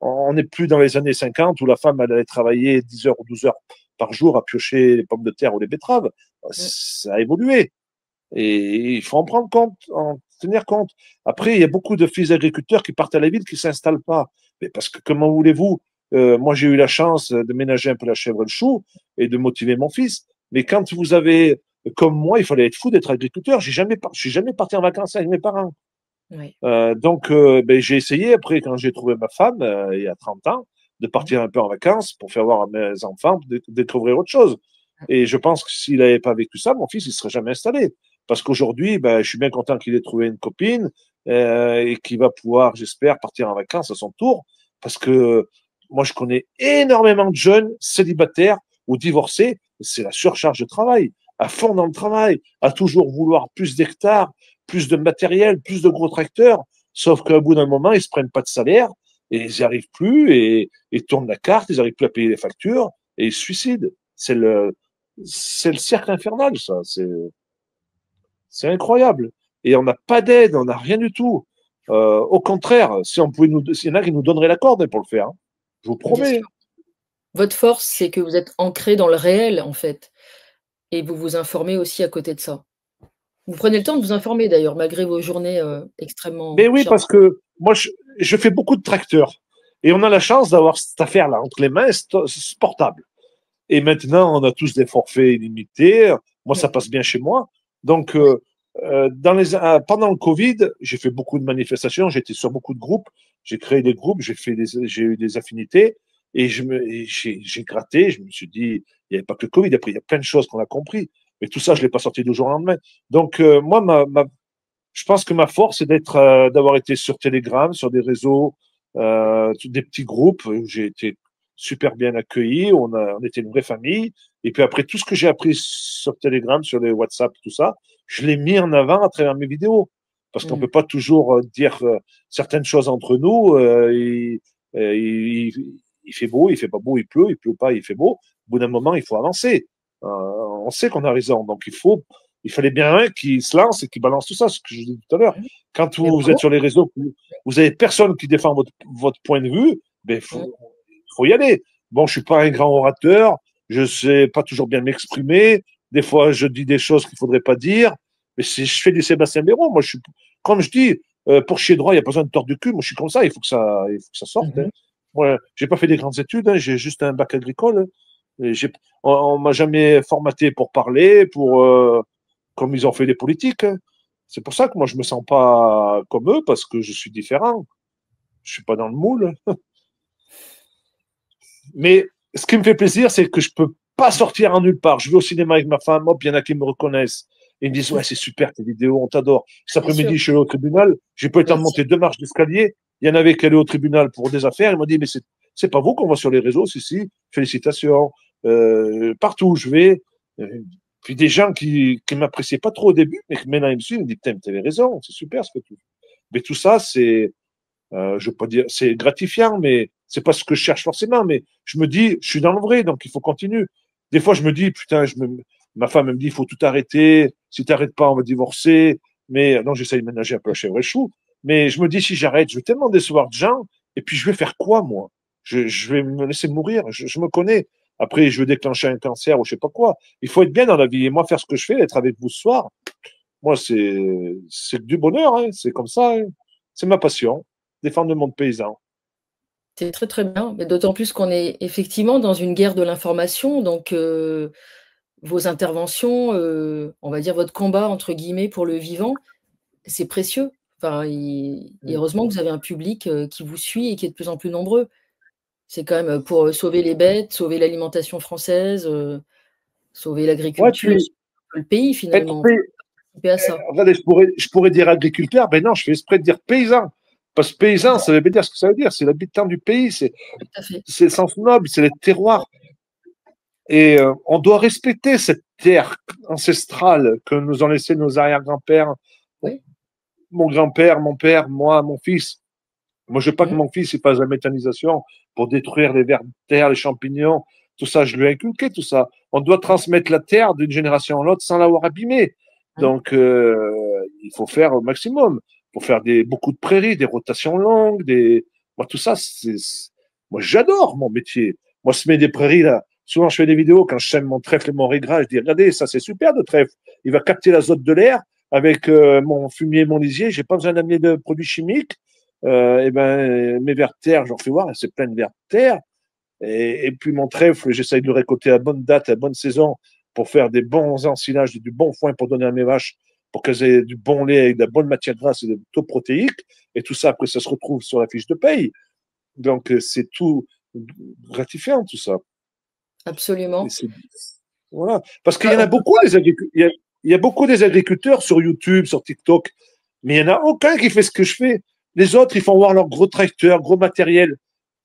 on n'est plus dans les années 50 où la femme elle allait travailler 10 heures ou 12 heures par jour à piocher les pommes de terre ou les betteraves. Mmh. Ça a évolué. Et il faut en prendre compte, en tenir compte. Après, il y a beaucoup de fils d'agriculteurs qui partent à la ville, qui s'installent pas. Mais parce que comment voulez-vous moi, j'ai eu la chance de ménager un peu la chèvre et le chou et de motiver mon fils. Mais quand vous avez, comme moi, il fallait être fou d'être agriculteur. Je suis jamais parti en vacances avec mes parents. Oui. Donc, ben, j'ai essayé, après, quand j'ai trouvé ma femme, il y a 30 ans, de Mmh. partir un peu en vacances pour faire voir à mes enfants, de découvrir autre chose. Et je pense que s'il n'avait pas vécu ça, mon fils, il serait jamais installé. Parce qu'aujourd'hui, ben, je suis bien content qu'il ait trouvé une copine et qu'il va pouvoir, j'espère, partir en vacances à son tour. Parce que moi, je connais énormément de jeunes célibataires ou divorcés. C'est la surcharge de travail, à fond dans le travail, à toujours vouloir plus d'hectares, plus de matériel, plus de gros tracteurs. Sauf qu'au bout d'un moment, ils se prennent pas de salaire et ils n'y arrivent plus et ils tournent la carte, ils n'arrivent plus à payer les factures et ils se suicident. C'est le cercle infernal, ça. C'est incroyable. Et on n'a pas d'aide, on n'a rien du tout. Au contraire, si on pouvait s'il y en a qui nous donneraient la corde pour le faire, hein. Je vous Bien promets. sûr. Votre force, c'est que vous êtes ancré dans le réel, en fait, et vous vous informez aussi à côté de ça. Vous prenez le temps de vous informer d'ailleurs, malgré vos journées Mais extrêmement oui, chargées. parce que moi, je fais beaucoup de tracteurs. Et on a la chance d'avoir cette affaire-là entre les mains, c'est portable. Et maintenant, on a tous des forfaits illimités. Moi, ça passe bien chez moi. Donc, Ouais. pendant le Covid, j'ai fait beaucoup de manifestations, j'étais sur beaucoup de groupes, j'ai créé des groupes, j'ai eu des affinités et j'ai gratté, je me suis dit, il n'y avait pas que le Covid, après, il y a plein de choses qu'on a compris. Mais tout ça, je ne l'ai pas sorti du jour au lendemain. Donc, moi, je pense que ma force, c'est d'avoir été sur Telegram, sur des réseaux, des petits groupes où j'ai été super bien accueilli. On était une vraie famille. Et puis après, tout ce que j'ai appris sur Telegram, sur les WhatsApp, tout ça, je l'ai mis en avant à travers mes vidéos. Parce qu'on peut pas toujours dire certaines choses entre nous. Il fait beau, il fait pas beau, il pleut pas, il fait beau. Au bout d'un moment, il faut avancer. On sait qu'on a raison. Donc, il fallait bien un qui se lance et qui balance tout ça, ce que je dis tout à l'heure. Quand Mais vous êtes bravo. sur les réseaux, vous avez personne qui défend votre point de vue, ben, faut y aller. Bon, je suis pas un grand orateur, je sais pas toujours bien m'exprimer. Des fois, je dis des choses qu'il faudrait pas dire. Mais si je fais du Sébastien Béraud, moi, comme je dis, pour chier droit, il n'y a pas besoin de tordre du cul. Moi, je suis comme ça, il faut que ça sorte. Hein. Moi, j'ai pas fait des grandes études, hein, j'ai juste un bac agricole. Hein. On m'a jamais formaté pour parler, comme ils ont fait les politiques. Hein. C'est pour ça que moi, je me sens pas comme eux, parce que je suis différent. Je suis pas dans le moule. Mais ce qui me fait plaisir, c'est que je peux pas sortir en nulle part. Je vais au cinéma avec ma femme, hop, il y en a qui me reconnaissent. Ils me disent, ouais, c'est super tes vidéos, on t'adore. Cet Bien sûr. après-midi, je suis allé au tribunal, j'ai pas eu le temps de Merci. monter 2 marches d'escalier. Il y en avait qui allaient au tribunal pour des affaires. Ils m'ont dit, mais c'est pas vous qu'on voit sur les réseaux, si, félicitations. Partout où je vais. Puis des gens qui m'appréciaient pas trop au début, mais qui maintenant ils me suivent, ils me disent, putain, t'avais raison, c'est super ce que tu fais. Mais tout ça, je veux pas dire, c'est gratifiant, mais c'est pas ce que je cherche forcément. Mais je me dis, je suis dans le vrai, donc il faut continuer. Des fois, je me dis, putain, ma femme elle me dit, il faut tout arrêter. Si t'arrêtes pas, on va divorcer. Mais non, j'essaye de ménager un peu la chèvre et le chou. Mais je me dis, si j'arrête, je vais tellement décevoir de gens. Et puis, je vais faire quoi, moi? Je vais me laisser mourir. Je me connais. Après, je vais déclencher un cancer ou je sais pas quoi. Il faut être bien dans la vie. Et moi, faire ce que je fais, être avec vous ce soir, moi, c'est du bonheur. Hein. C'est comme ça. Hein. C'est ma passion. Défendre le monde paysan. C'est très, très bien, mais d'autant plus qu'on est effectivement dans une guerre de l'information, donc vos interventions, on va dire «votre combat» entre guillemets pour le vivant, c'est précieux. Enfin et heureusement que vous avez un public, qui vous suit et qui est de plus en plus nombreux. C'est quand même, pour, sauver les bêtes, sauver l'alimentation française, sauver Ouais, l'agriculture, puis sauver le pays être finalement, participer à ça. regardez, je pourrais dire agriculteur, mais non, je fais exprès de dire paysan. Parce que paysan, ça veut bien dire ce que ça veut dire. C'est l'habitant du pays, Tout à fait. c'est le sens noble, c'est les terroirs. Et on doit respecter cette terre ancestrale que nous ont laissé nos arrière-grands-pères, Oui. mon grand-père, mon père, moi, mon fils. Moi, je veux pas que Mmh. mon fils il fasse la méthanisation pour détruire les vers de terre, les champignons, tout ça. Je lui ai inculqué tout ça. On doit Mmh. transmettre la terre d'une génération à l'autre sans l'avoir abîmée. Mmh. Donc, il faut faire au maximum. Il faut faire beaucoup de prairies, des rotations longues, moi, tout ça, moi, j'adore mon métier. Moi, semer des prairies, là, souvent, je fais des vidéos quand je sème mon trèfle et mon régras, je dis, regardez, ça, c'est super de trèfle. Il va capter l'azote de l'air avec mon fumier et mon lisier. J'ai pas besoin d'amener de produits chimiques. Et ben, mes vers de terre, j'en fais voir, c'est plein de vers de terre. Et puis mon trèfle, j'essaye de le récolter à bonne date, à bonne saison, pour faire des bons ensilages, du bon foin pour donner à mes vaches, pour qu'elles aient du bon lait avec de la bonne matière grasse et des taux protéiques. Et tout ça, après, ça se retrouve sur la fiche de paye. Donc, c'est tout gratifiant, tout ça. Et Absolument. voilà. Parce qu'il y Ah, en a on peut beaucoup, des agriculteurs. Il y a beaucoup des agriculteurs sur YouTube, sur TikTok, mais il n'y en a aucun qui fait ce que je fais. Les autres, ils font voir leur gros tracteur, gros matériel.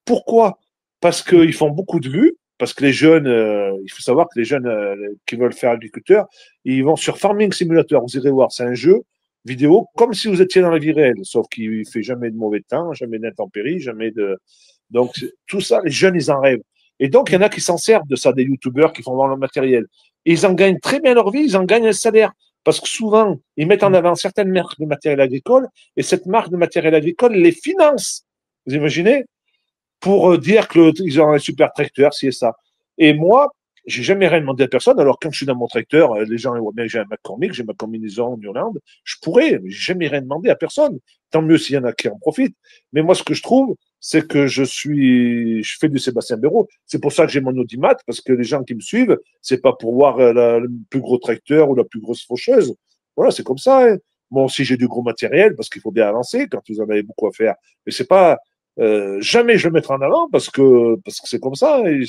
Pourquoi? Parce qu'ils font beaucoup de vues, parce que les jeunes, il faut savoir que les jeunes qui veulent faire agriculteur, ils vont sur Farming Simulator, vous irez voir, c'est un jeu vidéo comme si vous étiez dans la vie réelle, sauf qu'il fait jamais de mauvais temps, jamais d'intempéries, jamais de... Donc tout ça, les jeunes, ils en rêvent. Et donc, il y en a qui s'en servent de ça, des youtubeurs qui font voir leur matériel. Et ils en gagnent très bien leur vie, ils en gagnent un salaire. Parce que souvent, ils mettent en avant certaines marques de matériel agricole, et cette marque de matériel agricole les finance. Vous imaginez? Pour dire qu'ils ont un super tracteur, si et ça. Et moi, j'ai jamais rien demandé à personne. Alors, quand je suis dans mon tracteur, les gens voient bien que j'ai un McCormick, j'ai ma combinaison en Irlande. Je pourrais, mais j'ai jamais rien demandé à personne. Tant mieux s'il y en a qui en profitent. Mais moi, ce que je trouve, c'est que je fais du Sébastien Béraud. C'est pour ça que j'ai mon audimat, parce que les gens qui me suivent, c'est pas pour voir le plus gros tracteur ou la plus grosse faucheuse. Voilà, c'est comme ça. Hein. Bon, si j'ai du gros matériel, parce qu'il faut bien avancer quand vous en avez beaucoup à faire. Mais c'est pas, jamais je le mettrai en avant parce que c'est comme ça. Et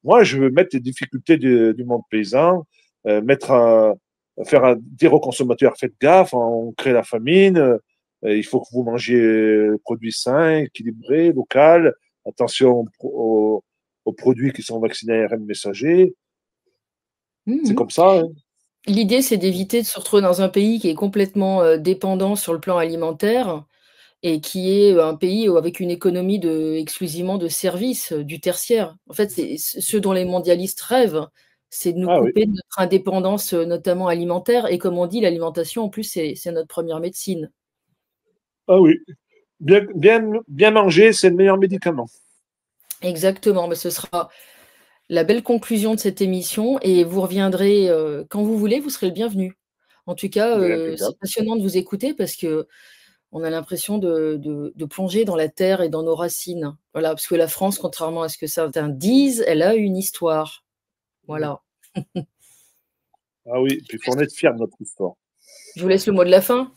moi, je veux mettre les difficultés du monde paysan, dire aux consommateurs, faites gaffe, on crée la famine, il faut que vous mangiez produits sains, équilibrés, locaux, attention aux produits qui sont vaccinés ARN messager. C'est comme ça. Hein. L'idée, c'est d'éviter de se retrouver dans un pays qui est complètement dépendant sur le plan alimentaire et qui est un pays avec une économie exclusivement de services, du tertiaire. En fait, c'est ce dont les mondialistes rêvent, c'est de nous Ah oui, couper de notre indépendance, notamment alimentaire et comme on dit, l'alimentation, en plus, c'est notre première médecine. ah oui. Bien manger, c'est le meilleur médicament. Exactement, mais ce sera la belle conclusion de cette émission et vous reviendrez, quand vous voulez, vous serez le bienvenu. En tout cas, Mais c'est impeccable. passionnant de vous écouter parce qu'on a l'impression de plonger dans la terre et dans nos racines. Voilà, parce que la France, contrairement à ce que certains disent, elle a une histoire. Voilà. Ah oui, puis il faut en être fier de notre histoire. Je vous laisse le mot de la fin,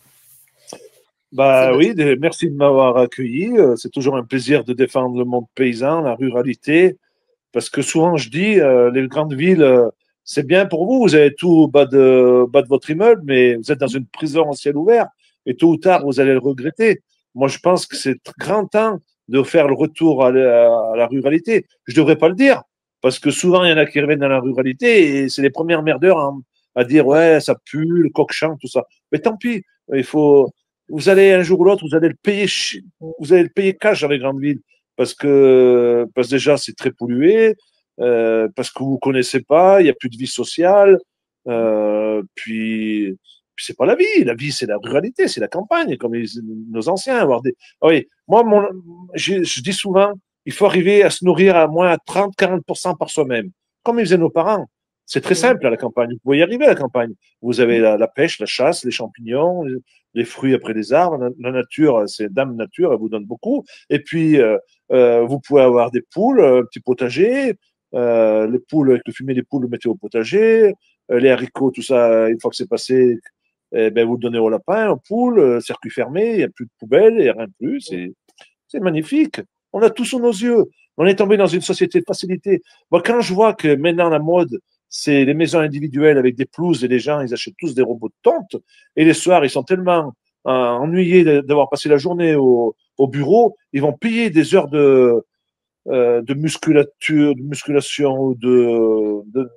Bah Sébastien. oui, merci de m'avoir accueilli. C'est toujours un plaisir de défendre le monde paysan, la ruralité, parce que souvent je dis, les grandes villes, c'est bien pour vous, vous avez tout au bas de votre immeuble, mais vous êtes dans une prison en ciel ouvert, et tôt ou tard, vous allez le regretter. Moi, je pense que c'est grand temps de faire le retour à la ruralité. Je devrais pas le dire, parce que souvent, il y en a qui reviennent dans la ruralité, et c'est les premières merdeurs à dire, ouais, ça pue, le coq chante, tout ça. Mais tant pis, il faut, vous allez un jour ou l'autre, vous allez le payer cash dans les grandes villes parce que déjà c'est très pollué, parce que vous connaissez pas, il y a plus de vie sociale, puis c'est pas la vie. La vie c'est la ruralité, c'est la campagne, comme nos anciens. Ah oui, moi je dis souvent, il faut arriver à se nourrir à moins 30-40% par soi-même, comme ils faisaient nos parents. C'est très Mmh. simple à la campagne. Vous pouvez y arriver à la campagne. Vous avez Mmh. la pêche, la chasse, les champignons, les fruits après les arbres. La nature, c'est Dame Nature, elle vous donne beaucoup. Et puis, vous pouvez avoir des poules, un petit potager. Les poules, avec le fumier des poules, le mettez au potager. Les haricots, tout ça, une fois que c'est passé, ben, vous le donnez au lapin, aux poules, circuit fermé, il n'y a plus de poubelle, il n'y a rien de plus. C'est magnifique. On a tout sous nos yeux. On est tombé dans une société de facilité. Moi, quand je vois que maintenant la mode, c'est les maisons individuelles avec des pelouses et les gens, ils achètent tous des robots de tonte. Et les soirs, ils sont tellement ennuyés d'avoir passé la journée au bureau, ils vont payer des heures de musculation ou de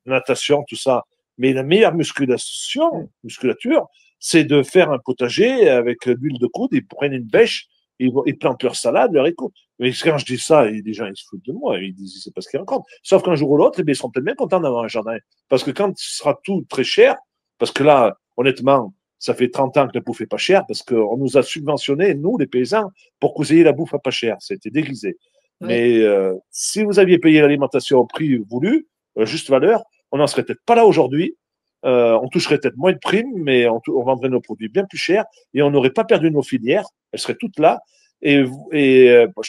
natation, tout ça. Mais la meilleure musculature, c'est de faire un potager avec l'huile de coude, ils prennent une bêche, ils plantent leur salade, leur écho. Mais quand je dis ça, les gens, ils se foutent de moi, ils disent, c'est pas ce qu'ils racontent. Sauf qu'un jour ou l'autre, ils seront peut-être bien contents d'avoir un jardin. Parce que quand ce sera tout très cher, parce que là, honnêtement, ça fait 30 ans que la bouffe est pas chère, parce qu'on nous a subventionnés, nous, les paysans, pour que vous ayez la bouffe à pas cher. C'était déguisé. Oui. Mais si vous aviez payé l'alimentation au prix voulu, juste valeur, on n'en serait peut-être pas là aujourd'hui. On toucherait peut-être moins de primes, mais on vendrait nos produits bien plus chers et on n'aurait pas perdu nos filières. Elles seraient toutes là. Je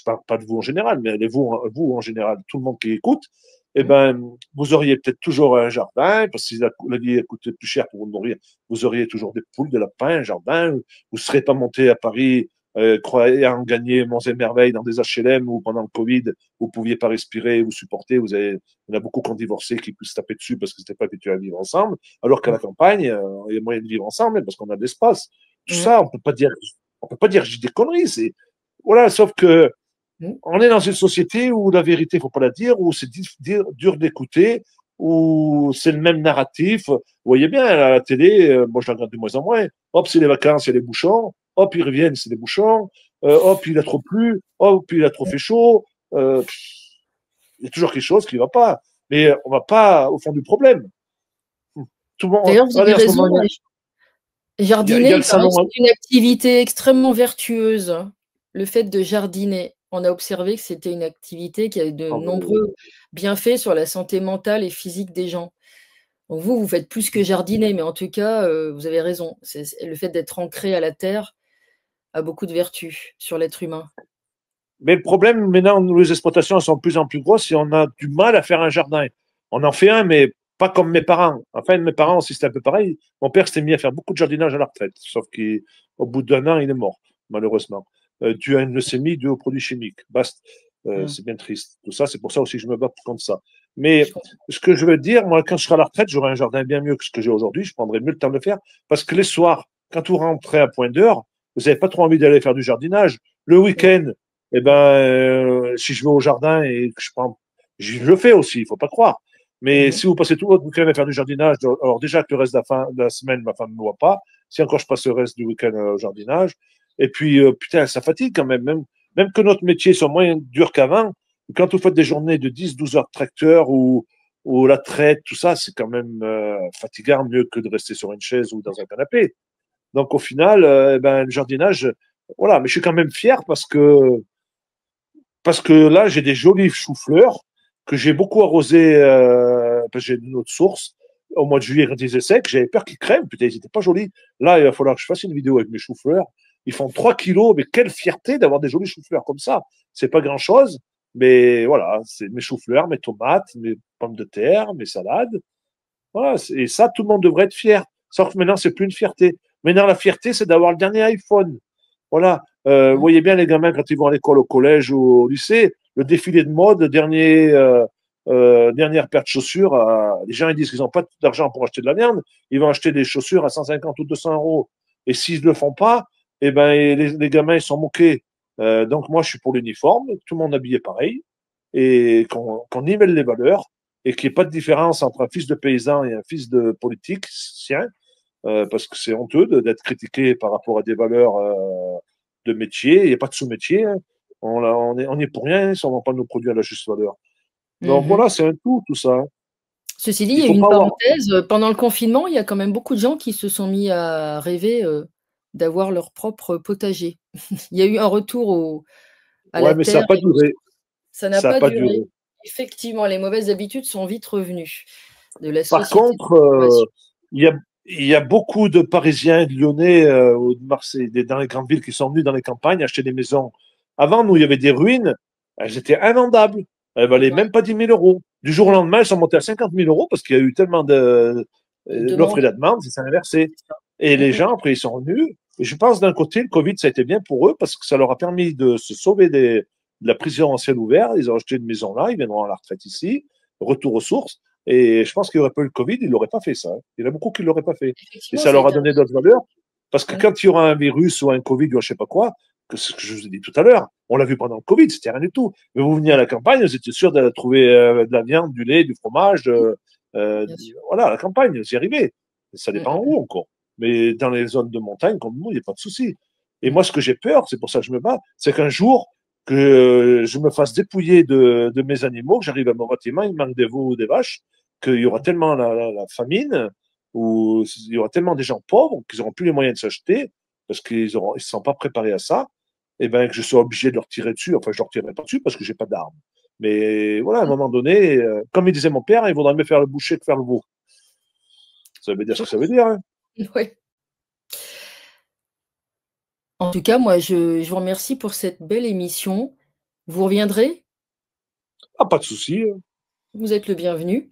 parle pas de vous en général, mais vous en général, tout le monde qui écoute, eh ben, vous auriez peut-être toujours un jardin, parce que si la vie coûtait plus cher pour vous nourrir, vous auriez toujours des poules, de lapins, un jardin. Vous ne serez pas monté à Paris croyant gagner monts et merveilles dans des HLM où pendant le Covid, vous ne pouviez pas respirer, vous supporter. Il y en a beaucoup qui ont divorcé, qui se taper dessus parce que c'était pas habitué à vivre ensemble. Alors qu'à la campagne, il y a moyen de vivre ensemble parce qu'on a de l'espace. Tout Mmh. ça, on peut pas dire que j'ai des conneries. Voilà, sauf que Mmh. on est dans une société où la vérité, faut pas la dire, où c'est dur d'écouter, où c'est le même narratif. Vous voyez bien, à la télé, moi je la regarde de moins en moins. Hop, c'est les vacances, il y a les bouchons. Hop, ils reviennent, c'est des bouchons. Hop, il a trop plu. Hop, il a trop fait chaud. Il y a toujours quelque chose qui ne va pas. Mais on ne va pas au fond du problème. Tout le monde, D'ailleurs, vous avez regardez en ce moment, raison, il y jardiner, a le il paraît que salon. c'est une activité extrêmement vertueuse, le fait de jardiner. on a observé que c'était une activité qui a de Ah, nombreux bienfaits sur la santé mentale et physique des gens. Donc vous faites plus que jardiner, mais en tout cas, vous avez raison. C'est le fait d'être ancré à la terre a beaucoup de vertus sur l'être humain. mais le problème, maintenant, nous, les exploitations sont de plus en plus grosses et on a du mal à faire un jardin. On en fait un, mais pas comme mes parents. Enfin, mes parents aussi, c'était un peu pareil. Mon père s'était mis à faire beaucoup de jardinage à la retraite, sauf qu'au bout d'un an, il est mort, malheureusement. Dû à une leucémie, dû aux produits chimiques. Basta. Mmh. C'est bien triste. Tout ça, c'est pour ça aussi que je me bats contre ça. Mais Je comprends. ce que je veux dire, moi, quand je serai à la retraite, j'aurai un jardin bien mieux que ce que j'ai aujourd'hui. Je prendrai mieux le temps de le faire. Parce que les soirs, quand vous rentrez à point d'heure, vous n'avez pas trop envie d'aller faire du jardinage. Le Mmh. week-end, eh ben, si je vais au jardin et que je le fais aussi, il faut pas croire. Mais Mmh. si vous passez tout votre week-end à faire du jardinage, alors déjà que le reste de la semaine, ma femme ne me voit pas. Si encore je passe le reste du week-end au jardinage, et puis putain, ça fatigue quand même. Même que notre métier soit moins dur qu'avant, quand vous faites des journées de 10, 12 heures de tracteur ou la traite, tout ça, c'est quand même fatigant, mieux que de rester sur une chaise ou dans un canapé. Donc au final, eh ben, le jardinage, voilà. Mais je suis quand même fier parce que là, j'ai des jolis choux-fleurs que j'ai beaucoup arrosés, parce que j'ai une autre source. Au mois de juillet, quand ils étaient secs, j'avais peur qu'ils crèment. Putain, ils n'étaient pas jolis. Là, il va falloir que je fasse une vidéo avec mes choux-fleurs. Ils font 3 kilos, mais quelle fierté d'avoir des jolis choux-fleurs comme ça. C'est pas grand-chose, mais voilà, c'est mes choux-fleurs, mes tomates, mes pommes de terre, mes salades. Voilà, et ça, tout le monde devrait être fier. Sauf que maintenant, c'est plus une fierté. Maintenant, la fierté, c'est d'avoir le dernier iPhone. Voilà. Vous Mmh. voyez bien les gamins quand ils vont à l'école, au collège ou au lycée, le défilé de mode, dernière paire de chaussures. Les gens ils disent qu'ils n'ont pas d'argent pour acheter de la viande. Ils vont acheter des chaussures à 150 ou 200 euros. Et s'ils ne le font pas, eh ben, les gamins ils sont moqués. Donc moi, je suis pour l'uniforme, tout le monde habillé pareil, et qu'on nivelle les valeurs, et qu'il n'y ait pas de différence entre un fils de paysan et un fils de politique, sien, parce que c'est honteux d'être critiqué par rapport à des valeurs de métier. Il n'y a pas de sous-métier. Hein. On est pour rien si on ne vend pas nos produits à la juste valeur. Donc Mmh. voilà, c'est un tout ça. Hein. Ceci dit, il Il y a faut une pas avoir. parenthèse, pendant le confinement, il y a quand même beaucoup de gens qui se sont mis à rêver, d'avoir leur propre potager. Il y a eu un retour à Ouais, la mais ça terre n'a pas et aux duré. sources. Ça n'a Ça n'a pas pas duré. duré. Effectivement, les mauvaises habitudes sont vite revenues de la Par société de contre, consommation. il y a beaucoup de Parisiens et de Lyonnais ou de Marseille, dans les grandes villes qui sont venus dans les campagnes acheter des maisons. Avant, nous, il y avait des ruines, elles étaient invendables. Elles valaient Ouais, même pas 10 000 euros. Du jour au lendemain, elles sont montées à 50 000 euros parce qu'il y a eu tellement de l'offre et demande. la demande, c'est inversé. Et Mmh les mh. gens, après, ils sont revenus. Et je pense d'un côté, le Covid, ça a été bien pour eux parce que ça leur a permis de se sauver de la prison en ciel ouvert. Ils ont acheté une maison là, ils viendront à la retraite ici, retour aux sources. Et je pense qu'il n'y aurait pas eu le Covid, ils n'auraient pas fait ça. Hein. Il y en a beaucoup qui ne l'auraient pas fait. Et Effectivement, ça ça a leur a été un donné d'autres valeurs. Parce que mmh, quand il y aura un virus ou un Covid ou je ne sais pas quoi, que ce que je vous ai dit tout à l'heure, on l'a vu pendant le Covid, c'était rien du tout. Mais vous veniez à la campagne, vous étiez sûr de trouver de la viande, du lait, du fromage, bien sûr. voilà, à la campagne, vous y arrivez. Ça Mmh dépend mh, où encore. Mais dans les zones de montagne, comme nous, il n'y a pas de souci. Et mmh. moi, ce que j'ai peur, c'est pour ça que je me bats, c'est qu'un jour, que je me fasse dépouiller de mes animaux, que j'arrive à mon bâtiment, il manque des veaux ou des vaches, qu'il y aura tellement la famine, ou il y aura tellement des gens pauvres qu'ils n'auront plus les moyens de s'acheter, parce qu'ils ne se sont pas préparés à ça, et ben que je sois obligé de leur tirer dessus. Enfin, je leur tirerai pas dessus parce que j'ai pas d'armes. Mais voilà, à un moment donné, comme il disait mon père, il vaudrait mieux faire le boucher que faire le veau. Ça veut dire ce Je que ça veut dire. Hein. ouais. En tout cas, moi, je vous remercie pour cette belle émission. Vous reviendrez, Ah, pas de souci. Hein. vous êtes le bienvenu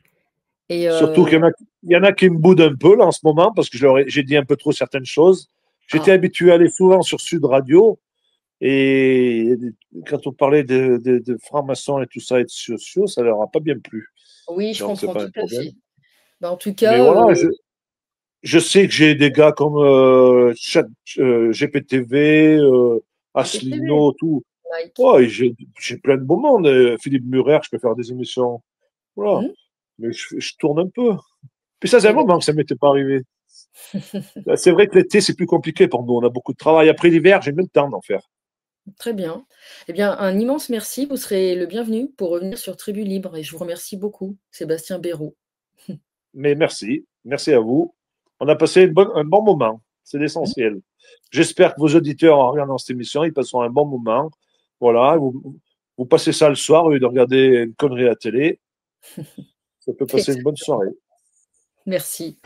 et Surtout il y en a qui me boudent un peu là en ce moment parce que j'ai dit un peu trop certaines choses. J'étais ah, habitué à aller souvent sur Sud Radio. Et quand on parlait de francs-maçons et tout ça et de sociaux, ça leur a pas bien plu. oui, je Donc, c'est comprends pas un tout à problème. fait. Bah, en tout Mais cas, voilà, je sais que j'ai des gars comme GPTV, GPTV, Asselineau, tout. Mike. Ouais, j'ai plein de beaux monde. Philippe Murer, je peux faire des émissions. Voilà. Mmh. Mais je tourne un peu. Puis ça, c'est un Eh ben, moment que ça m'était pas arrivé. C'est vrai que l'été, c'est plus compliqué pour nous. On a beaucoup de travail. Après l'hiver, j'ai même le temps d'en faire. très bien. Eh bien, un immense merci. Vous serez le bienvenu pour revenir sur Tribu Libre et je vous remercie beaucoup, Sébastien Béraud. Mais merci. Merci à vous. On a passé un bon moment. C'est Mmh. l'essentiel. J'espère que vos auditeurs, en regardant cette émission, ils passeront un bon moment. Voilà, vous passez ça le soir au lieu de regarder une connerie à la télé. Ça peut passer une bonne soirée. Merci.